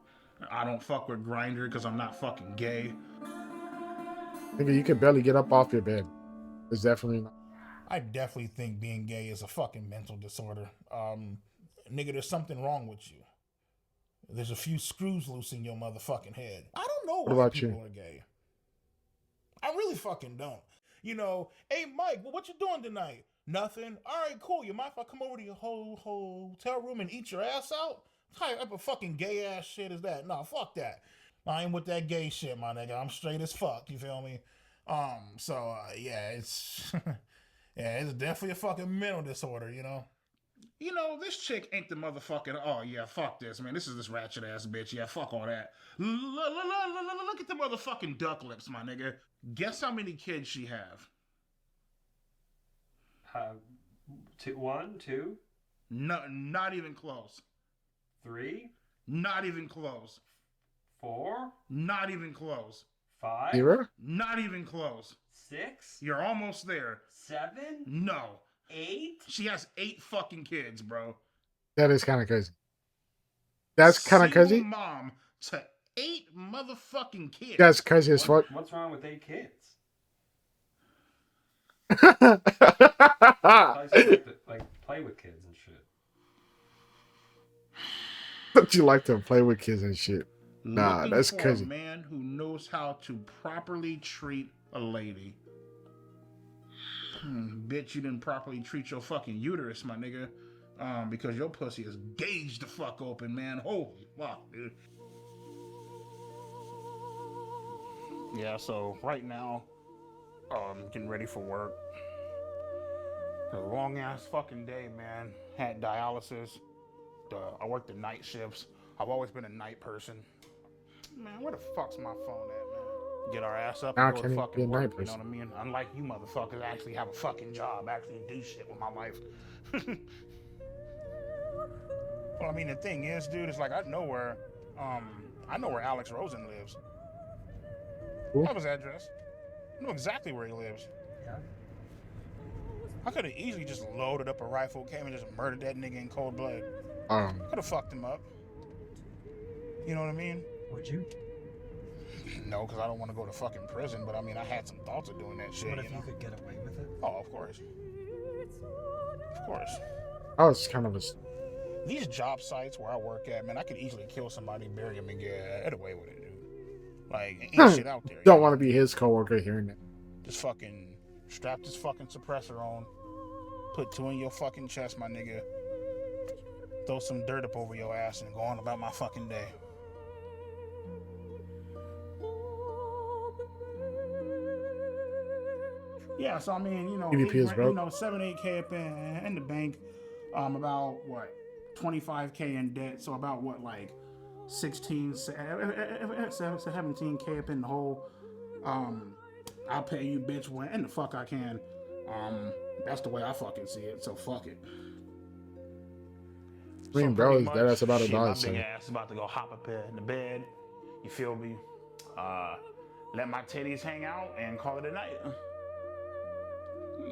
I don't fuck with Grindr because I'm not fucking gay. Nigga, you could barely get up off your bed. It's definitely not. I definitely think being gay is a fucking mental disorder. Nigga, there's something wrong with you. There's a few screws loose in your motherfucking head. I don't know What why about people you? are gay. I really fucking don't. You know, hey Mike, well, what you doing tonight? Nothing. All right, cool. You mind if I come over to your whole hotel room and eat your ass out? What type of fucking gay ass shit is that? No, fuck that. I ain't with that gay shit, my nigga. I'm straight as fuck. You feel me? Yeah, it's yeah, it's definitely a fucking mental disorder. You know, this chick ain't the motherfucking, oh yeah, fuck this, man. This is this ratchet ass bitch. Yeah, fuck all that. Look at the motherfucking duck lips, my nigga. Guess how many kids she have? One, two, No, not even close. 3, Not even close. 4, Not even close. 5, 0? Not even close. 6, You're almost there. 7, No. 8. She has 8 fucking kids, bro. That is kind of crazy. That's kind of Single crazy. mom to 8 motherfucking kids. That's crazy as fuck. What's wrong with 8 kids? I like to play with kids and shit. Don't you like to play with kids and shit? Nah, Looking that's for crazy. a man who knows how to properly treat a lady. Bitch, you didn't properly treat your fucking uterus, my nigga. Because your pussy is gauged the fuck open, man. Holy fuck, dude. Yeah, so right now, getting ready for work. A long ass fucking day, man. Had dialysis. I worked the night shifts. I've always been a night person. Man, where the fuck's my phone at, man? Get our ass up Now and go can to he be a fucking night work, you know person? what I mean? Unlike you motherfuckers, I actually have a fucking job, actually do shit with my life. Well, I mean, the thing is, dude, it's like I know where Alex Rosen lives. Who? I have his address. I know exactly where he lives. Yeah. I could have easily just loaded up a rifle, came and just murdered that nigga in cold blood. Could have fucked him up. You know what I mean? Would you? No, because I don't want to go to fucking prison, but I mean, I had some thoughts of doing that shit. But if you could get away with it? Oh, of course. Of course. I was kind of a. These job sites where I work at, man, I could easily kill somebody, bury him, and get away with it, dude. Like, ain't shit out there. Don't want to be his coworker hearing that. Just fucking strap this fucking suppressor on. Put 2 in your fucking chest, my nigga. Throw some dirt up over your ass and go on about my fucking day. Yeah, so I mean, you know, EDP is broke. 7-8K up in the bank. About what, 25K in debt. So about what, like 17K up in the hole. I'll pay you, bitch, when the fuck I can. That's the way I fucking see it. So fuck it. I mean, bro, that's about shit, $1. My So. big ass about to go hop up in the bed. You feel me? Let my titties hang out and call it a night.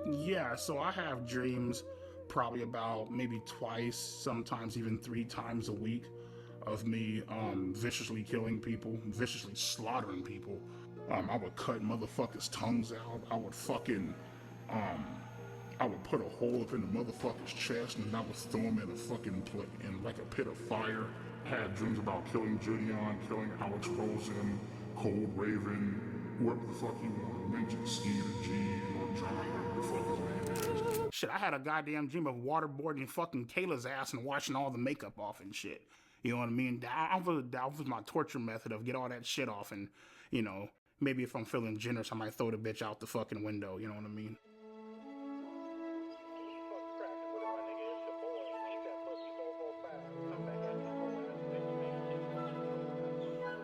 Yeah, so I have dreams probably about maybe twice, sometimes even 3 times a week of me viciously killing people, viciously slaughtering people. I would cut motherfuckers' tongues out. I would fucking, I would put a hole up in the motherfucker's chest and I would throw him in a fucking in like a pit of fire. I had dreams about killing Julian, killing Alex Rosen, Cold Raven, whoever the fuck you want to mention, Steve G, or John, whatever the fuck his name is. Shit, I had a goddamn dream of waterboarding fucking Kayla's ass and washing all the makeup off and shit. You know what I mean? That was my torture method of get all that shit off and, you know, maybe if I'm feeling generous, I might throw the bitch out the fucking window. You know what I mean?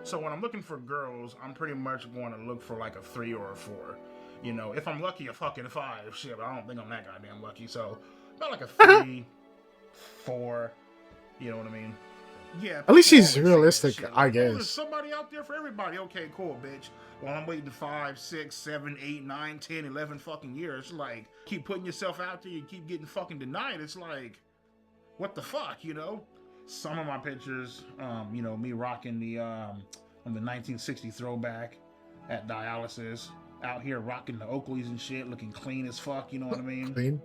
So when I'm looking for girls, I'm pretty much going to look for like a 3 or a 4. You know, if I'm lucky, a fucking 5. Shit, but I don't think I'm that goddamn lucky. So about like a 3, 4. You know what I mean? Yeah. At least she's realistic, I Oh, there's guess. somebody out there for everybody. Okay, cool, bitch. Well, I'm waiting 5, 6, 7, 8, 9, 10, 11 fucking years. Like, keep putting yourself out there, you keep getting fucking denied. It's like, what the fuck, you know? Some of my pictures, you know, me rocking the 1960 throwback at dialysis. out here rocking the Oakleys and shit, looking clean as fuck. You know what I mean? Clean.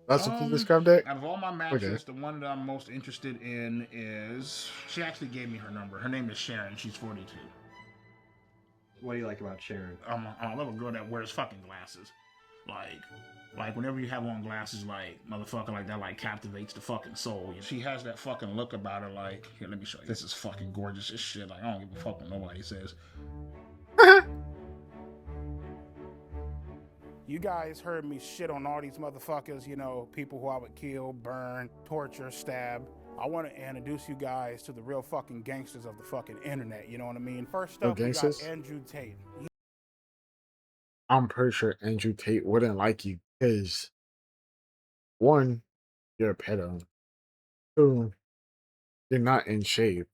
That's what you described it. Out of all my matches, Okay. the one that I'm most interested in is, she actually gave me her number. Her name is Sharon. She's 42. What do you like about Sharon? I love a girl that wears fucking glasses. Like whenever you have on glasses, like motherfucker like that, like captivates the fucking soul. She has that fucking look about her. Like, here, let me show you. This is fucking gorgeous as shit. Like, I don't give a fuck what nobody says. You guys heard me shit on all these motherfuckers, you know, people who I would kill, burn, torture, stab. I want to introduce you guys to the real fucking gangsters of the fucking internet, you know what I mean? First up, we got Andrew Tate. I'm pretty sure Andrew Tate wouldn't like you because, one, you're a pedo. Two, you're not in shape.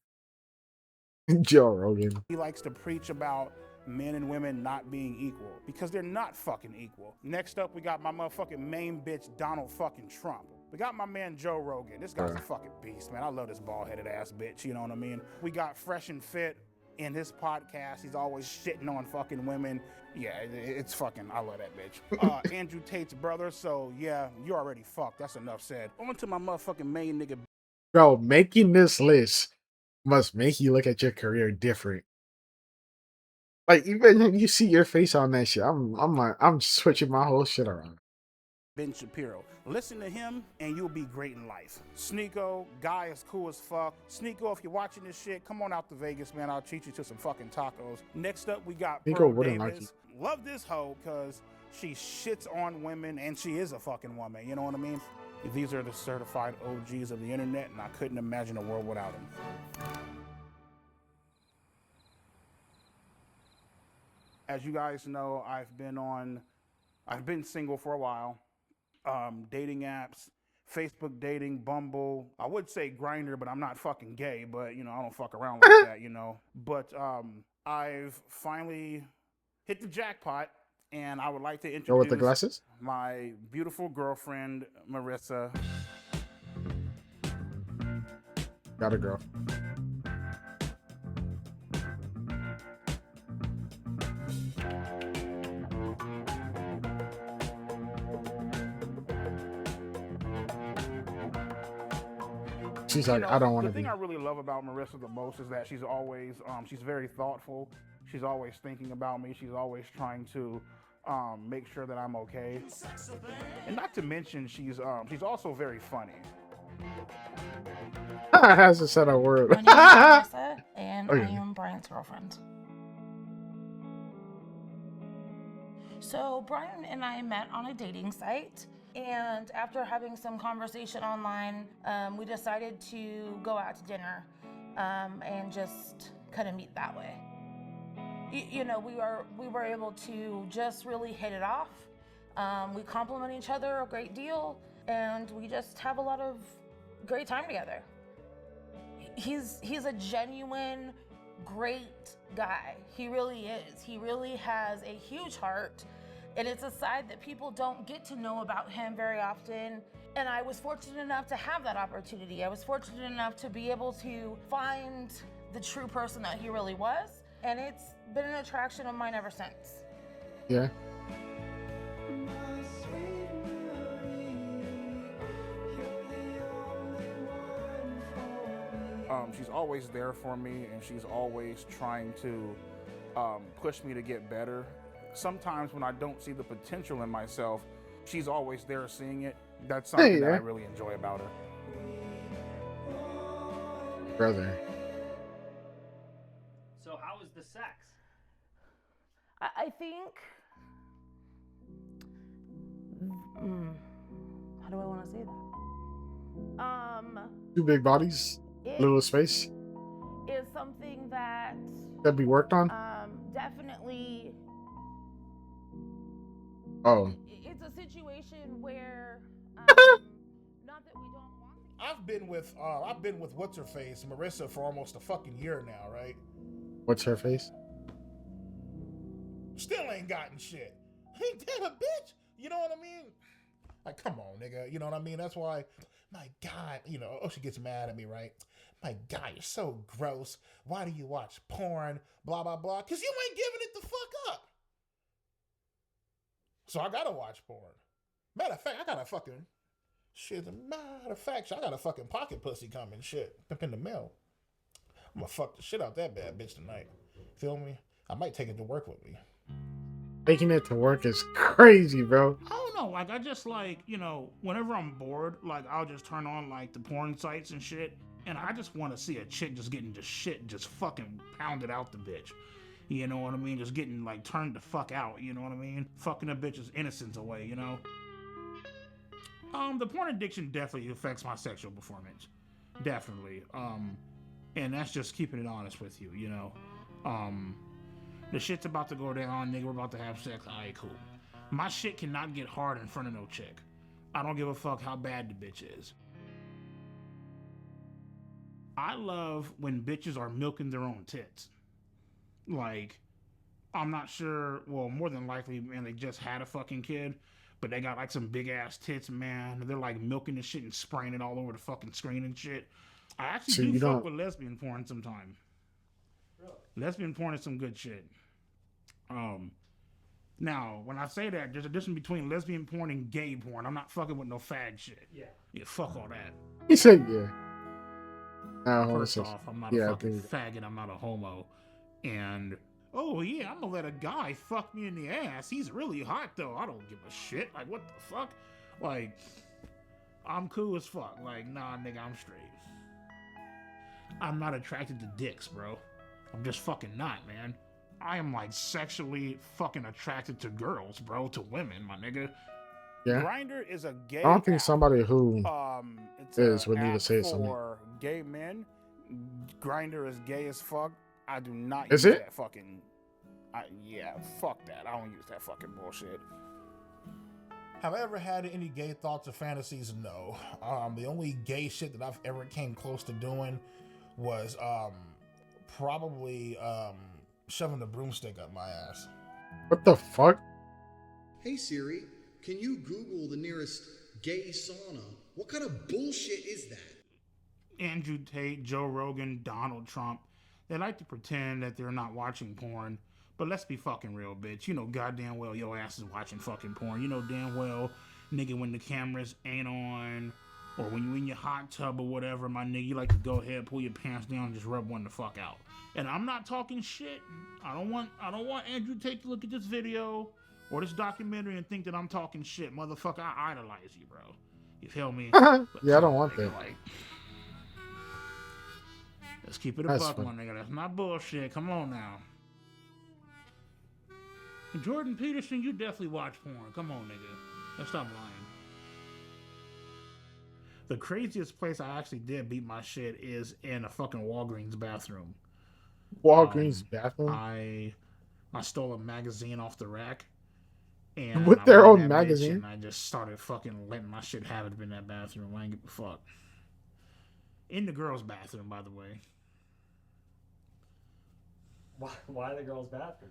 Joe Rogan. He likes to preach about men and women not being equal because they're not fucking equal. Next up, we got my motherfucking main bitch, Donald fucking Trump. We got my man, Joe Rogan. This guy's a fucking beast, man. I love this bald-headed ass bitch, you know what I mean? We got Fresh and Fit in his podcast. He's always shitting on fucking women. Yeah, it's fucking, I love that bitch. Andrew Tate's brother, so yeah, you already fucked. That's enough said. On to my motherfucking main nigga. Bro, making this list must make you look at your career different. Like, even when you see your face on that shit, I'm switching my whole shit around. Ben Shapiro. Listen to him and you'll be great in life. Sneeko, guy is cool as fuck. Sneeko, if you're watching this shit, come on out to Vegas, man. I'll treat you to some fucking tacos. Next up, we got Sneeko Pearl wouldn't like Davis. Love this hoe because she shits on women and she is a fucking woman. You know what I mean? These are the certified OGs of the internet, and I couldn't imagine a world without them. As you guys know, I've been single for a while. Dating apps, Facebook dating, Bumble. I would say Grindr, but I'm not fucking gay, but you know, I don't fuck around like that, you know. But I've finally hit the jackpot, and I would like to introduce with the glasses? My beautiful girlfriend, Marissa. Got a girl. She's like, I don't want to be. The thing I really love about Marissa the most is that she's always, she's very thoughtful. She's always thinking about me. She's always trying to make sure that I'm okay. And not to mention, she's also very funny. Hasn't said a word. My name is Marissa, and Okay. I am Brian's girlfriend. So Brian and I met on a dating site, and after having some conversation online, we decided to go out to dinner and just kind of meet that way. You know, we were able to just really hit it off. We compliment each other a great deal, and we just have a lot of great time together. He's a genuine, great guy. He really is. He really has a huge heart, and it's a side that people don't get to know about him very often. And I was fortunate enough to have that opportunity. I was fortunate enough to be able to find the true person that he really was, and it's been an attraction of mine ever since. Yeah. She's always there for me, and she's always trying to push me to get better. Sometimes when I don't see the potential in myself, she's always there seeing it. That's something that I really enjoy about her. Brother. So how was the sex? I think. How do I want to say that? Two big bodies, little space. Is something that That be worked on. definitely. Oh. It's a situation where. Not that we don't want. I've been with what's her face, Marissa, for almost a fucking year now, right? What's her face? Still ain't gotten shit. Ain't that a bitch? You know what I mean? Like, come on, nigga. You know what I mean? That's why, my God, you know, she gets mad at me, right? My God, you're so gross. Why do you watch porn? Blah, blah, blah. Because you ain't giving it the fuck up. So I gotta watch porn. Matter of fact, I got a fucking shit. Matter of fact, I got a fucking pocket pussy coming. Shit, up in the mail. I'm gonna fuck the shit out that bad bitch tonight. Feel me? I might take it to work with me. Taking it to work is crazy, bro. I don't know. Like, I just like, you know, whenever I'm bored, like, I'll just turn on like the porn sites and shit, and I just want to see a chick just getting just shit, just fucking pounded out the bitch. You know what I mean? Just getting like turned the fuck out. You know what I mean? Fucking a bitch's innocence away. You know. The porn addiction definitely affects my sexual performance. Definitely. And that's just keeping it honest with you. You know. The shit's about to go down, nigga. We're about to have sex. Alright, cool. My shit cannot get hard in front of no chick. I don't give a fuck how bad the bitch is. I love when bitches are milking their own tits. Like, I'm not sure, well, more than likely, man, they just had a fucking kid, but they got like some big ass tits, man. They're like milking the shit and spraying it all over the fucking screen and shit. I actually do fuck with lesbian porn sometime. Really? Lesbian porn is some good shit. Now, when I say that, there's a difference between lesbian porn and gay porn. I'm not fucking with no fag shit. Yeah. Yeah, fuck all that. He said, yeah. First off, I'm not a fucking faggot. I'm not a homo. And, oh yeah, I'm gonna let a guy fuck me in the ass. He's really hot though. I don't give a shit. Like, what the fuck? Like, I'm cool as fuck. Like, nah, nigga, I'm straight. I'm not attracted to dicks, bro. I'm just fucking not, man. I am like sexually fucking attracted to girls, bro, to women, my nigga. Yeah. Grindr is a gay. I don't think app. somebody who It's would need to app say something. for gay men. Grindr is gay as fuck. I do not Is use it? that fucking. Yeah, fuck that. I don't use that fucking bullshit. Have I ever had any gay thoughts or fantasies? No. The only gay shit that I've ever came close to doing was probably shoving the broomstick up my ass. What the fuck? Hey Siri, can you Google the nearest gay sauna? What kind of bullshit is that? Andrew Tate, Joe Rogan, Donald Trump. They like to pretend that they're not watching porn, but let's be fucking real, bitch. You know goddamn well your ass is watching fucking porn. You know damn well, nigga, when the cameras ain't on, or when you in your hot tub or whatever, my nigga, you like to go ahead, pull your pants down, and just rub one the fuck out. And I'm not talking shit. I don't want Andrew Tate to look at this video or this documentary and think that I'm talking shit. Motherfucker, I idolize you, bro. You feel me? Yeah, I don't want that. Like, let's keep it a That's buck, fine. my nigga. That's not bullshit. Come on now. Jordan Peterson, you definitely watch porn. Come on, nigga. Let's stop lying. The craziest place I actually did beat my shit is in a fucking Walgreens bathroom. Walgreens bathroom? I stole a magazine off the rack. And With I their went in own that bitch magazine? And I just started fucking letting my shit have it in that bathroom. I ain't give a fuck. In the girls' bathroom, by the way. Why the girls' bathroom?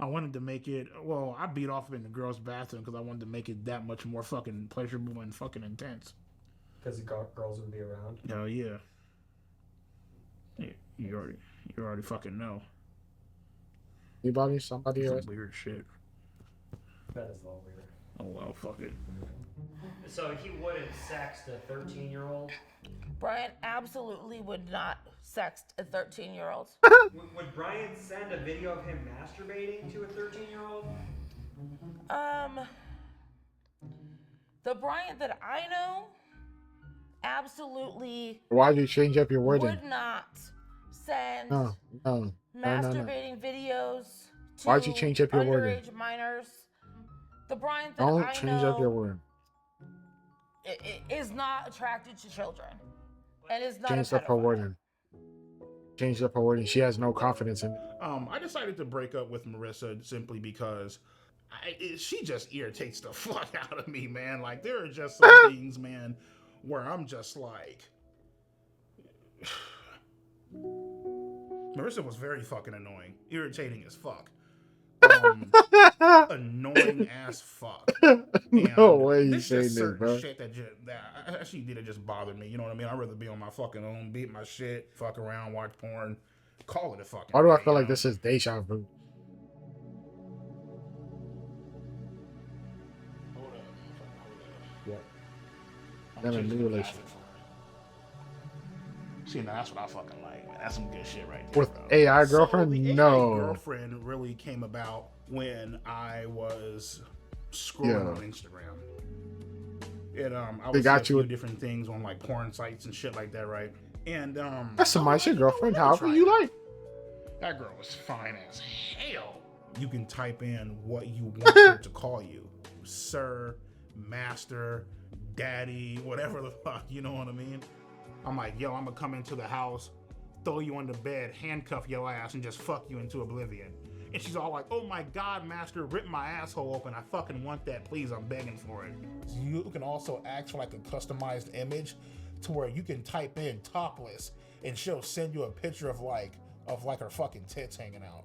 I wanted to make it, well, I beat off in the girls' bathroom because I wanted to make it that much more fucking pleasurable and fucking intense. Because the girls would be around. Hell yeah. You already fucking know. Anybody? Somebody Some else? weird shit. That is a little weird. Oh well, fuck it. So he wouldn't sext a 13-year-old? Brian absolutely would not sext a 13-year-old. Would Brian send a video of him masturbating to a 13-year-old? The Brian that I know absolutely Why'd you change up your wording? would not send No. masturbating videos to Why'd you change up your wording? underage minors. The Brian that Don't I change know up your wording. is not attracted to children and is not Change a up her pedophile. wording. Change up her wording. She has no confidence in it. I decided to break up with Marissa simply because she just irritates the fuck out of me, man. Like, there are just some things, man, where I'm just like... Marissa was very fucking annoying. Irritating as fuck. Annoying as fuck. No way you there's saying just this, certain bro. shit that she did, it just bothered me. You know what I mean? I'd rather be on my fucking own, beat my shit, fuck around, watch porn, call it a fucking Why do I day, feel you like know? this is deja vu? Then a Chicks new be relationship. laughing for it. See, now that's what I fucking like, man. That's some good shit right there, With bro. AI So girlfriend? the AI No. girlfriend really came about when I was scrolling Yeah. on Instagram. I They would see got a you few with- different things on like porn sites and shit like that, right? And That's some nice shit, girlfriend. However you like. that girl was fine as hell. You can type in what you want her to call you. Sir, master, daddy, whatever the fuck, you know what I mean? I'm like, yo, I'm gonna come into the house, throw you on the bed, handcuff your ass, and just fuck you into oblivion. And she's all like, oh my God, master, rip my asshole open. I fucking want that, please, I'm begging for it. You can also ask for like a customized image to where you can type in topless and she'll send you a picture of like her fucking tits hanging out.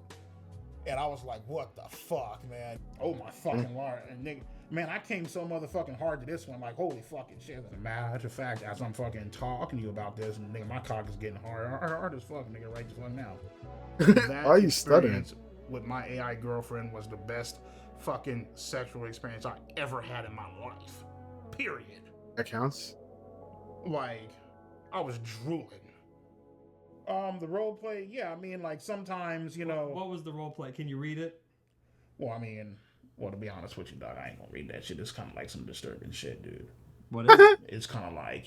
And I was like, what the fuck, man? Oh my fucking lord. And nigga, man, I came so motherfucking hard to this one, like, holy fucking shit. As a matter of fact, as I'm fucking talking to you about this, and nigga, my cock is getting hard as fuck, nigga, right the fuck now. That Why are you stuttering? experience with my AI girlfriend was the best fucking sexual experience I ever had in my life. Period. That counts. Like, I was drooling. The role play, yeah, I mean, like sometimes, you know. What was the role play? Can you read it? Well, I mean, to be honest with you, dog, I ain't gonna read that shit. It's kind of like some disturbing shit, dude. What is it? It's kind of like,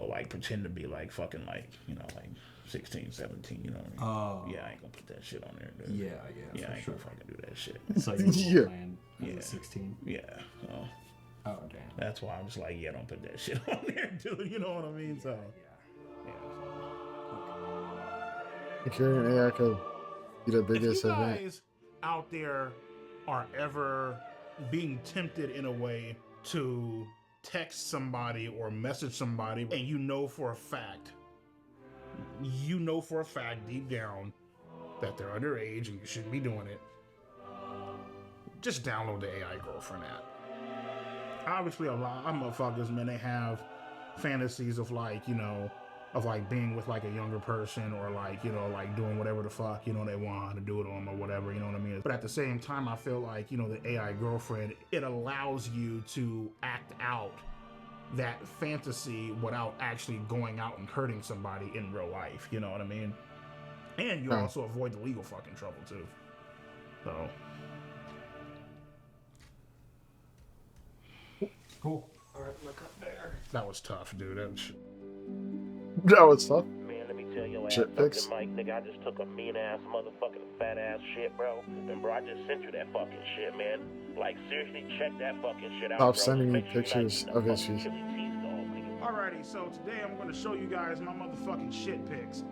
like pretend to be like fucking like, like 16, 17, you know what I mean? Oh. Yeah, I ain't gonna put that shit on there, dude. Yeah, Yeah, for I ain't sure. gonna fucking do that shit. So you were playing as Yeah. a 16? Yeah. So, oh, damn. That's why I was like, yeah, don't put that shit on there, dude. You know what I mean? So, Securing AI could be the if biggest you event. guys out there are ever being tempted in a way to text somebody or message somebody and you know for a fact deep down that they're underage and you shouldn't be doing it, just download the AI girlfriend app. Obviously, a lot of motherfuckers, man, they have fantasies of like, being with like a younger person or like, like doing whatever the fuck, they want to do it on or whatever, you know what I mean? But at the same time, I feel like, the AI girlfriend, it allows you to act out that fantasy without actually going out and hurting somebody in real life, you know what I mean? And you also avoid the legal fucking trouble too. So. Cool. Alright, look up there. That was tough, dude. That was tough. Man, let me tell your ass Shit something, pics. Mike. Nigga, I just took a mean ass motherfucking fat ass shit, bro. And bro, I just sent you that fucking shit, man. Like, seriously, check that fucking shit out, bro. Stop sending me Make sure you're not pictures eating no of his fucking feet. chili cheese dog, nigga. Alrighty, so today I'm going to show you guys my motherfucking shit pics.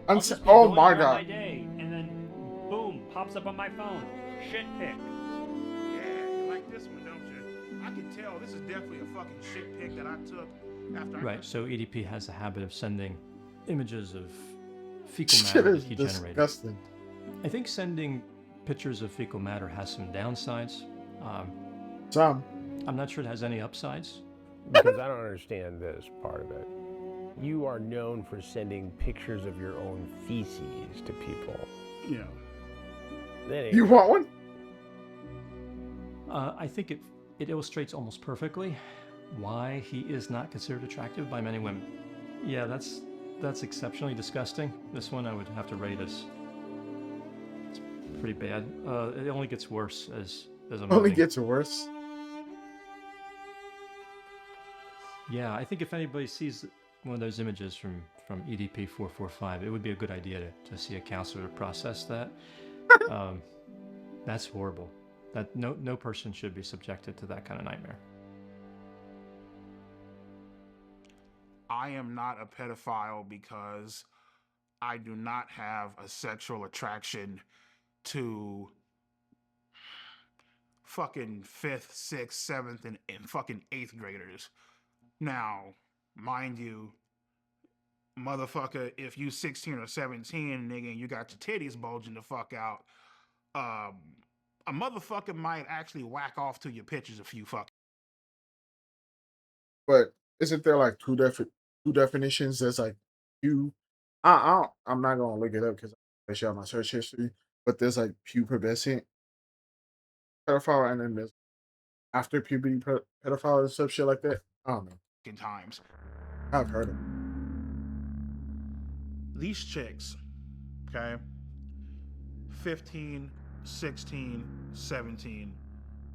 I'll just be Oh going my throughout god. My day, and then boom, pops up on my phone. Shit pic. Yeah, you like this one, don't you? I can tell this is definitely a fucking shit pic that I took after Right, so EDP has a habit of sending images of fecal Shit matter that is he generated. disgusting. I think sending pictures of fecal matter has some downsides. Some. I'm not sure it has any upsides. Because I don't understand this part of it. You are known for sending pictures of your own feces to people. Yeah. That ain't You right. want one? I think it illustrates almost perfectly why he is not considered attractive by many women. Yeah, that's exceptionally disgusting. This one I would have to rate as it's pretty bad. It only gets worse as I'm Only moving. gets worse. Yeah, I think if anybody sees one of those images from EDP 445, it would be a good idea to see a counselor to process that. That's horrible. That no person should be subjected to that kind of nightmare. I am not a pedophile because I do not have a sexual attraction to fucking 5th, 6th, 7th, and fucking 8th graders. Now, mind you, motherfucker, if you 16 or 17, nigga, and you got your titties bulging the fuck out, a motherfucker might actually whack off to your pictures a few fucking. But isn't there like two definitions? There's like you. I'm not gonna look it up because I show my search history. But there's like pubescent pedophile, and then there's after puberty pedophile and stuff, shit like that. I don't know. Times. I've heard of it. These chicks, okay, 15, 16, 17,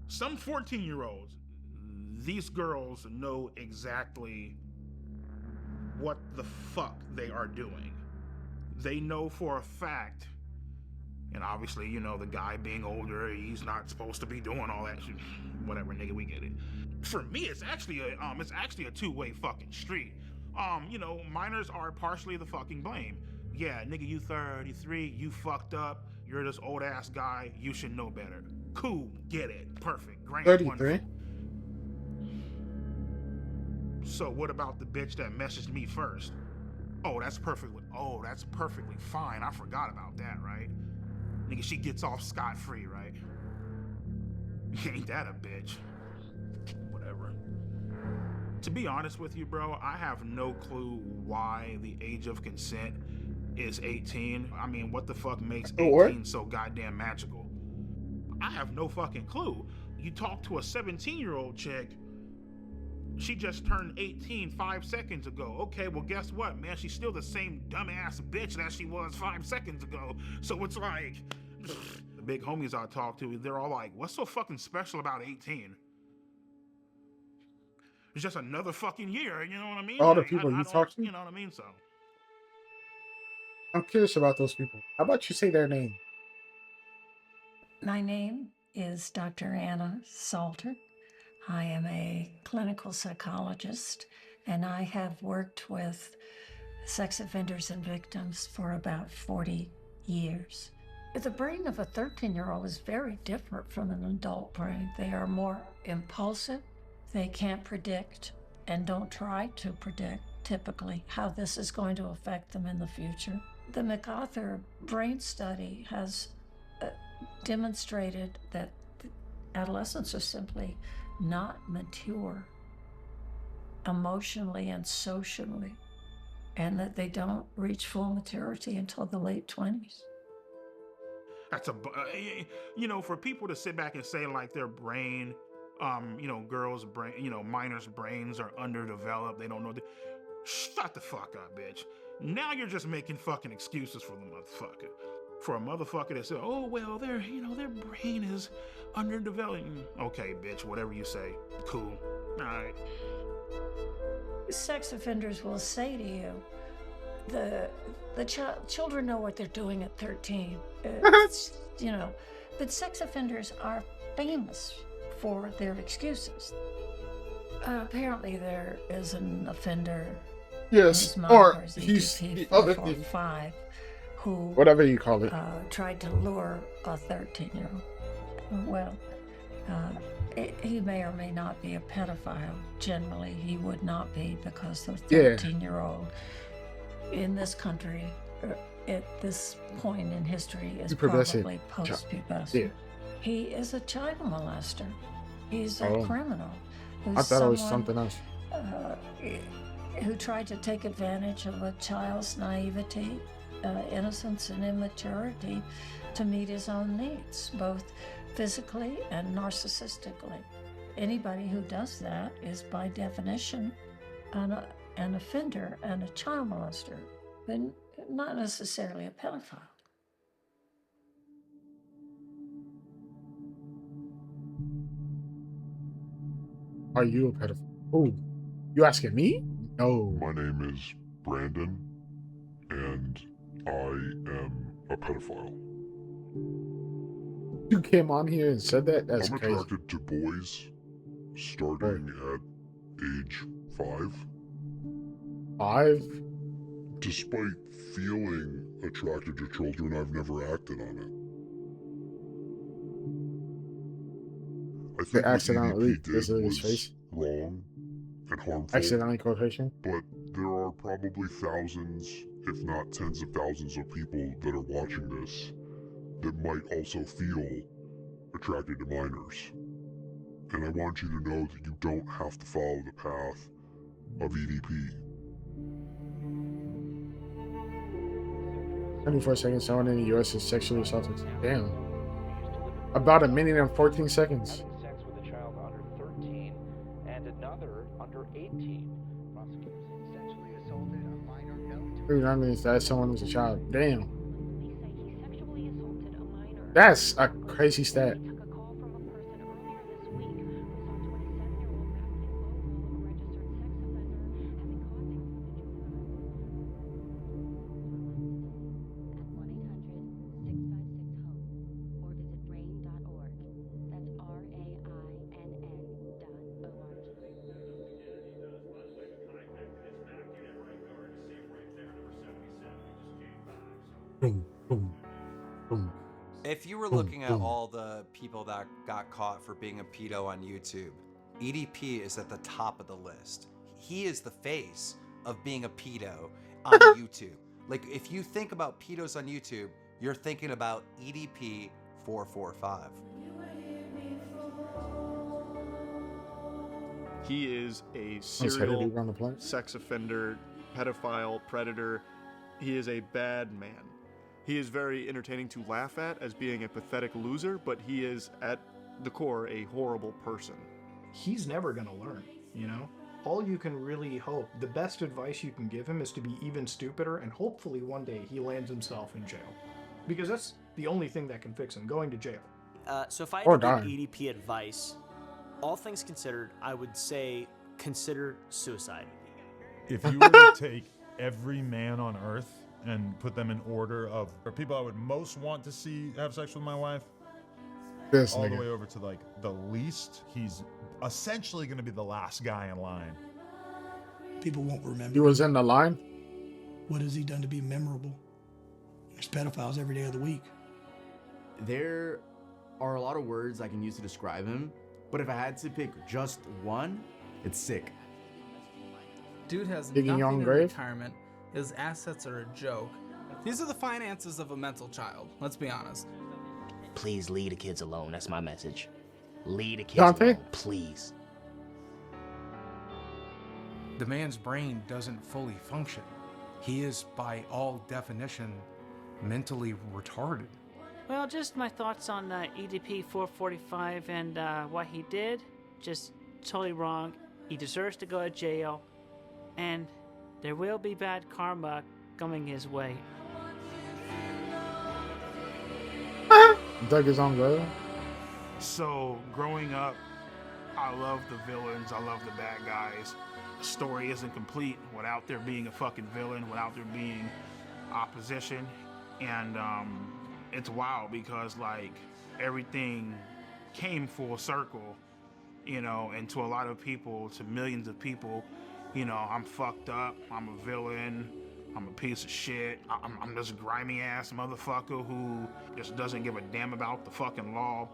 some 14-year-olds, these girls know exactly what the fuck they are doing. They know for a fact, and obviously, you know, the guy being older, he's not supposed to be doing all that shit. Whatever, nigga, we get it. For me, it's actually a two-way fucking street. You know, minors are partially the fucking blame. Yeah, nigga, you 33, you fucked up, you're this old ass guy, you should know better. Cool, get it, perfect, great, 33. wonderful. So what about the bitch that messaged me first? Oh, that's perfectly fine. I forgot about that, right? Nigga, she gets off scot-free, right? Ain't that a bitch? Whatever. To be honest with you, bro, I have no clue why the age of consent is 18. I mean, what the fuck makes 18 so goddamn magical? I have no fucking clue. You talk to a 17-year-old chick, she just turned 18 5 seconds ago. Okay, well, guess what, man? She's still the same dumbass bitch that she was 5 seconds ago. So it's like, the big homies I talk to, they're all like, what's so fucking special about 18? It's just another fucking year, you know what I mean? All the Like, people I you don't- talk to? You know what I mean? So, I'm curious about those people. How about you say their name? My name is Dr. Anna Salter. I am a clinical psychologist, and I have worked with sex offenders and victims for about 40 years. The brain of a 13-year-old is very different from an adult brain. They are more impulsive. They can't predict and don't try to predict, typically, how this is going to affect them in the future. The MacArthur brain study has demonstrated that adolescents are simply not mature emotionally and socially, and that they don't reach full maturity until the late 20s. that's you know, for people to sit back and say like their brain, you know, girls' brain, you know, minors' brains are underdeveloped, they don't know. Shut the fuck up, bitch. Now you're just making fucking excuses for the motherfucker. For a motherfucker that said, oh, well, their brain is underdeveloped. Okay, bitch, whatever you say. Cool. All right. Sex offenders will say to you, the children know what they're doing at 13. You know, but sex offenders are famous for their excuses. Apparently, there is an offender. Yes, or he's the other thing. 5, who whatever you call it, tried to lure a 13-year-old. Well, he may or may not be a pedophile. Generally, he would not be, because the 13-year-old in this country at this point in history is probably post-pubescent. Yeah. He is a child molester. He's a criminal. I thought it was something else. Who tried to take advantage of a child's naivety, innocence, and immaturity to meet his own needs, both physically and narcissistically. Anybody who does that is, by definition, an offender and a child molester, but not necessarily a pedophile. Are you a pedophile? Oh, you asking me? No. My name is Brandon, and I am a pedophile. You came on here and said that? That's I'm crazy. attracted to boys starting at age 5. 5? Despite feeling attracted to children, I've never acted on it. I think accidentally what EDP did his face. was wrong and harmful. Accidentally quotation. But there are probably thousands, if not tens of thousands of people that are watching this that might also feel attracted to minors. And I want you to know that you don't have to follow the path of EDP. 24 seconds, someone in the U.S. is sexually assaulted. Damn. About a minute and 14 seconds. Dude, that means that someone was a child. Damn. That's a crazy stat. Boom, boom, boom. If you were Boom, looking at boom. all the people that got caught for being a pedo on YouTube, EDP is at the top of the list. He is the face of being a pedo on YouTube. Like, if you think about pedos on YouTube, you're thinking about EDP 445. He is a Headed serial around the planet. sex offender, pedophile, predator. He is a bad man. He is very entertaining to laugh at as being a pathetic loser, but he is, at the core, a horrible person. He's never going to learn, you know? All you can really hope, the best advice you can give him is to be even stupider, and hopefully one day he lands himself in jail. Because that's the only thing that can fix him, going to jail. So if I Or had to dying. give EDP advice, all things considered, I would say consider suicide. If you were to take every man on earth and put them in order of people I would most want to see have sex with my wife, This all the nigga. way over to like the least, he's essentially going to be the last guy in line. People won't remember. He was in the line. What has he done to be memorable? There's pedophiles every day of the week. There are a lot of words I can use to describe him, but if I had to pick just one, it's sick. Dude has Digging your nothing own in grave? retirement. His assets are a joke. These are the finances of a mental child. Let's be honest. Please leave the kids alone. That's my message. Leave the kids Dante? alone, please. The man's brain doesn't fully function. He is, by all definition, mentally retarded. Well, just my thoughts on EDP 445 and what he did. Just totally wrong. He deserves to go to jail, and there will be bad karma coming his way. Dug his own grave. So, growing up, I love the villains, I love the bad guys. The story isn't complete without there being a fucking villain, without there being opposition. And it's wild because, like, everything came full circle, you know, and to a lot of people, to millions of people, you know, I'm fucked up, I'm a villain, I'm a piece of shit, I'm this grimy ass motherfucker who just doesn't give a damn about the fucking law.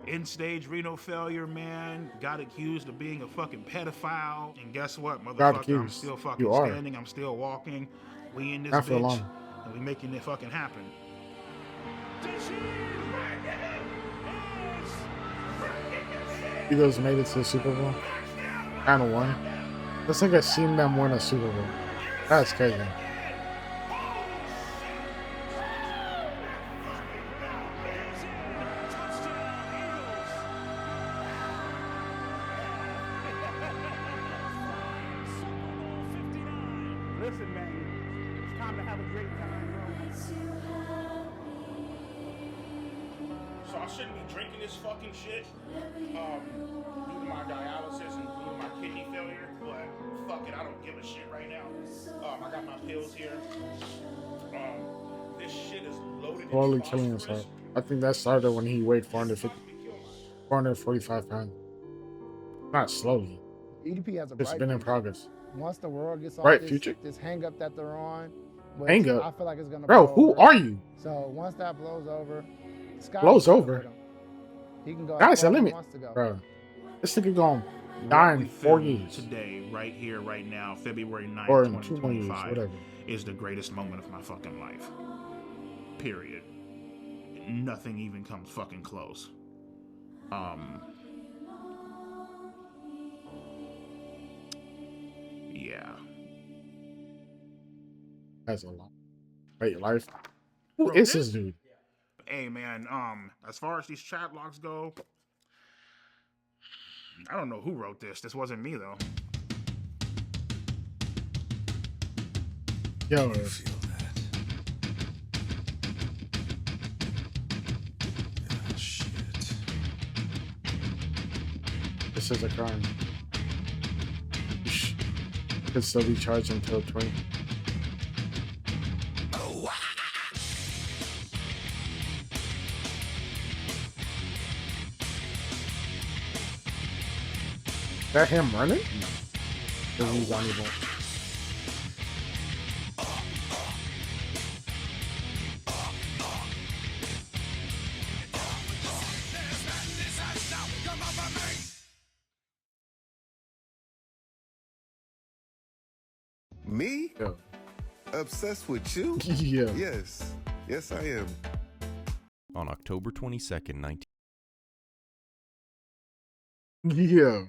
End-stage renal failure, man. Got accused of being a fucking pedophile. And guess what, Got motherfucker? I'm accused. still fucking You are. standing. I'm still walking. We in this Not for bitch. long. And we making it fucking happen. Eagles made it to the Super Bowl. Kind of won. Looks like I've seen them win a Super Bowl. That's crazy. Listen, man, it's time to have a great time, bro. So I shouldn't be drinking this fucking shit due to my dialysis and due to my kidney failure, but fuck it, I don't give a shit right now. I got my pills here. This shit is loaded Slowly in killing phosphorus. himself. I think that started when he weighed 445 pounds. Not slowly. EDP has a It's bright been in future. progress. Once the world gets off Right, this, future? this hang up that they're on, which Hang up? I feel like it's gonna Bro, blow who over. are you? So once that blows over, the sky Blows will be over? with him. He can go Sky's as the far as he limit. wants to go. Bro, this nigga gonna die in 4 years. Today, right here, right now, February 9th, Or in 2 years, 2025, whatever. is the greatest moment of my fucking life. Period. Nothing even comes fucking close. Yeah. That's a lot. Wait, life? Who is this dude? Hey man, as far as these chat logs go, I don't know who wrote this. This wasn't me though. Yo. This is a crime. You can still be charged until 20. Is that him running? No. He's unable. Me? Yeah. Obsessed with you? Yeah. Yes. Yes, I am. On October 22nd, 19... Yeah.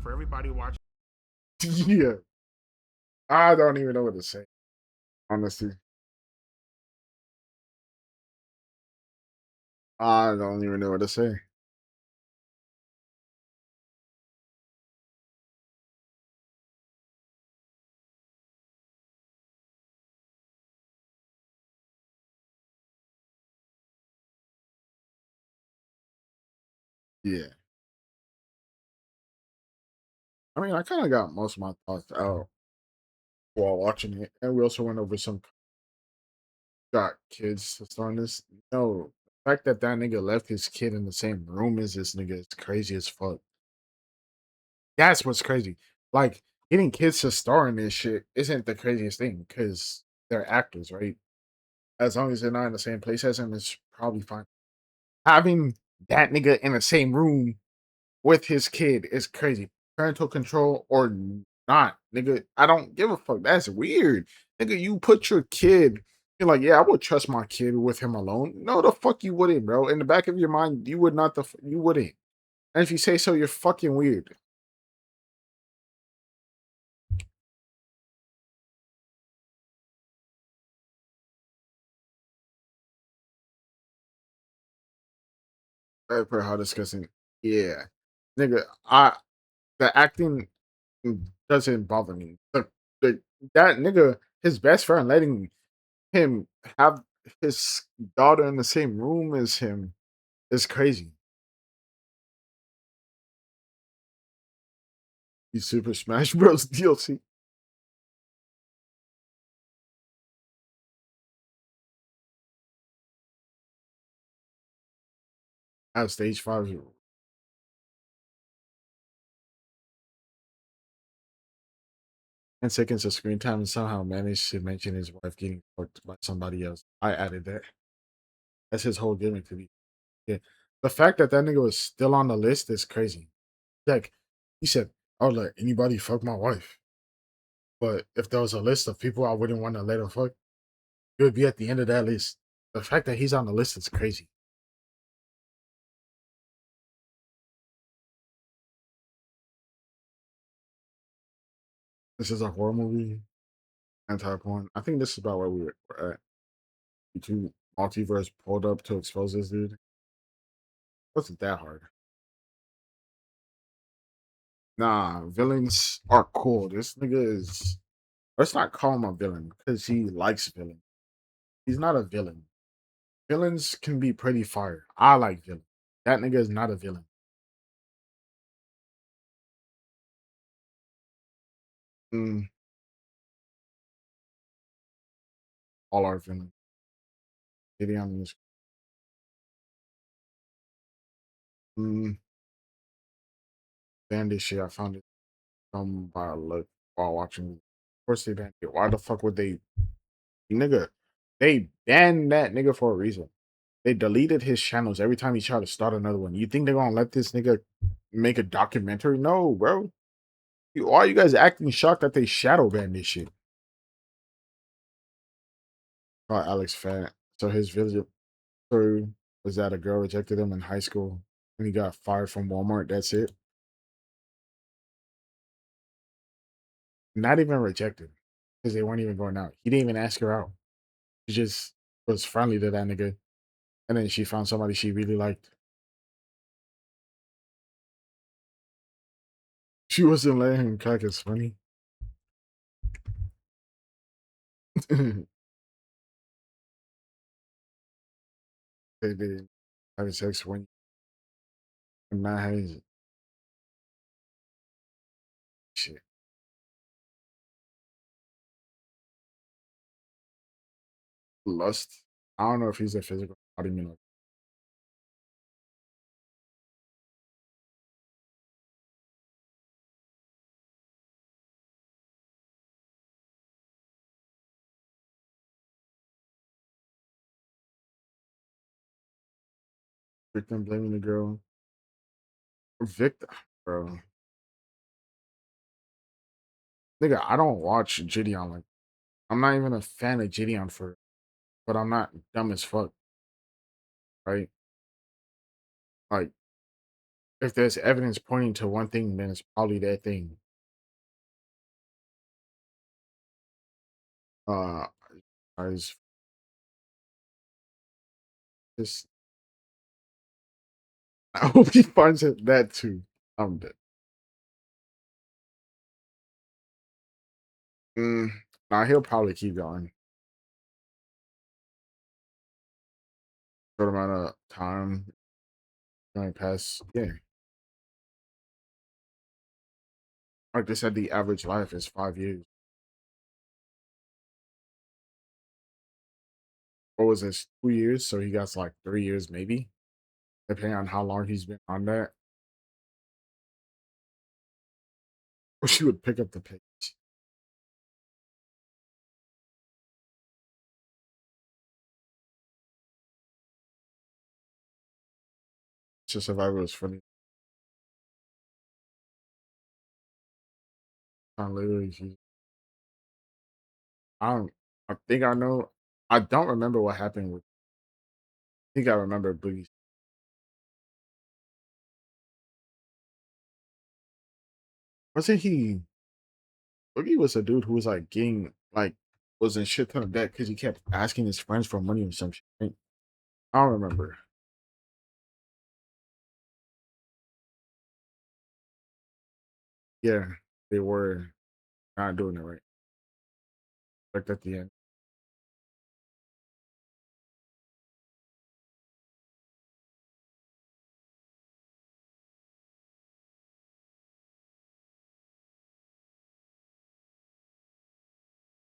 For everybody watching. Yeah. I don't even know what to say. Honestly. I don't even know what to say. Yeah. I mean, I kind of got most of my thoughts out while watching it. And we also went over some got kids to start this. No, the fact that that nigga left his kid in the same room as this nigga is crazy as fuck. That's what's crazy. Like, getting kids to star in this shit isn't the craziest thing because they're actors, right? As long as they're not in the same place as him, it's probably fine. Having that nigga in the same room with his kid is crazy. Parental control or not, nigga, I don't give a fuck. That's weird. Nigga, you put your kid, you're like, yeah, I would trust my kid with him alone. No, the fuck you wouldn't, bro. In the back of your mind, you would not, you wouldn't. And if you say so, you're fucking weird. For how disgusting. Yeah. Nigga, the acting doesn't bother me. The that nigga, his best friend letting him have his daughter in the same room as him is crazy. He's Super Smash Bros. DLC. At stage 5. 10 seconds of screen time and somehow managed to mention his wife getting fucked by somebody else. I added that. That's his whole gimmick to be. Yeah. The fact that that nigga was still on the list is crazy. Like, he said, I would let anybody fuck my wife. But if there was a list of people I wouldn't want to let him fuck, he would be at the end of that list. The fact that he's on the list is crazy. This is a horror movie, anti-porn. I think this is about where we're at. YouTube multiverse pulled up to expose this dude. Wasn't that hard? Nah, villains are cool. This nigga is. Let's not call him a villain because he likes villain. He's not a villain. Villains can be pretty fire. I like villain. That nigga is not a villain. Mm, all our villains. Gideon is. Mm, banned this shit. I found it by a look while watching. Of course they banned it. Why the fuck would they, nigga? They banned that nigga for a reason. They deleted his channels every time he tried to start another one. You think they're gonna let this nigga make a documentary? No, bro. Why are you guys acting shocked that they shadow banned this shit? Oh, Alex Fat. So his video story was that a girl rejected him in high school and he got fired from Walmart. That's it. Not even rejected because they weren't even going out. He didn't even ask her out. She just was friendly to that nigga. And then she found somebody she really liked. She wasn't letting him crack. It's funny. They did having sex when you're not having shit. Lust. I don't know if he's a physical embodiment of victim blaming the girl. Victim, bro. Nigga, I don't watch Gideon like I'm not even a fan of Gideon for but I'm not dumb as fuck, right? Like if there's evidence pointing to one thing, then it's probably that thing. Uh I just I hope he finds it that too. I'm dead. Mm, nah, he'll probably keep going. Short amount of time going past. Yeah. Like they said, the average life is 5 years. What was this? 2 years? So he got like 3 years, maybe, depending on how long he's been on that. Or she would pick up the pace. Just Survivor was funny. I literally, I don't. I think I know. I don't remember what happened with. I think I remember Boogie. Wasn't he? Boogie was a dude who was like getting like was in shit ton of debt because he kept asking his friends for money or some shit. Right? I don't remember. Yeah, they were not doing it right. Like at the end.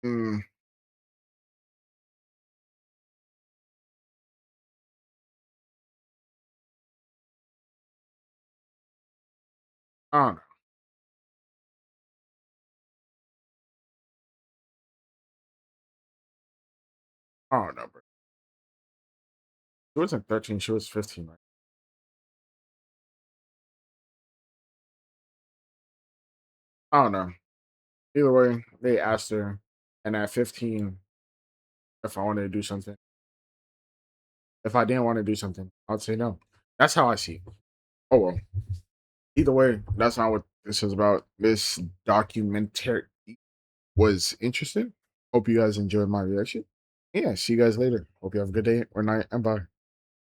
Mm, I don't know. I don't know, bro. She wasn't 13. She was 15. Right? I don't know. Either way, they asked her, and at 15, if I wanted to do something, if I didn't want to do something, I'd say no. That's how I see it. Oh well. Either way, that's not what this is about. This documentary was interesting. Hope you guys enjoyed my reaction. Yeah, see you guys later. Hope you have a good day or night, and bye.